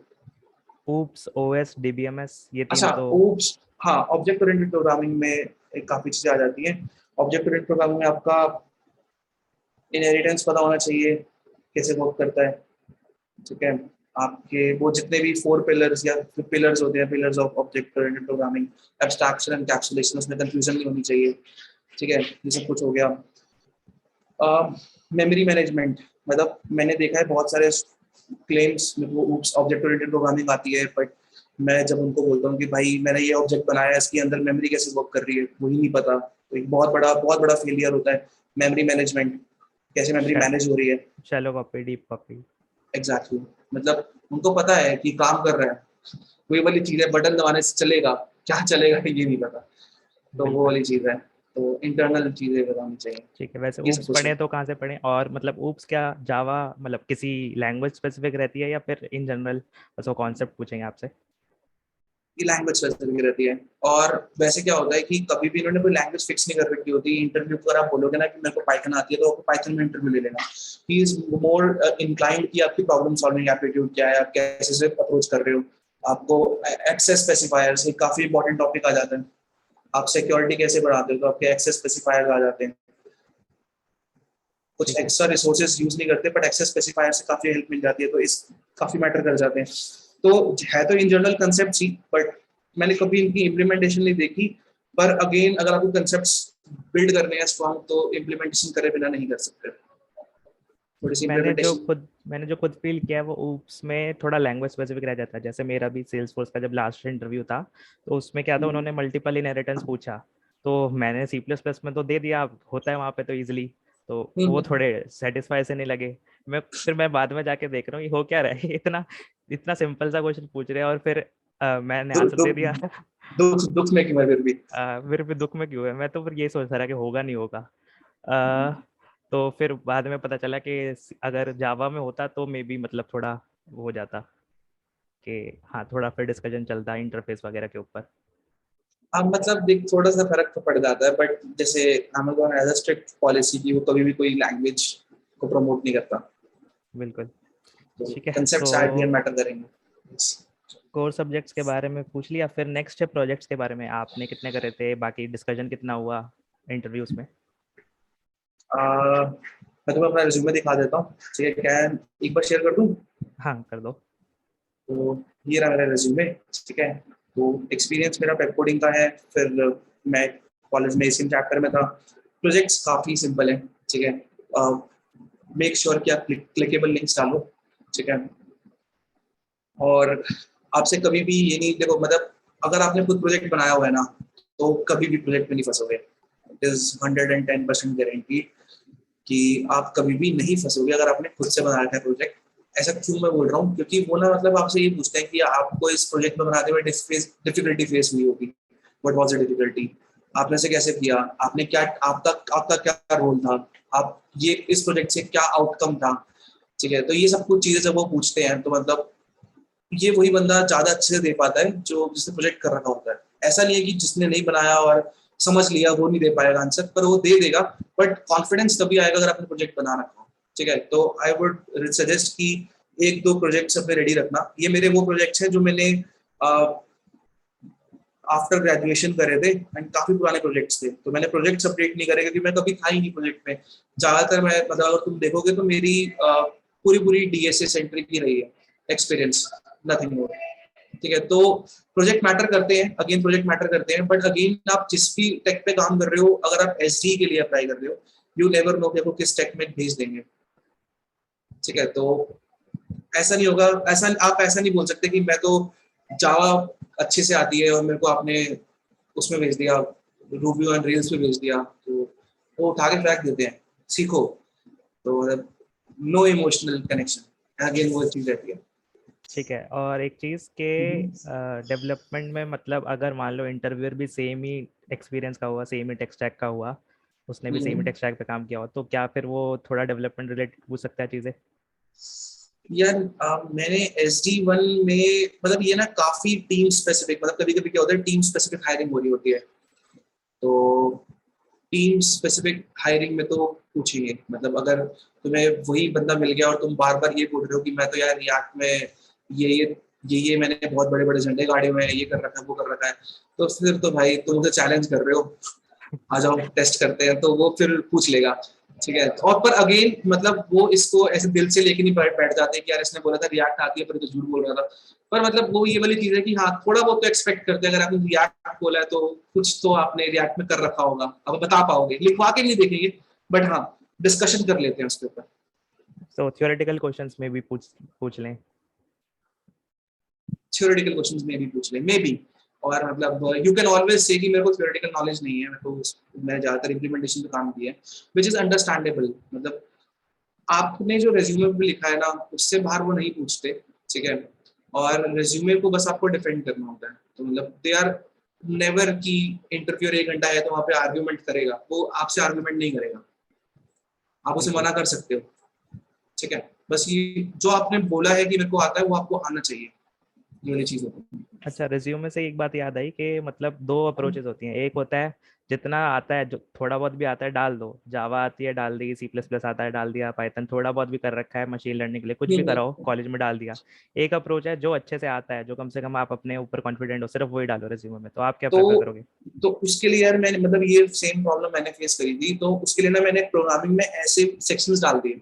ऊप्स, ओएस, डीबीएमएस, ये अच्छा, तीनों तो। ओप्स, हाँ, ऑब्जेक्ट ओरिएंटेड प्रोग्रामिंग में एक काफी चीजें आ जाती हैं। ऑब्जेक्ट ओरिएंटेड प्रोग्रामिंग में आपका इनहेरिटेंस पता होना चाहिए, कैसे वर्क करता है, ठीक है। आपके वो जितने भी 4 पिलर्स या पिलर्स होते हैं, pillars of object oriented programming, abstraction, encapsulation, उसमें कंफ्यूजन नहीं होनी चाहिए, ठीक है, ये सब कुछ हो गया। मेमोरी मैनेजमेंट, मतलब मैंने देखा है बहुत सारे क्लेम्स में वो ऑब्जेक्ट ओरिएंटेड प्रोग्रामिंग आती है, बट मैं जब उनको बोलता हूँ कि भाई मैंने ये ऑब्जेक्ट बनाया है, इसके अंदर मेमोरी कैसे वर्क कर रही है, वही नहीं पता, तो एक बहुत बड़ा फेलियर होता है। मेमोरी मैनेजमेंट, कैसे मेमोरी मैनेज हो रही है, shallow copy, deep copy. Exactly मतलब उनको पता है कि काम कर रहा है, वही वाली चीज है, बटन दबाने से चलेगा, क्या चलेगा ये नहीं पता, तो वो बिल्कुल। वाली चीज है। तो इंटरनल चीजें बतानी चाहिए, ठीक है, वैसे ये सब ऊप्स कुछ है। पढ़े तो कहाँ से पढ़ें? और मतलब ऊप्स क्या जावा मतलब किसी लैंग्वेज स्पेसिफिक रहती है या फिर इन जनरल बस वो कॉन्सेप्ट पूछेंगे आपसे? ये लैंग्वेज स्पेसिफिक रहती है। और वैसे क्या होता है कि कभी भी इन्होंने कोई लैंग्वेज फिक्स नहीं कर रखी होती। इंटरव्यू पर आप बोलोगे ना कि मेरे को पाइथन आती है, तो आपको पाइथन में इंटरव्यू ले लेना। ही इज मोर इंक्लाइंड कि आपकी प्रॉब्लम सॉल्विंग एप्टीट्यूड क्या है, आप कैसे से अप्रोच कर रहे हो। आपको एक्सेस स्पेसिफायर्स एक काफी इंपॉर्टेंट टॉपिक आ जाता है। आप सिक्योरिटी कैसे बढ़ाते हो, तो आपके एक्सेस स्पेसिफायर्स आ जाते हैं। कुछ ठीक है। एक्स्ट्रा रिसोर्सेज यूज नहीं करते, बट एक्सेस स्पेसिफायर से काफी हेल्प मिल जाती है, तो इस काफी मैटर कर जाते हैं। तो है तो in general concept he, but मैंने कभी इनकी इम्प्लीमेंटेशन नहीं देखी। पर अगेन अगर आपको कंसेप्ट्स बिल्ड करने हैं स्ट्रॉन्ग, तो इम्प्लीमेंटेशन करे बिना नहीं कर सकते, थोड़ी सी इम्प्लीमेंटेशन। मैंने जो खुद फील किया है वो ऊप्स में थोड़ा लैंग्वेज स्पेसिफिक रह जाता है। जैसे मेरा भी सेल्स फोर्स का जब लास्ट इंटरव्यू था तो उसमें क्या था, उन्होंने मल्टीपल इनहेरिटेंस पूछा, तो मैंने सी प्लस प्लस में तो दे दिया, होता है वहाँ पे तो इजीली, तो वो थोड़े सेटिस्फाई से नहीं लगे। मैं बाद में जाके देख रहा हूँ ये हो क्या रहा है इतना इतना सिंपल सा क्वेश्चन पूछ रहे हैं और फिर मैंने दुख आंसर दे दुख दिया। दुख दुख में क्यों है फिर भी? फिर भी दुख में क्यों है, मैं तो फिर ये सोच रहा कि होगा नहीं होगा। अ, तो फिर बाद में पता चला कि अगर जावा में होता तो मे बी मतलब थोड़ा वो हो जाता कि हाँ थोड़ा फिर डिस्कशन चलता इंटरफेस वगैरह के ऊपर। अब मतलब देख थोड़ा सा फर्क तो पड़ जाता है, बट जैसे Amazon has a strict policy की वो कभी भी कोई लैंग्वेज को प्रमोट नहीं करता, बिल्कुल। तो ठीक है, कंसेप्ट तो शायद भी मैटर करेंगे। कोर सब्जेक्ट्स के बारे में पूछ लिया, फिर नेक्स्ट है प्रोजेक्ट्स के बारे में। आपने कितने करे थे, बाकी डिस्कशन कितना हुआ इंटरव्यूज में? मैं तुम्हें अपना रिज्यूमे दिखा देता हूँ, ठीक है? क्या है, एक बार शेयर कर दूँ? हाँ कर दो। तो ये रहा मेरा रिज्यूमे, ठीक है? तो एक्सपीरियंस मेरा वेब कोडिंग का है, फिर मैं कॉलेज में एसीएम चैप्टर में था। प्रोजेक्ट्स काफ़ी सिंपल है, ठीक है? मेक श्योर कि आप क्लिकेबल लिंक्स डालो, ठीक है? और आपसे कभी भी ये नहीं, देखो मतलब अगर आपने खुद प्रोजेक्ट बनाया हुआ है ना, तो कभी भी प्रोजेक्ट में नहीं फंसोगे। इट इज 110% गारंटी कि आप कभी भी नहीं फंसोगे अगर आपने खुद से बनाया है प्रोजेक्ट। ऐसा क्यों मैं बोल रहा हूँ, क्योंकि वो ना मतलब आपसे ये पूछते हैं कि आपको इस प्रोजेक्ट में बनाते हुए डिफिकल्टी फेस हुई होगी, व्हाट वाज द डिफिकल्टी, आपने से कैसे किया, आपने क्या, आपका आपका क्या रोल था, आप ये इस प्रोजेक्ट से क्या आउटकम था, ठीक है? तो ये सब कुछ चीजें जब वो पूछते हैं तो मतलब ये वही बंदा ज्यादा अच्छे से दे पाता है जो जिसने प्रोजेक्ट कर रखा होता है। ऐसा नहीं है कि जिसने नहीं बनाया और समझ लिया वो नहीं दे पाएगा आंसर, पर वो दे देगा। बट कॉन्फिडेंस तभी आएगा अगर आपने प्रोजेक्ट बना रखा हो, ठीक है? तो आई वुड सजेस्ट कि एक दो प्रोजेक्ट्स अपने रेडी रखना। ये मेरे वो प्रोजेक्ट्स हैं जो मैंने आफ्टर ग्रेजुएशन करे थे, एंड काफी पुराने प्रोजेक्ट्स थे, तो मैंने प्रोजेक्ट्स अपडेट नहीं करे क्योंकि मैं कभी था ही नहीं प्रोजेक्ट में। ज्यादातर मैं मतलब अगर तुम देखोगे तो मेरी पूरी पूरी डीएसए सेंट्रिक ही रही है एक्सपीरियंस, नथिंग मोर, ठीक है? तो प्रोजेक्ट मैटर करते हैं, अगेन प्रोजेक्ट मैटर करते हैं, बट अगेन आप जिस भी टेक पे काम कर रहे हो, अगर आप एसडी के लिए अप्लाई कर रहे हो, यू नेवर नो कि आपको किस टेक में भेज देंगे, ठीक है? तो ऐसा नहीं होगा, ऐसा आप ऐसा नहीं बोल सकते कि मैं तो जावा अच्छे से आती है और मेरे को आपने उसमें भेज दिया, रूबी ऑन रेल्स पे भेज दिया, तो वो उठा के फेंक देते हैं, सीखो। तो नो इमोशनल कनेक्शन, अगेन वो चीज रहती है। ठीक है, और एक चीज़ के डेवलपमेंट में मतलब अगर मान लो इंटरव्यूअर भी सेम ही एक्सपीरियंस का हुआ, सेम ही टेक स्टैक का हुआ, उसने भी सेम ही टेक स्टैक पे काम किया हुआ, तो क्या फिर वो थोड़ा डेवलपमेंट रिलेटेड पूछ सकता है चीज़ें? यार मैंने SD1 में मतलब ये ना काफी टीम स्पेसिफिक, मतलब कभी कभी क्या होता है टीम स्पेसिफिक हायरिंग हो रही होती है, तो टीम स्पेसिफिक हायरिंग में तो पूछेंगे। मतलब अगर तुम्हें वही बंदा मिल गया और तुम बार बार ये बोल रहे हो कि मैं तो यार रिएक्ट में ये मैंने बहुत बड़े बड़े झंडे गाड़े हुए हैं, ये कर रखा है वो कर रखा है, तो फिर तो भाई तुम मुझे चैलेंज कर रहे हो, आ जाओ टेस्ट करते हैं, तो वो फिर पूछ लेगा, ठीक है? और पर अगेन मतलब वो इसको ऐसे दिल से लेके नहीं बैठ जाते कि यार इसने बोला था रिएक्ट आती है पर तो झूठ बोल रहा था। पर मतलब वो ये वाली चीज है कि हाँ थोड़ा बहुत तो एक्सपेक्ट करते हैं, अगर आपने रिएक्ट बोला है तो कुछ तो आपने रिएक्ट में कर रखा होगा, अब बता पाओगे, लिखवा के नहीं देखेंगे, बट हाँ डिस्कशन कर लेते हैं उसके ऊपर। तो थ्योरेटिकल क्वेश्चंस में भी पूछ लें? थ्योरेटिकल क्वेश्चंस में भी पूछ लें मे बी, और मतलब यू कैन ऑलवेज से कि मेरे को थ्योरेटिकल नॉलेज नहीं है, मेरे को मैं ज्यादातर इम्प्लीमेंटेशन पे काम किया है, विच इज अंडरस्टैंडेबल। मतलब आपने जो रेज्यूमे पे लिखा है ना उससे बाहर वो नहीं पूछते, ठीक है? और रेज्यूमे को बस आपको डिफेंड करना होता है, तो मतलब दे आर नेवर की इंटरव्यूअर 1 घंटा है तो वहाँ पे आर्ग्यूमेंट करेगा, वो आपसे आर्ग्यूमेंट नहीं करेगा, आप उसे बिल्कुल। मना कर सकते हो, ठीक है? बस ये जो आपने बोला है कि मेरे को आता है वो आपको आना चाहिए, ये वाली चीज होती है। अच्छा, रिज्यूमे से एक बात याद आई कि मतलब दो अप्रोचेस होती हैं। एक होता है जितना आता है, जो थोड़ा बहुत भी आता है डाल दो, जावा आती है डाल दी, C++ आता है डाल दिया, पाइथन थोड़ा बहुत भी कर रखा है मशीन लर्निंग के लिए, कुछ भी नहीं, कराओ कॉलेज में डाल दिया। एक अप्रोच है जो अच्छे से आता है, जो कम से कम आप अपने ऊपर कॉन्फिडेंट हो, सिर्फ वही डालो रिज्यूमे में, तो आप क्या प्रेफर तो करोगे? तो उसके लिए यार मैंने मतलब ये सेम प्रॉब्लम मैंने फेस करी थी, तो उसके लिए ना मैंने प्रोग्रामिंग में ऐसे सेक्शंस डाल दिए।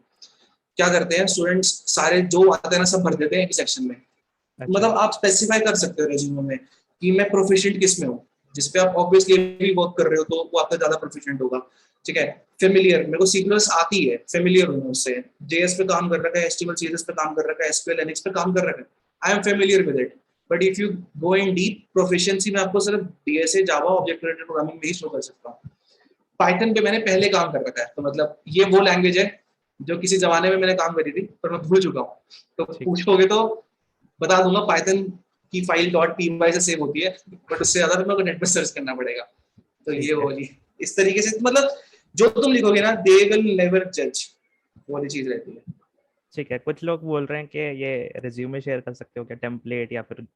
क्या करते हैं स्टूडेंट्स, सारे जो आते हैं ना सब भर देते हैं एक सेक्शन में। अच्छा। मतलब आप स्पेसिफाई कर सकते हो रेज्यूमे में कि मैं प्रोफिशिएंट किस में हूँ, जिसपे आप ऑब्वियसली भी वर्क कर रहे हो तो वो आपका ज्यादा प्रोफिशिएंट होगा, ठीक है? फेमिलियर, मेरे को C++ आती है, फेमिलियर हूँ उससे, JS पे काम कर रखा है, HTML CSS पे काम कर रखा है, SQL Linux पे काम कर रखा है, I am familiar with it. But if you go in deep proficiency में आपको सिर्फ DSA जावा ऑब्जेक्ट ओरिएंटेड प्रोग्रामिंग में ही शो कर सकता हूँ। पाइथन पे मैंने पहले काम कर रखा है, तो मतलब ये वो लैंग्वेज है जो किसी जमाने में मैंने काम करी थी पर मैं भूल चुका हूँ, तो ठीक। पूछोगे तो बता दूंगा पाइथन कि फाइल डॉट py से सेव होती है, बट उससे ज्यादा तुम्हें नेट पे सर्च करना पड़ेगा। तो ठीक ये है। वाली इस तरीके से मतलब जो तुम लिखोगे ना दे विल नेवर जज, वो वाली चीज रहती है। ठीक है, कुछ लोग बोल रहे हैं कि ये रिज्यूमे शेयर कर सकते हो क्या, टेम्पलेट या फिर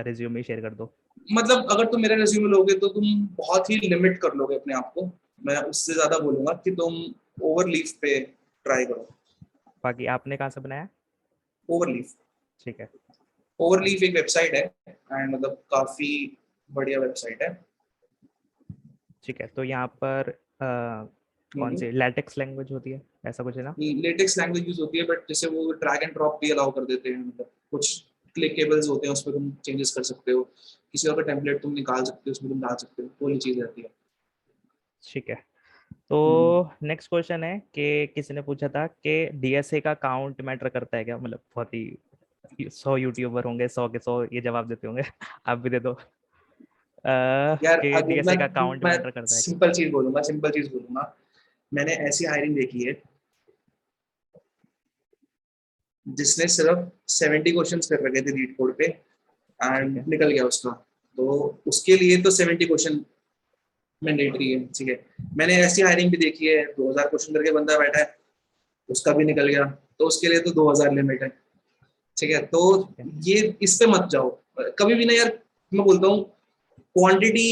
रिज्यूमे शेयर कर दो। मतलब अगर तुम मेरा रिज्यूमे लोगे तो तुम बहुत ही लिमिट कर लोगे अपने आप को। मैं उससे ज्यादा बोलूंगा कि तुम ओवरलीफ पे ट्राई करो। बाकी आपने कहाँ से बनाया। ओवरलीफ, ठीक है। ओवरलीफ एक वेबसाइट है एंड मतलब काफी बढ़िया वेबसाइट है। ठीक है, तो यहाँ पर कौन सी लैटेक्स लैंग्वेज होती है, ऐसा कुछ है ना। लेटेक्स लैंग्वेज यूज होती है, बट जैसे वो ड्रैग एंड ड्रॉप भी अलाउ कर देते हैं, मतलब कुछ क्लिकेबल्स होते हैं उस पर तुम चेंजेस कर सकते हो, किसी और का टेम्पलेट तुम निकाल सकते हो उसमें तुम डाल सकते हो, वो चीज रहती है। ठीक है, तो नेक्स्ट क्वेश्चन है कि किसी ने पूछा था कि डीएसए का काउंट मैटर करता है क्या, मतलब बहुत ही 100 यूट्यूबर होंगे, 100 के 100 ये जवाब देते होंगे आप भी दे दो। यार कि अगर डीएसए का काउंट मैं मैटर करता है क्या। सिंपल चीज बोलूंगा, मैंने ऐसी हायरिंग देखी है जिसने सिर्फ 70 क्वेश्चंस कर रखे थे लीड कोड पे ठीक है। एंड निकल गया उसका, तो उसके लिए तो 70 क्वेश्चन मैंडेटरी है। ठीक है, मैंने ऐसी हायरिंग भी देखी है 2000 क्वेश्चन करके बंदा बैठा है, उसका भी निकल गया, तो उसके लिए तो 2000 लिमिट है। ठीक है, तो ठीक है। ये इस पे मत जाओ कभी भी ना यार। मैं बोलता हूँ quantity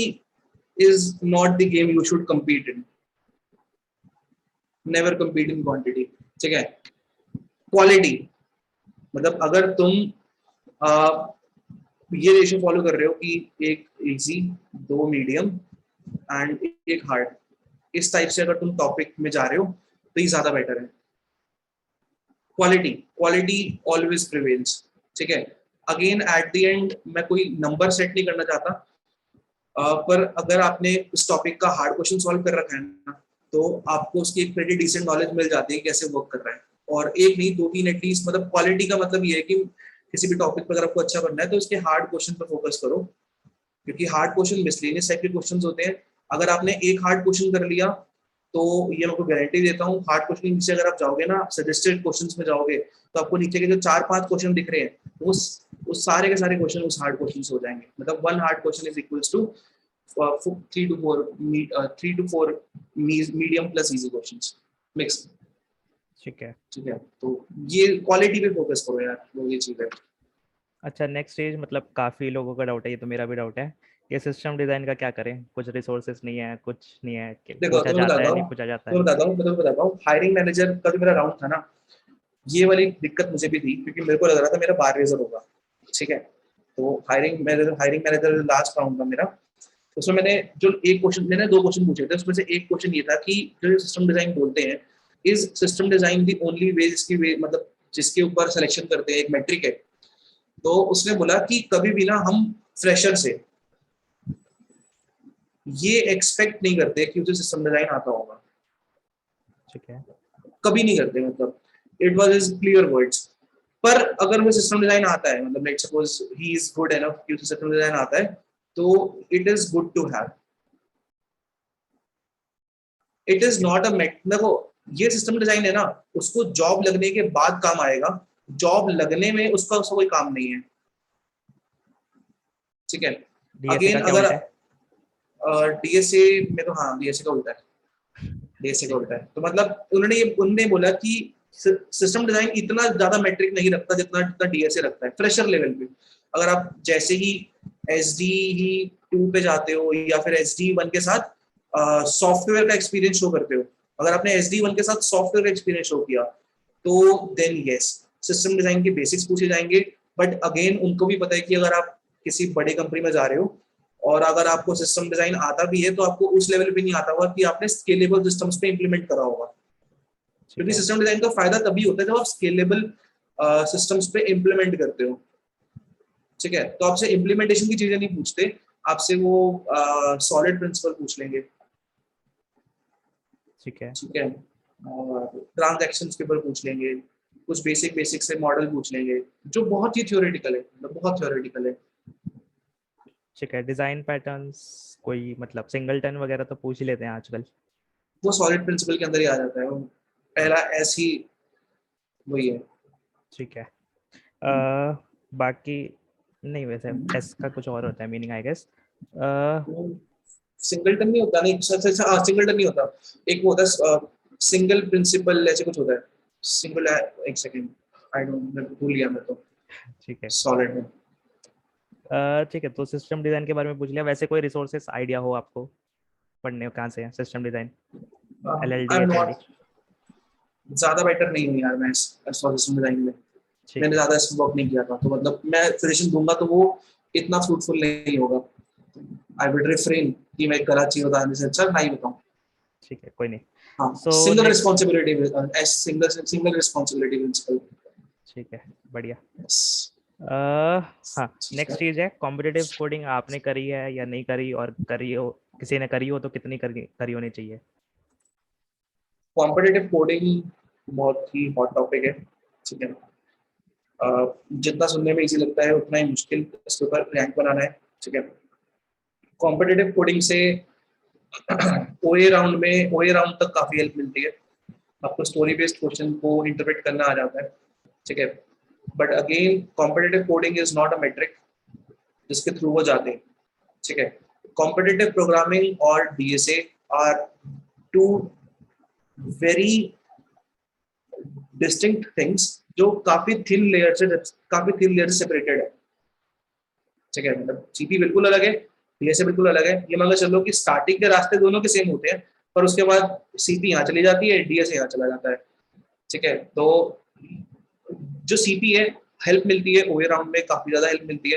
is not the game you should compete in, never compete in quantity। ठीक है, क्वालिटी, मतलब अगर तुम ये रेशियो फॉलो कर रहे हो कि एक इजी, दो मीडियम एंड एक हार्ड, इस टाइप से अगर तुम टॉपिक में जा रहे हो तो ये ज्यादा बेटर है। Quality quality always prevails. ठीक है, अगेन एट द एंड मैं कोई नंबर सेट नहीं करना चाहता, पर अगर आपने इस टॉपिक का हार्ड क्वेश्चन सॉल्व कर रखा है ना, तो आपको उसकी एक प्रेटी डिसेंट नॉलेज मिल जाती है कैसे वर्क कर रहा है। और एक नहीं दो तीन एटलीस्ट, मतलब क्वालिटी का मतलब ये है कि किसी भी टॉपिक पर अगर आपको अच्छा करना है तो उसके हार्ड क्वेश्चन पर फोकस करो, क्योंकि हार्ड क्वेश्चन मिसलेनियस टाइप के क्वेश्चन होते हैं। अगर आपने एक हार्ड क्वेश्चन कर लिया तो ये मैं आपको गारंटी देता हूँ, हार्ड क्वेश्चन नीचे अगर आप जाओगे ना सजेस्टेड क्वेश्चंस में जाओगे तो आपको नीचे के जो 4-5 क्वेश्चन दिख रहे हैं उस सारे के सारे क्वेश्चन उस हार्ड क्वेश्चन हो जाएंगे। मतलब one hard question is equals to 3 to 4 medium plus easy questions mix। ठीक है। ठीक है, तो ये क्वालिटी पे फोकस करो यार, वो ये चीज है। अच्छा, नेक्स्ट स्टेज, मतलब काफी लोगों का डाउट है, ये तो मेरा भी डाउट है कि सिस्टम डिजाइन का क्या करें, कुछ रिसोर्सेज नहीं है, कुछ नहीं है कि देखो पूछा जाता है नहीं पूछा जाता है। मैं बताता हूँ हायरिंग मैनेजर का जो मेरा राउंड था ना, ये वाली दिक्कत मुझे भी थी, क्योंकि मेरे को लग रहा था मेरा बार रेजर होगा। ठीक है, तो हायरिंग मैनेजर लास्ट राउंड था मेरा, उसमें मैंने 2 क्वेश्चन पूछे थे, उसमें से एक क्वेश्चन ये था कि जो सिस्टम डिजाइन बोलते हैं, is system design the only way, जिसकी वे मतलब जिसके ऊपर सिलेक्शन करते हैं एक मेट्रिक है। तो उसने बोला कि कभी भी ना हम फ्रेशर से ये एक्सपेक्ट नहीं करते कि उसे सिस्टम डिजाइन आता होगा, ठीक है। कभी नहीं करते, मतलब it was his clear words. पर अगर वो सिस्टम डिजाइन आता है, मतलब let's suppose he is good enough कि उसे सिस्टम डिजाइन आता है, तो it is good to have, it is not a must. देखो ये सिस्टम डिजाइन है ना, उसको जॉब लगने के बाद काम आएगा, जॉब लगने में उसका कोई काम नहीं है। ठीक है, डीएसए का अगेन क्या अगर उल्टा है। डीएसए में तो हाँ डीएसए का उल्टा है, डीएसए का ठीक उल्टा है। तो मतलब उन्होंने बोला कि सिस्टम डिजाइन इतना ज्यादा मैट्रिक नहीं रखता जितना जितना डीएसए रखता है फ्रेशर लेवल पे। अगर आप जैसे ही एसडी ही 2 पे जाते हो या फिर एसडी 1 के साथ सॉफ्टवेयर का एक्सपीरियंस शो करते हो, अगर आपने एसडी 1 के साथ सॉफ्टवेयर का एक्सपीरियंस शो किया तो देन यस सिस्टम डिजाइन के बेसिक्स पूछे जाएंगे। बट अगेन उनको भी पता है कि अगर आप किसी बड़े कंपनी में जा रहे हो और अगर आपको सिस्टम डिजाइन आता भी है तो आपको उस लेवल पे नहीं आता होगा कि आपने स्केलेबल सिस्टम्स पे इंप्लीमेंट करा होगा, ठीक क्योंकि है। सिस्टम डिजाइन का फायदा तभी होता है जब आप स्केलेबल सिस्टम्स पे इंप्लीमेंट करते हो। ठीक है, तो आपसे इंप्लीमेंटेशन की चीजें नहीं पूछते, आपसे वो सॉलिड प्रिंसिपल पूछ लेंगे। ठीक है। ठीक है, और ट्रांजैक्शंस के ऊपर पूछ लेंगे, कुछ बेसिक से मॉडल पूछ लेंगे, जो बहुत ही थ्योरेटिकल है, मतलब बहुत थ्योरेटिकल है। ठीक है, डिजाइन पैटर्न्स कोई मतलब सिंगलटन वगैरह तो पूछ ही लेते हैं आजकल। वो सॉलिड प्रिंसिपल के अंदर ही आ जाता है, वो पहला ऐसी वही है। ठीक है। बाकी नहीं वैसे एस का कुछ और होता है मीनिंग आई गेस। सिंगलटन नहीं होता, नहीं सच सच हाँ सिंगलटन नहीं होता, एक वो होता है सिंगल प्रिंसिपल ऐसे कुछ होता है, सिंगल, एक सेकंड, आई डोंट, मैं भूल गया मैं तो, ठीक है। सॉलिड में। ठीक है, तो सिस्टम डिजाइन के बारे में पूछ लिया। वैसे कोई रिसोर्सेस आइडिया हो आपको पढ़ने कहाँ से है system design, LLD I am HLD? Not, ज्यादा बेटर नहीं हूँ यार मैं सिस्टम डिजाइन में, ठीक मैंने है, ज्यादा इस वर्क नहीं किया था, तो मतलब मैं सजेशन दूंगा तो वो इतना फ्रूटफुल नहीं होगा। आई विल रिफ्रेन कि मैं गलत चीज बताने से अच्छा नहीं बताऊं। ठीक है, कोई नहीं। हाँ, so single next, responsibility, single responsibility principle. ठीक है, बढ़िया। यस, हाँ, नेक्स्ट चीज है कॉम्पिटिटिव कोडिंग, आपने करी है या नहीं करी, और करी हो, किसी ने करी हो तो कितनी करी होनी चाहिए? कॉम्पिटिटिव कोडिंग बहुत ही हॉट टॉपिक है, ठीक है। जितना सुनने में इजी लगता है उतना ही मुश्किल इसके ऊपर रैंक बनाना है, ठीक है। कॉम्पिटिटिव कोडिंग से ओए राउंड तक काफी हेल्प मिलती है, आपको स्टोरी बेस्ड क्वेश्चन को इंटरप्रेट करना आ जाता है, ठीक है। But again competitive coding is not a metric जिसके थ्रू वो जाते हैं, ठीक है। कॉम्पिटिटिव प्रोग्रामिंग और DSA are two very distinct things जो काफी थिन लेयर से सेपरेटेड है, ठीक है। मतलब सीपी बिल्कुल अलग है, डीएसए बिल्कुल अलग है। ये मान के चलो कि स्टार्टिंग के रास्ते दोनों के सेम होते हैं, पर उसके बाद सीपी यहाँ चली जाती है, डीएसए यहाँ चला जाता है, ठीक है। तो जो सीपी है, हेल्प मिलती है ओए राउंड में, काफी ज्यादा हेल्प मिलती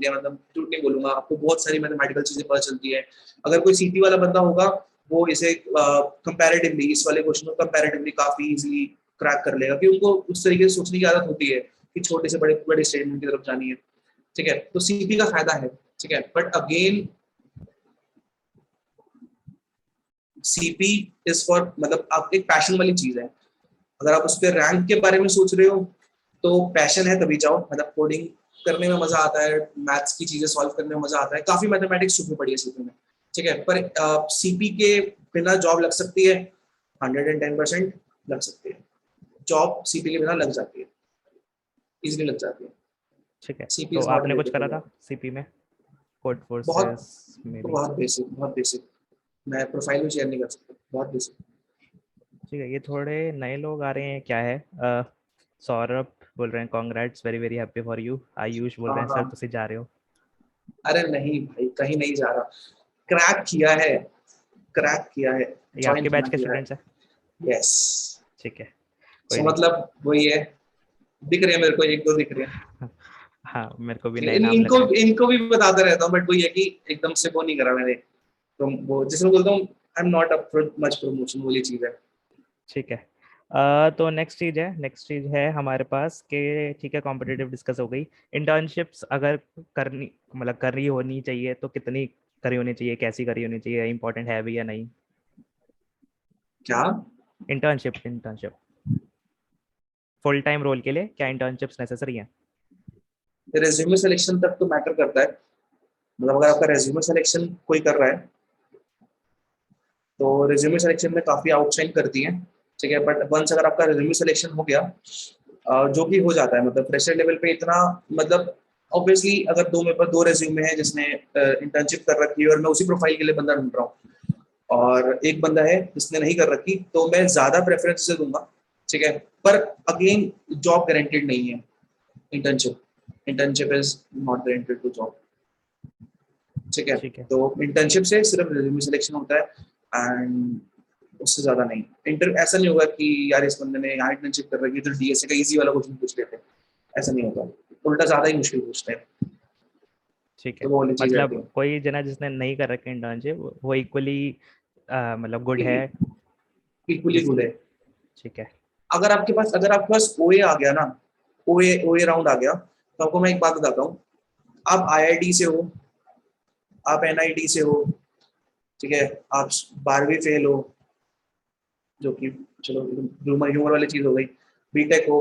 है, मतलब झूठ नहीं बोलूंगा, आपको बहुत सारी मैथमेटिकल चीजें पता चलती है। अगर कोई सीपी वाला बंदा होगा वो इसे कंपैरेटिवली, इस वाले क्वेश्चन को कंपैरेटिवली काफी इजीली क्रैक कर लेगा, क्योंकि उनको उस तरीके से सोचने की आदत होती है कि छोटे से बड़े बड़े स्टेटमेंट की तरफ जानी है, ठीक है। तो सीपी का फायदा है, ठीक है। But again CP is for, मतलब आप एक पैशन वाली चीज है, अगर आप उस पर रैंक के बारे में सोच रहे हो तो पैशन है तभी जाओ, मतलब कोडिंग करने में मजा आता है, मैथ्स की चीजें सॉल्व करने में मजा आता है, काफी मैथमेटिक्स छुपी पड़ी है सीपी में, ठीक है। पर सीपी के बिना जॉब लग सकती है, 110% लग सकती है, जॉब सीपी के बिना लग जाती है, इजीली लग जाती है। ठीक है, सीपी तो इज नॉट आपने कुछ रिलेटेड टू करा था जॉब। सीपी में, कोड बहुत फोर्सेस में भी? बहुत बेसिक, मैं प्रोफाइल में शेयर नहीं कर सकता, बहुत बेसिक। ठीक है, ये थोड़े नए लोग आ रहे हैं, क्या है, सौरभ बोल रहे हैं congrats, very very happy for you. Ayush बोल रहे हाँ हैं सर हाँ, तुसी जा रहे हो? अरे नहीं भाई, कहीं नहीं जा रहा, क्रैक किया है, क्रैक किया है, ये ज्वाइन आपके बैच के किया है। स्टूडेंट्स हैं? यस, ठीक है, कोई सो नहीं। मतलब वही है, दिख रहे हैं मेरे को, एक दो दिख रहे हैं, हाँ, मेरे को भी ठीक है। नए नाम लग इनको रहे हैं। इनको भी बताता रहता हूँ, बट वही है कि एकदम से वो नहीं करा मैंने, तो वो जिसमें बोलता हूँ I am not up for much promotion, वाली चीज है। ठीक है, तो नेक्स्ट चीज है हमारे पास कि ठीक है, कॉम्पिटिटिव डिस्कस हो गई। इंटर्नशिप्स अगर करनी, मतलब करनी होनी चाहिए तो कितनी करी होनी चाहिए, कैसी करी होनी चाहिए, इंपॉर्टेंट है भी या नहीं? क्या? इंटर्नशिप फुल टाइम रोल के लिए क्या इंटर्नशिप्स नेसेसरी हैं? रेज्यूमे सिलेक्शन तक तो मैटर करता है, मतलब अगर आपका रेज्यूमे सिलेक्शन कोई कर रहा है तो रेज्यूमे सिलेक्शन में काफी आउटशाइन करती है, ठीक है। बट वंस अगर आपका रेज्यूमे सिलेक्शन हो गया, जो कि हो जाता है, मतलब फ्रेशर लेवल पे इतना, मतलब ऑब्वियसली अगर दो मेरे पास दो रेज्यूमे है जिसने इंटर्नशिप कर रखी है और मैं उसी प्रोफाइल के लिए बंदा ढूंढ रहा हूँ, और एक बंदा है जिसने नहीं कर रखी, तो मैं ज्यादा प्रेफरेंस से दूंगा, ठीक है। पर अगेन जॉब गारंटेड नहीं है, internship is not guaranteed to job, ठीक है। ठीक है, तो इंटर्नशिप से सिर्फ रेज्यूमे सिलेक्शन होता है, एंड उससे ज्यादा नहीं। ऐसा नहीं होगा कि यार इस बंदे ने यहाँ इंटर्नशिप कर रखी है तो डीएसए का इजी वाला क्वेश्चन पूछ लेते हैं, ऐसा नहीं होता, उल्टा ज्यादा ही मुश्किल पूछते हैं, ठीक तो है। वो वाली चीज रहती मतलब कोई जना जिसने नहीं कर रखे इंटर्नशिप वो इक्वली मतलब गुड है, है इक्वली जिस? गुड है। ठीक है, अगर आपके पास ओए आ गया ना, ओए ओए राउंड आ गया, तो आपको मैं एक बात बताता हूँ, आप आईआईटी से हो, आप एनआईटी से हो, ठीक है, आप 12वीं फेल हो, जो कि चलो ह्यूमर ह्यूमर वाली चीज हो गई, बीटेक हो,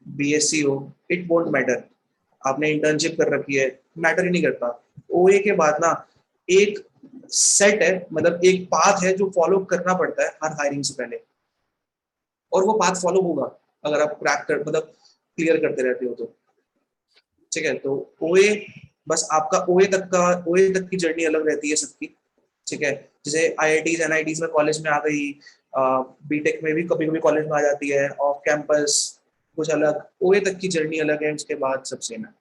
बीएससी हो, इट वोंट मैटर, आपने इंटर्नशिप कर रखी है, मैटर ही नहीं करता। ओए के बाद ना एक सेट है, मतलब एक पाथ है जो फॉलो करना पड़ता है हर हायरिंग से पहले, और वो पाथ फॉलो होगा अगर आप क्रैक कर, मतलब क्लियर करते रहते हो तो। ठीक है। तो ओए, बस आपका ओए तक की जर्नी अलग रहती है सबकी, ठीक है। जैसे आईआईटीज एनआईटीज में कॉलेज में आ गई, बीटेक में भी कभी कभी कॉलेज में आ जाती है, ऑफ कैंपस कुछ अलग, ओए तक की जर्नी अलग है, उसके बाद सब सेम है।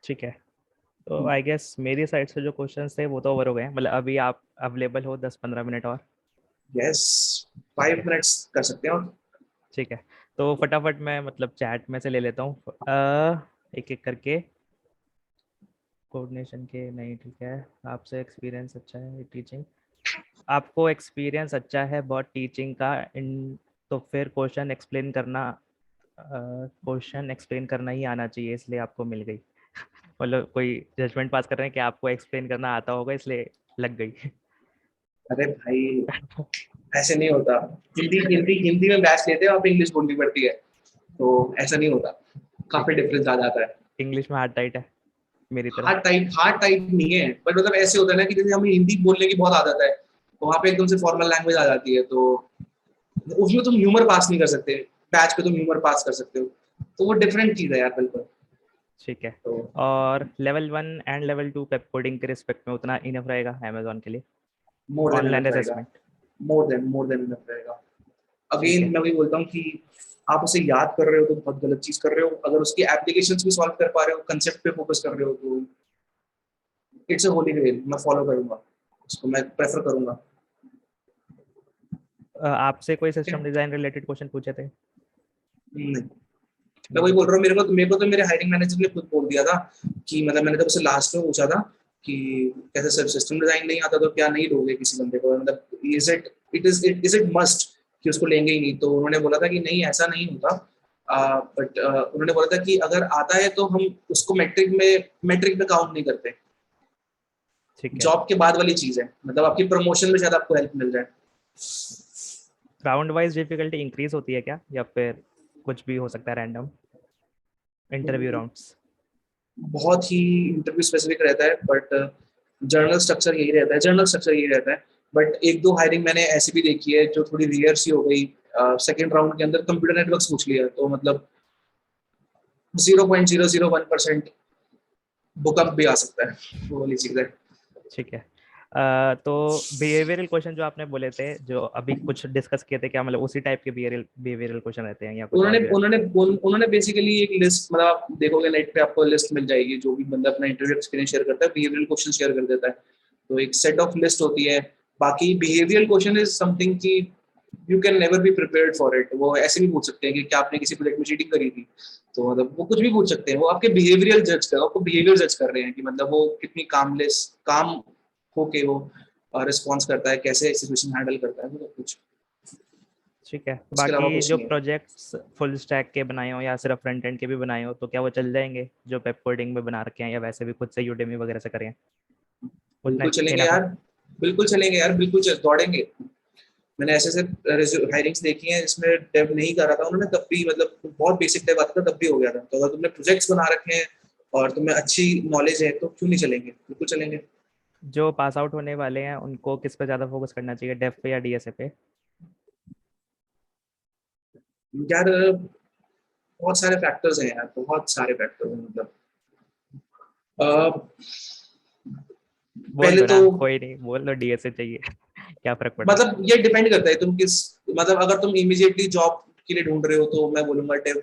ठीक है, तो आई गेस मेरी साइड से जो क्वेश्चंस थे वो तो ओवर हो गए हैं। मतलब अभी आप अवेलेबल हो 10-15 मिनट और? यस, ठीक 5 है, मिनट्स कर सकते हो। ठीक है। तो फटाफट मैं मतलब चैट में से ले लेता हूँ एक एक करके। कोऑर्डिनेशन के नहीं, ठीक है। आपसे एक्सपीरियंस अच्छा है टीचिंग, आपको एक्सपीरियंस अच्छा है बहुत टीचिंग का इन, तो फिर क्वेश्चन एक्सप्लेन करना ही आना चाहिए, इसलिए आपको मिल गई। मतलब कोई जजमेंट पास कर रहे हैं कि आपको एक्सप्लेन करना आता होगा इसलिए लग गई। अरे भाई ऐसे नहीं होता, हिंदी में बैच लेते हो आप, इंग्लिश बोलनी पड़ती है, तो ऐसा नहीं होता, ठीक काफी है, डिफरेंस आ जाता है। इंग्लिश में हार्ड टाइट है मेरी तरह। हार्ड टाइप नहीं है, बट मतलब ऐसे होता है ना कि जैसे हमें हिंदी बोलने की बहुत आदत है, तो वहाँ पे एकदम से फॉर्मल लैंग्वेज आ जाती है, तो उसमें तुम ह्यूमर पास नहीं कर सकते, बैच पे तुम ह्यूमर पास कर सकते हो, तो वो डिफरेंट चीज है यार, बिल्कुल। ठीक है, तो और level 1 and level 2 Pep coding के रिस्पेक्ट में उतना इनफ रहेगा अमेजोन के लिए? मोर देन ऑनलाइन इनफ रहेगा, असेसमेंट? मोर देन इनफ रहेगा। ठीक अगेन है, मैं वही बोलता हूँ कि आप उसे याद कर रहे हो तो बहुत गलत चीज कर रहे हो, अगर उसकी एप्लीकेशंस भी सॉल्व कर पा रहे हो, कंसेप्ट पे फोकस कर रहे हो, तो इट्स अ होली ग्रेल, मैं फॉलो करूंगा उसको, मैं प्रेफर करूंगा। आपसे कोई ठीक सिस्टम है? डिजाइन रिलेटेड क्वेश्चन पूछे थे? नहीं, मैं नहीं वही बोल पूछे? रहा हूँ, मेरे को तो मेरे हायरिंग मैनेजर ने खुद बोल दिया था कि मतलब मैंने जब उसे लास्ट में पूछा था कि कैसे सर सिस्टम डिजाइन नहीं आता तो क्या नहीं लोगे किसी बंदे को, मतलब इज इट मस्ट कि उसको लेंगे ही नहीं, तो उन्होंने बोला था कि नहीं ऐसा नहीं होता, बट उन्होंने बोला था कि अगर आता है तो हम उसको मैट्रिक में काउंट नहीं करते, ठीक है। जॉब के बाद वाली चीज है, मतलब आपकी प्रमोशन में शायद आपको हेल्प मिल जाए। राउंड वाइज डिफिकल्टी इंक्रीज होती है क्या, या फिर कुछ भी हो सकता है रैंडम इंटरव्यू राउंड्स? बहुत ही इंटरव्यू स्पेसिफिक रहता है, बट जनरल स्ट्रक्चर यही रहता है, बट एक दो हायरिंग मैंने ऐसी भी देखी है जो थोड़ी रेयर सी हो गई, सेकेंड राउंड के अंदर कंप्यूटर नेटवर्क पूछ लिया, तो मतलब 0.001% बुकअप भी आ सकता है, वो वाली चीज है। ठीक है। तो बिहेवियरल क्वेश्चन जो आपने बोले थे, जो अभी कुछ डिस्कस किए थे, क्या मतलब उसी टाइप के बिहेवियरल क्वेश्चन रहते हैं या कुछ और उन्होंने भी रहते उन्होंने उन्होंने बेसिकली एक लिस्ट, मतलब आप देखोगे नेट पे आपको लिस्ट मिल जाएगी, जो भी बंदा अपना इंटरव्यू एक्सपीरियंस शेयर करता है बिहेवियरल क्वेश्चन शेयर कर देता है, तो एक सेट ऑफ लिस्ट होती है। बाकी बिहेवियरल क्वेश्चन इज समथिंग कि you can never be prepared for it, वो ऐसे भी पूछ सकते हैं कि क्या आपने किसी प्रोजेक्ट में चीटिंग करी थी, तो मतलब वो कुछ भी पूछ सकते हैं, वो आपके आपको बिहेवियर जज कर रहे हैं कि मतलब वो कितनी काम होके वो रिस्पॉन्स करता है, कैसे सिचुएशन हैंडल करता है, मतलब कुछ, ठीक है। उसके अलावा बाकी कुछ जो नहीं है। प्रोजेक्ट्स फुल स्टैक के बनाए हो या सिर्फ फ्रंट एंड के भी बनाए हो, तो क्या वो चल जाएंगे जो वेब कोडिंग में बना रखे हैं, या वैसे भी खुद से यूडेमी वगैरह से करें? उतना बिल्कुल चलेंगे इनफ है? यार, बिल्कुल चलेंगे यार, दौड़ेंगे। मैंने ऐसे ऐसे हायरिंग्स देखी हैं जिसमें डेव नहीं कर रहा था उन्होंने, तब भी मतलब बहुत बेसिक डेव आता था तब भी हो गया था, तो अगर तुमने प्रोजेक्ट्स बना रखे हैं और तुम्हें अच्छी नॉलेज है तो क्यों नहीं चलेंगे, बिल्कुल चलेंगे। जो पास आउट होने वाले हैं उनको किस पे ज़्यादा फोकस करना चाहिए, डेफ पे या डीएसए पे? यार बहुत सारे फैक्टर्स हैं यार, बहुत सारे फैक्टर्स हैं, मतलब अह, बोल पहले दो तो ना, कोई नहीं, बोल दो डीएसए चाहिए। क्या फर्क पड़ रहा मतलब ये डिपेंड करता है तुम किस, मतलब अगर तुम इमीडिएटली जॉब के लिए ढूंढ रहे हो तो मैं बोलूंगा dev,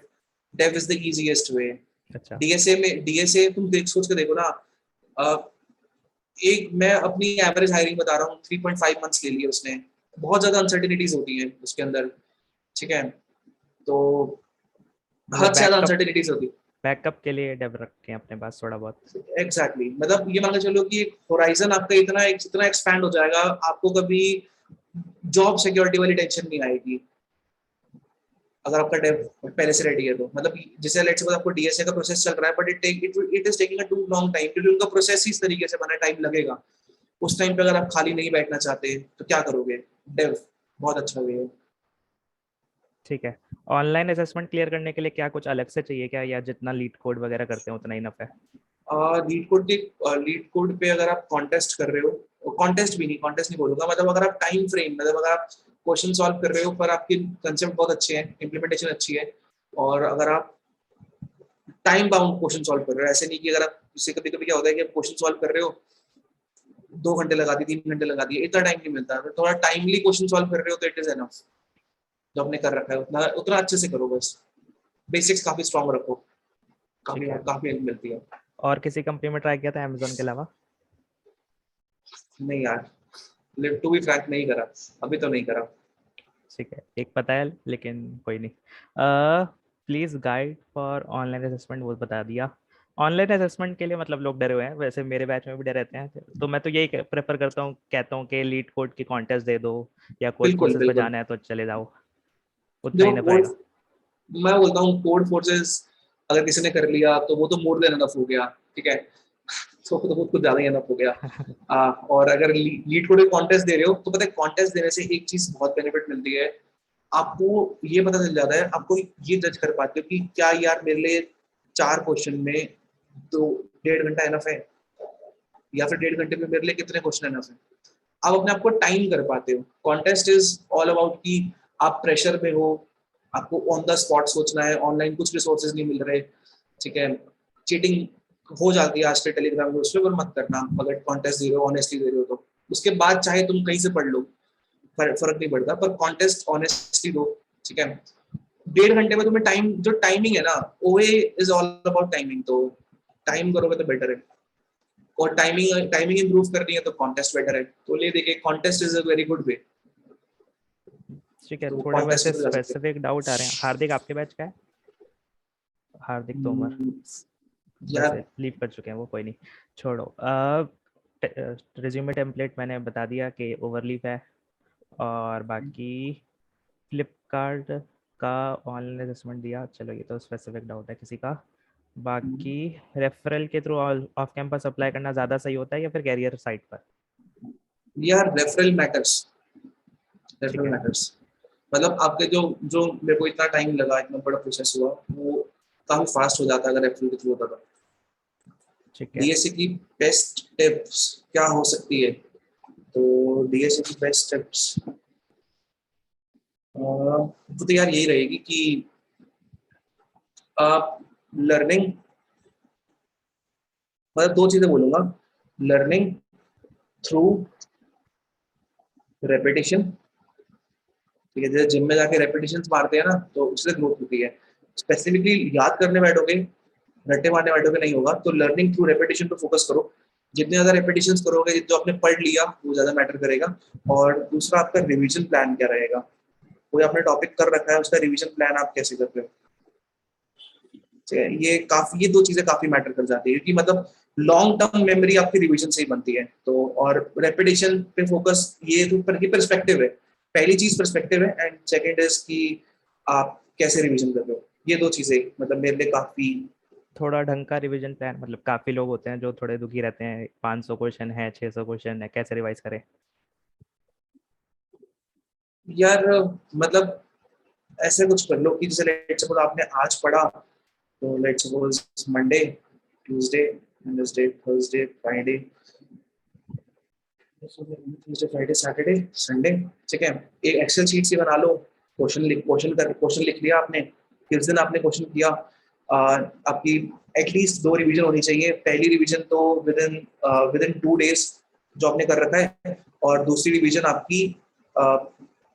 dev is the easiest way. है? अच्छा। डीएसए तुम देख सोच के देखो ना, अह, एक मैं अपनी एवरेज हायरिंग बता रहा हूँ, 3.5 मंथ्स ले लिए उसने, बहुत ज्यादा अनसर्टिनिटीज होती है उसके अंदर, ठीक है, तो मतलब हद से ज्यादा अनसर्टिनिटीज होती बैकअप के लिए डेव रखें अपने पास थोड़ा बहुत? है। एग्जैक्टली मतलब ये मान के चलो कि एक होराइजन आपका इतना एक्सपैंड हो जाएगा, आपको कभी जॉब सिक्योरिटी वाली टेंशन नहीं आएगी, अगर आपका डेव पहले से रेडी है तो, मतलब जैसे लेट्स सपोज आपको डीएसए का प्रोसेस चल रहा है, but it is taking a too long time, क्योंकि उनका प्रोसेस ही इस तरीके से बना, टाइम लगेगा, उस टाइम पे अगर आप खाली नहीं बैठना चाहते तो क्या करोगे, डेव बहुत अच्छा वे है। ठीक है। ऑनलाइन असेसमेंट क्लियर करने के लिए क्या कुछ अलग से चाहिए क्या, या जितना लीड कोड वगैरह करते हैं उतना इनफ है? लीड कोड पे अगर आप कॉन्टेस्ट कर रहे हो, कॉन्टेस्ट नहीं बोलूंगा, मतलब अगर आप टाइम फ्रेम, मतलब अगर आप क्वेश्चन सॉल्व कर रहे हो पर आपके कंसेप्ट बहुत अच्छे हैं, इम्प्लीमेंटेशन अच्छी है, और अगर आप टाइम बाउंड क्वेश्चन सॉल्व कर रहे हो, ऐसे नहीं कि अगर आप उससे कभी कभी क्या होता है कि आप क्वेश्चन सॉल्व कर रहे हो 2 घंटे लगा दिए 3 घंटे लगा दिए, इतना टाइम नहीं मिलता। अगर थोड़ा टाइमली क्वेश्चन सॉल्व कर रहे हो तो इट इज एनफ। जो आपने कर रखा है उतना उतना अच्छे से करो, बस बेसिक्स काफी स्ट्रांग रखो, काफी ठीक है। काफी हेल्प मिलती है। और किसी कंपनी में ट्राई किया था अमेजोन के अलावा? नहीं यार, लिव टू बी फ्रैंक नहीं करा, अभी तो नहीं करा। ठीक है, एक पता है लेकिन कोई नहीं। Please guide for online assessment, वो बता दिया। ऑनलाइन असेसमेंट के लिए मतलब लोग डरे हुए हैं, वैसे मेरे बैच में भी डरे रहते हैं, तो मैं तो यही प्रेफर करता हूँ, कहता हूँ कि लीड कोड की कॉन्टेस्ट दे दो, या कोड बिल्कुल फोर्सेस पे बिल्कुल। जाना है तो चले जाओ, उतना देखो ही नफ कोड, रहेगा। मैं बोलता हूँ कोड फोर्सेस अगर किसी ने कर लिया तो वो तो मोर देन एनफ हो गया, ठीक है। तो कुछ ज्यादा ही एनफ हो गया। और अगर लीड कोड कॉन्टेस्ट दे रहे हो तो पता है कॉन्टेस्ट देने से एक चीज बहुत बेनिफिट मिलती है, आपको ये पता चल जाता है, आपको ये जज कर पाते हो कि क्या यार मेरे लिए 4 क्वेश्चन में तो 1.5 घंटा एनफ है, या फिर 1.5 घंटे में मेरे लिए कितने क्वेश्चन एनफ है। आप अपने आप को टाइम कर पाते हो। कॉन्टेस्ट इज ऑल अबाउट कि आप प्रेशर में हो, आपको ऑन द स्पॉट सोचना है, ऑनलाइन कुछ रिसोर्सेज नहीं मिल रहे, ठीक है। चीटिंग हो जाती है आजकल टेलीग्राम में, उसमें मत करना अगर कॉन्टेस्ट दे रहे हो, ऑनेस्टली दे रहे हो तो। उसके बाद चाहे तुम कहीं से पढ़ लो, फर्क नहीं पड़ता, पर कॉन्टेस्ट ऑनेस्टली दो, ठीक है। 1.5 घंटे में तुम्हें टाइम, जो टाइमिंग है ना, ओए इज ऑल अबाउट टाइमिंग, तो टाइम करोगे तो बेटर है। और टाइमिंग टाइमिंग इंप्रूव करनी है तो कॉन्टेस्ट बेटर है, तो ले देखिए contest is a very good way. ठीक है, तो थोड़े कॉन्टेस्ट वैसे में जा सकते हैं। स्पेसिफिक डाउट आ रहे हैं। हार्दिक आपके बैच का है? हार्दिक तोमर यार वैसे लीव कर चुके हैं वो, कोई नहीं, छोड़ो। रिज्यूमे टेम्पलेट मैंने बता दिया कि ओवरलीव है, और बाकी फ्लिपकार्ट का ऑनलाइन असेसमेंट दिया, चलो ये तो स्पेसिफिक डाउट है किसी का। बाकी रेफरल के थ्रू ऑफ कैंपस अप्लाई करना ज़्यादा सही होता है या फिर कैरियर साइट पर? यार रेफरल मैटर्स, ठीक रेफरल है। मैटर्स। मतलब आपके जो जो मेरे को इतना टाइम लगा, इतना बड़ा प्रोसेस हुआ, वो काफी फास्ट हो जाता है अगर रेफरल के थ्रू होता था। ठीक है। डीएसए की बेस्ट टिप्स क्या हो सकती है? तो डीएसए की बेस्ट टिप्स तो यार यही रहेगी कि आप लर्निंग, मतलब 2 चीजें बोलूंगा, लर्निंग थ्रू रेपिटेशन, ठीक है। जैसे जिम में जाके रेपिटेशन मारते हैं ना, तो उससे ग्रोथ होती है। स्पेसिफिकली याद करने बैठोगे, रट्टे मारने बैठोगे, नहीं होगा। तो लर्निंग थ्रू रेपिटेशन पे फोकस करो। जितने ज्यादा रेपिटेशन करोगे, जो आपने पढ़ लिया वो ज्यादा मैटर करेगा। और दूसरा आपका रिवीजन प्लान क्या रहेगा, कोई आपने टॉपिक कर रखा है, उसका रिवीजन प्लान आप कैसे कर रहे हो, ठीक है। ये 2 चीजें काफी मैटर कर जाती है, क्योंकि मतलब लॉन्ग टर्म मेमोरी आपकी रिवीजन से ही बनती है। तो और रेपिटेशन पे फोकस, ये पर्सपेक्टिव है। पहली चीज पर्सपेक्टिव है, एंड सेकंड इज कि आप कैसे रिवीजन कर रहे हो। ये 2 चीजें मतलब मेरे लिए काफी। थोड़ा ढंग का रिवीजन प्लान, मतलब काफ़ी लोग होते हैं जो थोड़े दुखी रहते हैं, 500 क्वेश्चन है, 600 क्वेश्चन है, कैसे रिवाइज करें? यार मतलब ऐसे कुछ कर लो कि जैसे लेट्स सपोज आपने आज पढ़ा, तो let's suppose Monday, Tuesday, Wednesday, Thursday, Friday, Tuesday, Friday, Saturday, Sunday, ठीक है। एक एक्सेल शीट सी बना लो, क्वेश्चन लिख लिया आपने, किस दिन आपने क्वेश्चन किया। आपकी एटलीस्ट 2 रिवीजन होनी चाहिए। पहली रिवीजन तो विद इन 2 डेज जो आपने कर रखा है, और दूसरी रिवीजन आपकी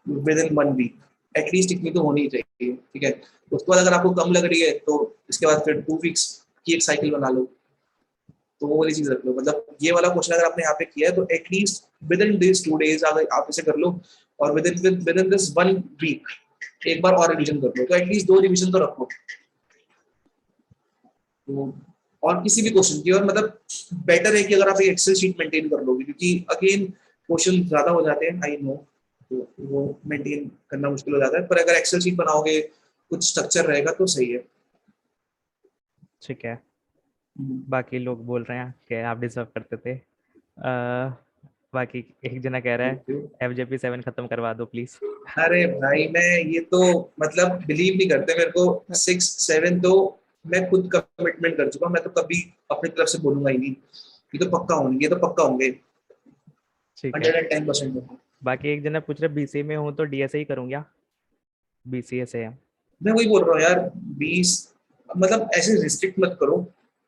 विद इन 1 वीक। एटलीस्ट इतनी तो होनी ही चाहिए, ठीक है। उसके बाद अगर आपको कम लग रही है तो इसके बाद फिर 2 वीक्स की एक साइकिल बना लो। तो वो वाली चीज रख लो, मतलब ये वाला क्वेश्चन अगर आपने यहाँ पे किया है तो at least with in this 2 days अगर आप इसे कर लो, और विद इन दिस 1 वीक एक बार और रिवीजन कर लो, तो एटलीस्ट 2 रिवीजन तो रखो। तो और किसी भी क्वेश्चन की, और मतलब बेटर है कि अगर आप एक एक्सेल शीट मेंटेन कर लोगे, क्योंकि अगेन क्वेश्चन ज्यादा हो जाते हैं, आई नो, तो वो मेंटेन करना मुश्किल हो जाता है। पर अगर एक्सेल शीट बनाओगे, कुछ स्ट्रक्चर रहेगा तो सही है। ठीक है। बाकी लोग बोल रहे हैं कि आप डिजर्व करते थे। बाकी एक जना कह रहा है थैंक यू। FJP 7 खत्म करवा दो प्लीज। अरे भाई मैं ये तो मतलब बिलीव नहीं करते, मेरे को 6 7 तो मैं खुद कमिटमेंट कर चुका हूं, मैं तो कभी अपनी तरफ से बोलूंगा ही नहीं। ये तो पक्का होंगे, ये तो पक्का होंगे, ठीक है। 110% होंगे। बाकी एक जना पूछ रहे BCA में हूँ तो DSA ही करूँ क्या? BCA से है। मैं वही बोल रहा हूँ यार, 20 मतलब ऐसे रिस्ट्रिक्ट मत करो।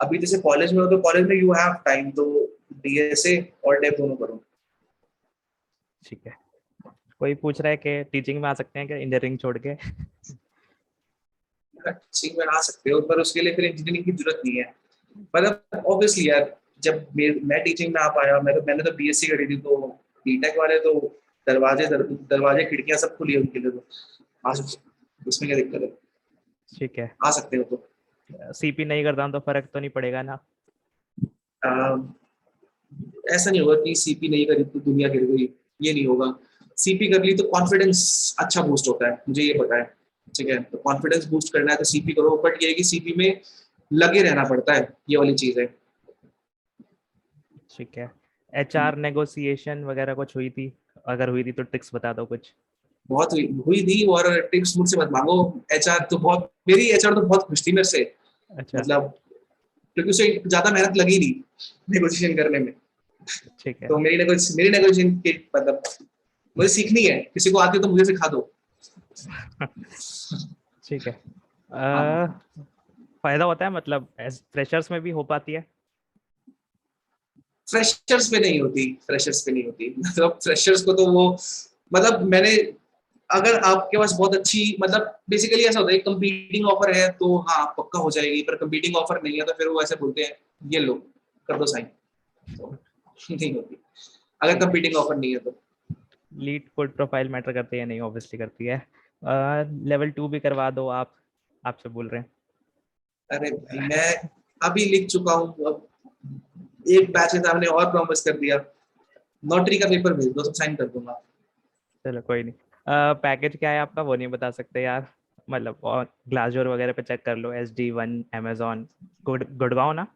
अभी जैसे कॉलेज में हो तो कॉलेज में यू हैव टाइम, तो डीएसए और डेव दोनों करो। ठीक है। कोई पूछ रहा है कि टीचिंग में आ सकते हैं क्या इंजीनियरिंग छोड़ के? टीचिंग में आ सकते हो पर उसके लिए फिर इंजीनियरिंग की जरूरत नहीं है। मतलब ऑब्वियसली यार, जब मैं टीचिंग में आ पाया, मैंने तो बीएससी करी थी, तो बीटेक वाले तो दरवाजे खिड़कियां सब खुली है उनके लिए, तो आ सकते हो। उसमें क्या दिक्कत है, ठीक है। आ सकते हो तो। सीपी नहीं करता हूं तो फर्क तो नहीं पड़ेगा ना? ऐसा नहीं होगा कि सीपी नहीं करी तो दुनिया गिर गई, ये नहीं होगा। सीपी कर ली तो कॉन्फिडेंस अच्छा बूस्ट होता है, मुझे ये पता है। ठीक है, तो कॉन्फिडेंस बूस्ट करना है तो सीपी करो, बट ये है कि सीपी में लगे रहना पड़ता है, ये वाली चीज है। ठीक है। एचआर नेगोशिएशन वगैरह कुछ हुई थी? अगर हुई थी तो ट्रिक्स बता दो कुछ। बहुत हुई थी, और टिप्स मुझसे मत मांगो। एचआर तो बहुत, मेरी एचआर तो बहुत खुश थी मेरे से, अच्छा। मतलब क्योंकि उसे ज्यादा मेहनत लगी नहीं नेगोशिएशन करने में। ठीक है। तो मेरी नेगोशिएशन की मतलब मुझे सीखनी है, किसी को आती है तो मुझे सिखा दो। ठीक है। हाँ, फायदा होता है मतलब फ्रेशर्स में भी हो पाती है? फ्रेशर्स पे नहीं होती, फ्रेशर्स पे नहीं होती। मतलब फ्रेशर्स को तो वो, मतलब मैंने, अगर आपके पास बहुत अच्छी, मतलब बेसिकली ऐसा होता है कंपीटिंग ऑफर है तो हाँ पक्का हो जाएगी, पर कंपीटिंग ऑफर नहीं है तो फिर वो ऐसे बोलते हैं ये लो कर दो साइन, तो नहीं होती अगर ठीक है। कंपीटिंग ऑफर नहीं है तो। लीड कोड प्रोफाइल मैटर करती है? नहीं, ऑब्वियसली करती है। लेवल 2 भी करवा दो आप, आपसे बोल रहे हैं। अरे भाई मैं अभी लिख चुका हूँ, अब एक बैच में हमने और प्रॉमिस कर दिया। नोटरी का पेपर भेज दो, सब साइन कर दूंगा। चलो कोई नहीं। पैकेज क्या है आपका वो नहीं बता सकते यार? मतलब और ग्लासडोर वगैरह पे चेक कर लो, SD1 अमेजोन गुड़गांव ना?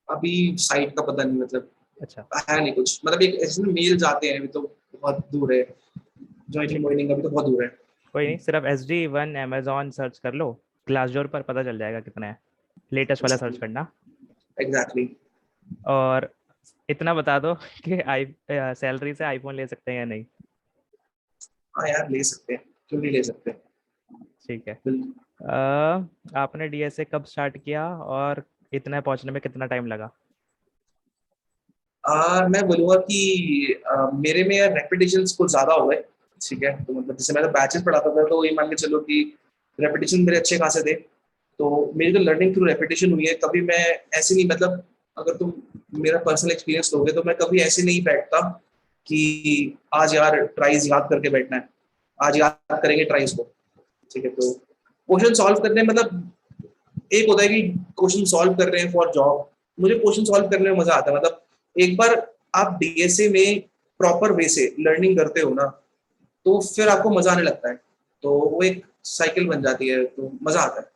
अभी साइट का पता नहीं, मतलब अच्छा। है नहीं कुछ, मतलब एक ऐसे मेल जाते हैं, अभी तो बहुत दूर है, ज्वाइंटली ठीक है। मॉर्निंग अभी तो बहुत दूर है। कोई नहीं, सिर्फ SD1 अमेजोन सर्च कर लो, ग्लासडोर पर पता चल जाएगा कितना है। लेटेस्ट वाला सर्च करना। एग्जैक्टली। और इतना बता दो कि आई सैलरी से आईफोन ले सकते हैं या नहीं? हाँ यार ले सकते हैं, क्यों नहीं ले सकते। ठीक है। बिल्कुल। आपने डीएसए कब स्टार्ट किया और इतना पहुंचने में कितना टाइम लगा? मैं बोलूंगा कि मेरे में यार रेपिटेशंस कुछ ज्यादा हो गए। ठीक है, तो मतलब जैसे मैं तो बैचेस पढ़ाता था, तो ये मान के चलो कि रेपिटेशन मेरे अच्छे खासे थे, तो मेरी जो लर्निंग थ्रू रेपिटेशन हुई है, कभी मैं ऐसे नहीं, मतलब अगर तुम मेरा पर्सनल एक्सपीरियंस लोगे तो मैं कभी ऐसे नहीं बैठता कि आज यार ट्राइज याद करके बैठना है, आज याद करेंगे ट्राइज को। ठीक है, तो क्वेश्चन सॉल्व करने, मतलब एक होता है कि क्वेश्चन सॉल्व कर रहे हैं फॉर जॉब, मुझे क्वेश्चन सॉल्व करने में मजा आता है। मतलब एक बार आप डीएसए में प्रॉपर वे से लर्निंग करते हो ना, तो फिर आपको मजा आने लगता है, तो वो एक साइकिल बन जाती है, तो मजा आता है।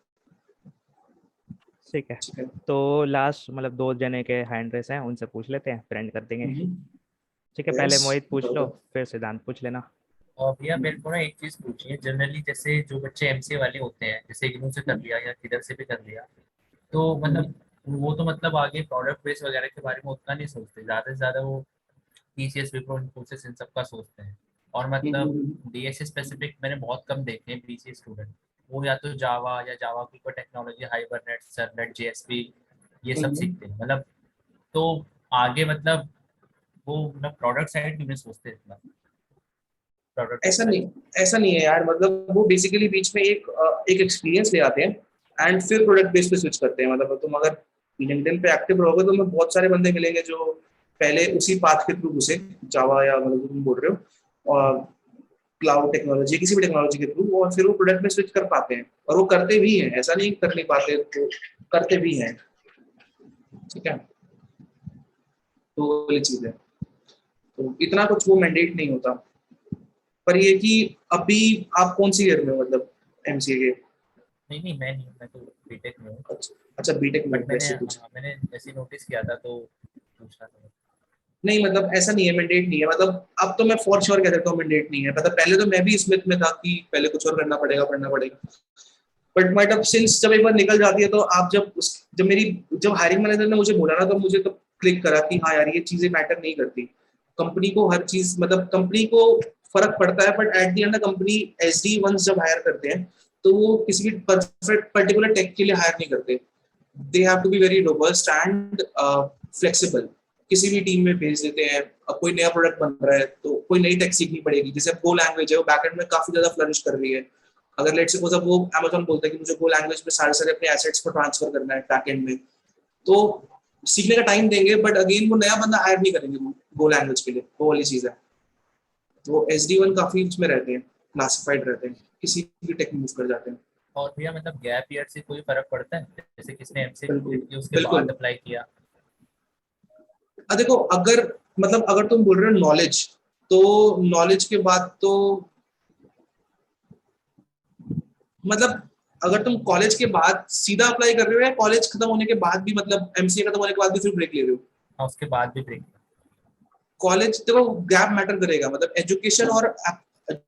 ठीक है। ठीक है। तो लास्ट मतलब 2 जने के हैंड रेस हैं, उनसे पूछ लेते हैं, फ्रेंड कर देंगे। ठीक है, पहले यस। मोहित पूछ लो, फिर सिद्धांत पूछ लेना। और भैया मेरे को ना एक चीज पूछी है, जनरली जैसे जो बच्चे एमसीए वाले होते हैं, जैसे इग्नू से कर लिया या किधर से भी कर लिया, तो मतलब वो तो मतलब आगे प्रोडक्ट बेस वगैरह के बारे में उतना नहीं सोचते, ज्यादा से ज्यादा वो टीसीएस विप्रो इन्फोसिस इन सब का सोचते हैं। और मतलब डीएसए स्पेसिफिक मैंने बहुत कम देखे हैं बीसीए स्टूडेंट, वो या तो जावा या जावा की कोई टेक्नोलॉजी, हाइबरनेट, सरनेट, जेएसपी, ये सब सीखते हैं मतलब। तो आगे मतलब वो मतलब प्रोडक्ट साइड क्यों नहीं सोचते इतना, प्रोडक्ट बेस ऐसा साइड। नहीं, ऐसा नहीं है यार, मतलब वो बेसिकली बीच में एक एक्सपीरियंस ले आते हैं एंड फिर प्रोडक्ट बेस पे स्विच करते हैं। मतलब तुम अगर लिंक्डइन पे एक्टिव रहोगे तो मैं बहुत सारे बंदे मिलेंगे जो पहले उसी पाथ के थ्रू घुसे, जावा या मतलब तुम बोल रहे हो, और क्लाउड टेक्नोलॉजी, किसी भी टेक्नोलॉजी के थ्रू, और फिर वो प्रोडक्ट में स्विच कर पाते हैं, और वो करते भी हैं, ऐसा नहीं कर नहीं पाते, तो करते भी हैं। ठीक है, तो वो वाली चीज है, तो इतना कुछ वो मैंडेट नहीं होता। पर ये कि अभी आप कौन सी ईयर में हो, मतलब एमसीए के? नहीं नहीं, मैं नहीं, मैं तो बीटेक में हूँ। अच्छा अच्छा, बीटेक में बट मैंने, वैसे कुछ हाँ, मैंने जैसे नोटिस किया था तो पूछा था। नहीं, मतलब ऐसा नहीं है, मैंडेट नहीं है। मतलब अब तो मैं फॉर श्योर कह देता हूँ मैंडेट नहीं है। मतलब पहले तो मैं भी स्मिथ में था कि पहले कुछ और करना पड़ेगा, पढ़ना पड़ेगा, बट मतलब सिंस जब एक बार निकल जाती है तो आप जब हायरिंग मैनेजर ने मुझे बोला ना, तो मुझे तो क्लिक करा कि हाँ यार ये चीजें मैटर नहीं करती। कंपनी को हर चीज, मतलब कंपनी को फर्क पड़ता है, but at the end company SD once जब हायर करते हैं तो वो किसी भी परफेक्ट पर्टिकुलर टेक के लिए हायर नहीं करते. They have to be very robust and flexible. किसी भी टीम में भेज देते हैं. अब कोई नया प्रोडक्ट बन रहा है तो कोई नई टेक सीखनी पड़ेगी. जैसे गो लैंग्वेज है, वो बैकएंड में काफी ज्यादा फ्लरिश कर रही है. अगर लेट्स सपोज अब वो Amazon बोलता है कि मुझे गो लैंग्वेज में सारे सारे अपने एसेट्स को ट्रांसफर करना है बैकएंड में, तो सीखने का टाइम देंगे, बट अगेन वो नया बंदा हायर नहीं करेंगे गो लैंग्वेज के लिए. वो वाली चीज है. तो SD1 काफी उसमें रहते हैं, क्लासिफाइड रहते हैं, किसी भी टेक मूव कर जाते हैं. और भैया मतलब गैप ईयर से कोई फर्क पड़ता है, जैसे किसने एमसीए बिल्कुल, की उसके बिल्कुल. बाद अप्लाई किया? देखो, अगर तुम बोल रहे हो नॉलेज, तो नॉलेज के बाद तो मतलब अगर तुम कॉलेज के बाद सीधा अप्लाई कर रहे हो या कॉलेज खत्म होने के बाद भी, मतलब MCA खत्म होने के बाद भी फिर ब्रेक ले रहे हो? हाँ, उसके बाद भी ब्रेक. कॉलेज देखो गैप मैटर करेगा. मतलब एजुकेशन और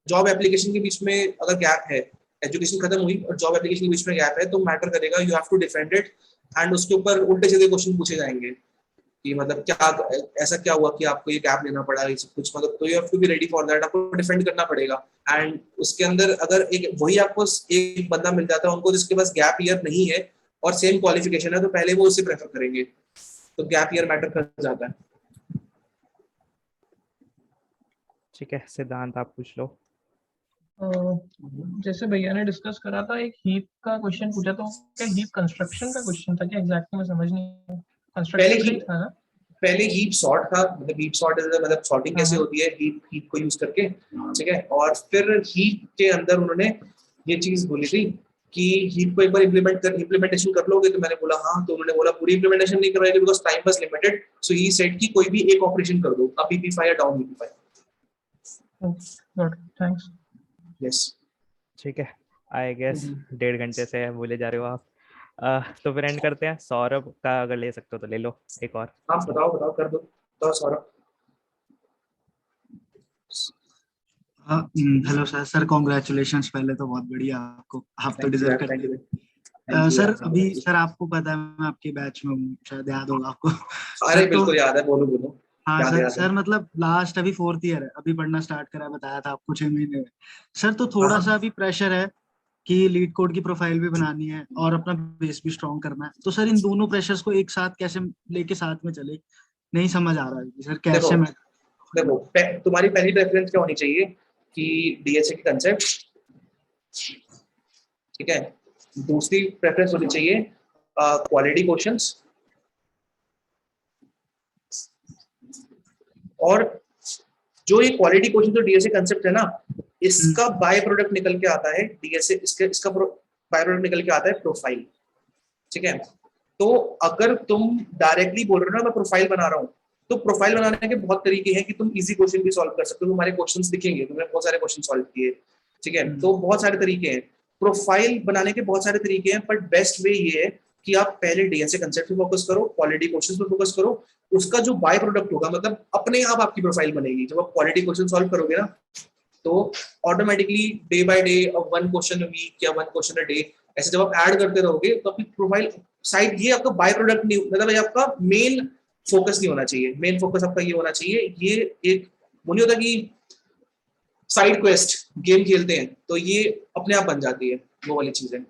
जॉब एप्लीकेशन के बीच में अगर गैप है, एजुकेशन खत्म हुई और जॉब एप्लीकेशन के बीच में गैप है, तो मैटर करेगा. You have to defend it and उसके ऊपर उल्टे सीधे क्वेश्चन पूछे जाएंगे कि मतलब क्या ऐसा क्या हुआ कि आपको ये गैप लेना पड़ा, ये सब कुछ. मतलब तो you have to be ready for that. आपको डिफेंड करना पड़ेगा. एंड उसके अंदर अगर एक वही आपको एक बंदा मिल जाता है उनको जिसके पास गैप ईयर नहीं है और सेम क्वालिफिकेशन है, तो पहले वो उसे प्रेफर करेंगे. तो गैप ईयर मैटर कर जाता है. ठीक है सिद्धांत, आप पूछ लो. जैसे भैया ने डिस्कस करा था, एक हीप का क्वेश्चन पूछा, तो क्या हीप कंस्ट्रक्शन का क्वेश्चन था क्या? एग्जैक्टली मैं समझ नहीं. कंस्ट्रक्शन का ही था ना? पहले हीप सॉर्ट था. मतलब हीप सॉर्ट मतलब सॉर्टिंग कैसे होती है हीप को यूज करके, ठीक है. और फिर हीप के अंदर उन्होंने ये चीज बोली थी कि हीप को एक बार इम्प्लीमेंटेशन कर लोगे. तो मैंने बोला हाँ. तो उन्होंने बोला पूरी इम्प्लीमेंटेशन नहीं करवाएंगे because time was limited. So he said कि कोई भी एक ऑपरेशन कर दो, अप EP5 या down EP5. Got, thanks. Yes. ठीक है, आई गेस 1.5 घंटे से बोले जा रहे हो आप. तो फिर एंड करते हैं. सौरभ का अगर ले सकते हो तो ले लो एक और. आप बताओ कर दो. तो सौरभ. Hello sir congratulations. पहले तो बहुत बढ़िया आपको, आप तो डिजर्व करते हैं सर. अभी सर आपको पता है मैं आपके बैच में हूँ, शायद याद होगा आपको. अरे बिल्कुल याद है, बोलो. हाँ सर मतलब लास्ट अभी 4th ईयर है, अभी पढ़ना स्टार्ट करा, बताया था आपको 6 महीने में सर. तो थोड़ा सा अभी प्रेशर है कि लीड कोड की प्रोफाइल भी बनानी है और अपना बेस भी स्ट्रॉन्ग करना है. तो सर इन दोनों प्रेशर्स को एक साथ कैसे लेके साथ में चले, नहीं समझ आ रहा है सर कैसे. मैं देखो तुम्हारी पहली प्रेफरेंस क्या होनी चाहिए कि DSA के कंसेप्ट, ठीक है. दूसरी प्रेफरेंस होनी चाहिए क्वालिटी क्वेश्चंस. और जो ये क्वालिटी क्वेश्चन जो DSA कंसेप्ट है ना, इसका बाय प्रोडक्ट निकल के आता है DSA. इसका बाय प्रोडक्ट निकल के आता है प्रोफाइल, ठीक है. तो अगर तुम डायरेक्टली बोल रहे हो ना मैं प्रोफाइल बना रहा हूँ, तो प्रोफाइल बनाने के बहुत तरीके हैं कि तुम इजी क्वेश्चन भी सॉल्व कर सकते हो. तुम्हारे क्वेश्चंस दिखेंगे, तुमने बहुत सारे क्वेश्चन सॉल्व किए, ठीक है. तो बहुत सारे तरीके हैं प्रोफाइल बनाने के, बहुत सारे तरीके हैं. बट बेस्ट वे ये है कि आप पहले DSA कंसेप्ट पे फोकस करो, क्वालिटी क्वेश्चंस पे फोकस करो. उसका जो बाय प्रोडक्ट होगा, मतलब अपने आप आपकी प्रोफाइल बनेगी. जब आप क्वालिटी क्वेश्चन सॉल्व करोगे ना, तो automatically day by day 1 question a week या 1 क्वेश्चन अ डे, ऐसे जब आप ऐड करते रहोगे तो आपकी प्रोफाइल साइड, ये आपका बाय प्रोडक्ट नहीं, मतलब ये आपका मेन फोकस नहीं होना चाहिए. मेन फोकस आपका ये होना चाहिए. ये एक वो नहीं होता कि साइड क्वेस्ट गेम खेलते हैं तो ये अपने आप बन जाती है, वो वाली चीज है.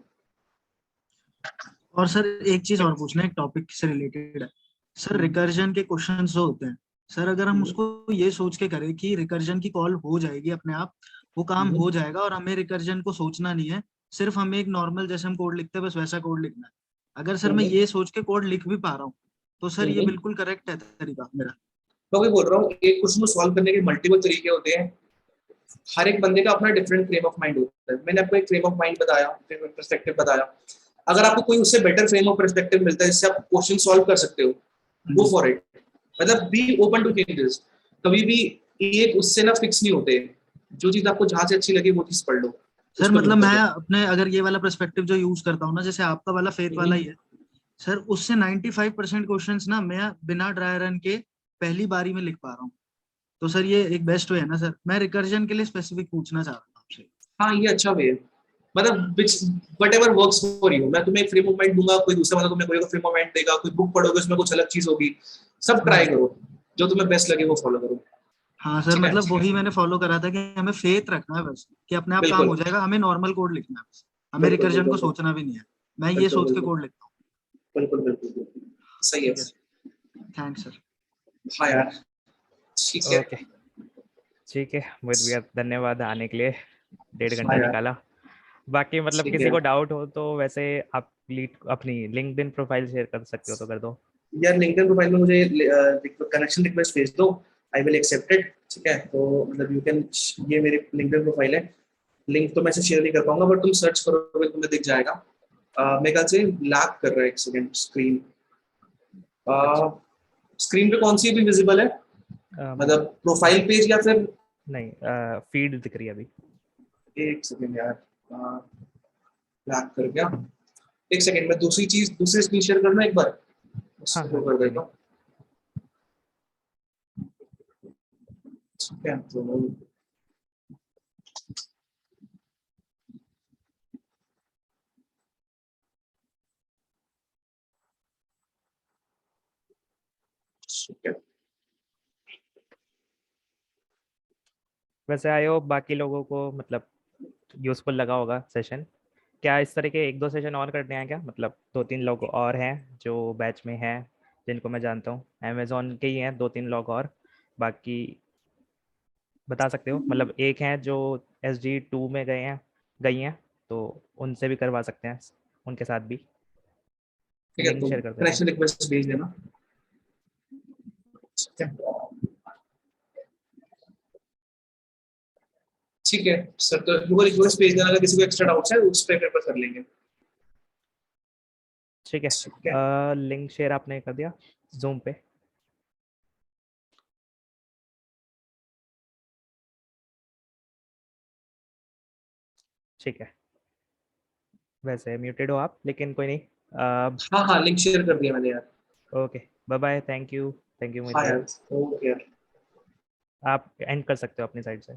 और सर एक चीज और पूछना है, एक टॉपिक से रिलेटेड है सर. रिकर्जन के क्वेश्चंस जो होते हैं सर, अगर हम उसको ये सोच के करें कि रिकर्जन की कॉल हो जाएगी अपने आप, वो काम हो जाएगा और हमें रिकर्जन को सोचना नहीं है, सिर्फ हमें एक नॉर्मल जैसे हम कोड लिखते हैं बस वैसा कोड लिखना है. अगर सर मैं ये सोच के कोड लिख भी पा रहा हूँ तो सर ये बिल्कुल करेक्ट है तरीका मेरा. मैं वही बोल रहा हूँ, एक क्वेश्चन को सॉल्व करने के मल्टीपल तरीके होते हैं. हर एक बंदे का अपना डिफरेंट फ्रेम ऑफ माइंड होता है. मैंने आपको एक फ्रेम ऑफ माइंड बताया, पर्सपेक्टिव बताया. अगर आपको कोई उससे बेटर फ्रेम ऑफ पर्सपेक्टिव मिलता है जिससे आप क्वेश्चन सॉल्व कर सकते हो, गो फॉर इट. मतलब बी ओपन टू चेंजेस. कभी भी एक उससे ना फिक्स नहीं होते. जो चीज आपको जहां से अच्छी लगे वो चीज पढ़ लो सर. मतलब मैं अपने अगर ये वाला पर्सपेक्टिव जो यूज करता हूँ ना, जैसे आपका वाला फेथ वाला ही है सर, उससे 95% क्वेश्चंस ना मैं बिना ड्राई रन के पहली बारी में लिख पा रहा हूँ. तो सर ये एक बेस्ट वे है ना सर. मैं रिकर्जन के लिए स्पेसिफिक पूछना चाह रहा हूँ आपसे. हाँ ये अच्छा वे है. मतलब व्हाटएवर वर्क्स फॉर यू. मैं तुम्हें एक फ्रेम ऑफ माइंड दूंगा, कोई दूसरा वाला तुम्हें कोई फ्रेम ऑफ माइंड देगा, कोई बुक पढ़ोगे उसमें कुछ अलग चीज होगी. सब ट्राई करो, जो तुम्हें बेस्ट लगे वो फॉलो करो. हाँ सर, मतलब वही मैंने फॉलो करा था कि हमें फेथ रखना है बस कि अपने आप काम हो जाएगा, हमें नॉर्मल कोड लिखना है बस. हमें बिल्कुल, रिकर्जन को बिल्कुल। सोचना भी नहीं है, मैं ये बिल्कुल, सोच के बिल्कुल। कोड लिखता हूँ। बिल्कुल, बिल्कुल, बिल्कुल। सही है। Thanks sir. हाँ यार, ठीक है। ओके, ठीक है मोहित भैया, धन्यवाद आने के लिए, 1.5 घंटा हाँ यार, निकाला। बाकी मतलब ठीक किसी है। को डाउट हो तो वैसे आप अपनी लिंक्डइन प्रोफाइल शेयर कर सकते हो तो कर दो। यार लिंक्डइन प्रोफाइल में मुझे कनेक्शन रिक्वेस्ट भेज दो, आई विल एक्सेप्ट इट। ठीक है, तो मतलब यू कैन, ये मेरी लिंक्डइन प्रोफाइल है। लिंक तो मैं शेयर नहीं कर पाऊंगा, बट तुम सर्च करोगे तुम्हें दिख जाएगा। मेरे ख्याल से लैग कर रहा है, एक सेकंड। स्क्रीन अच्छा। स्क्रीन पे कौन सी भी विजिबल है, मतलब प्रोफाइल पेज या फिर? नहीं, फीड दिख रही है अभी। एक सेकंड यार, लैग कर गया। एक सेकंड, मैं दूसरी स्क्रीन शेयर करना एक बार, हाँ उसको हाँ, कर कोई देता नहीं। हूँ। ठीक है, तो ठीक है। वैसे आई होप बाकी लोगों को मतलब यूजफुल लगा होगा सेशन। क्या इस तरह के 1-2 सेशन और करने हैं क्या? मतलब 2-3 लोग और हैं जो बैच में हैं, जिनको मैं जानता हूँ, अमेजोन के ही हैं 2-3 लोग और। बाकी बता सकते हो, मतलब एक हैं जो SG2 में गई हैं, तो उनसे भी करवा सकते हैं, उनके साथ भी ठीक है, लिंक तो शेयर कर देता हूँ। कनेक्शन रिक्वेस्ट भेज देना। ठीक है, ठीक है सर, तो गूगल रिक्वेस्ट भेज देना, अगर किसी को एक्स्ट्रा डाउट्स है उस पे पेपर कर लेंगे। ठीक है, ठीक है, लिंक शेयर आपने कर दिया जूम पे? ठीक है, वैसे म्यूटेड हो आप, लेकिन कोई नहीं। हाँ हाँ, लिंक शेयर कर दिया मैंने यार। Okay, bye bye, thank you Mohit हाँ भैया। यार, ओके यार। आप एंड कर सकते हो अपनी साइड से।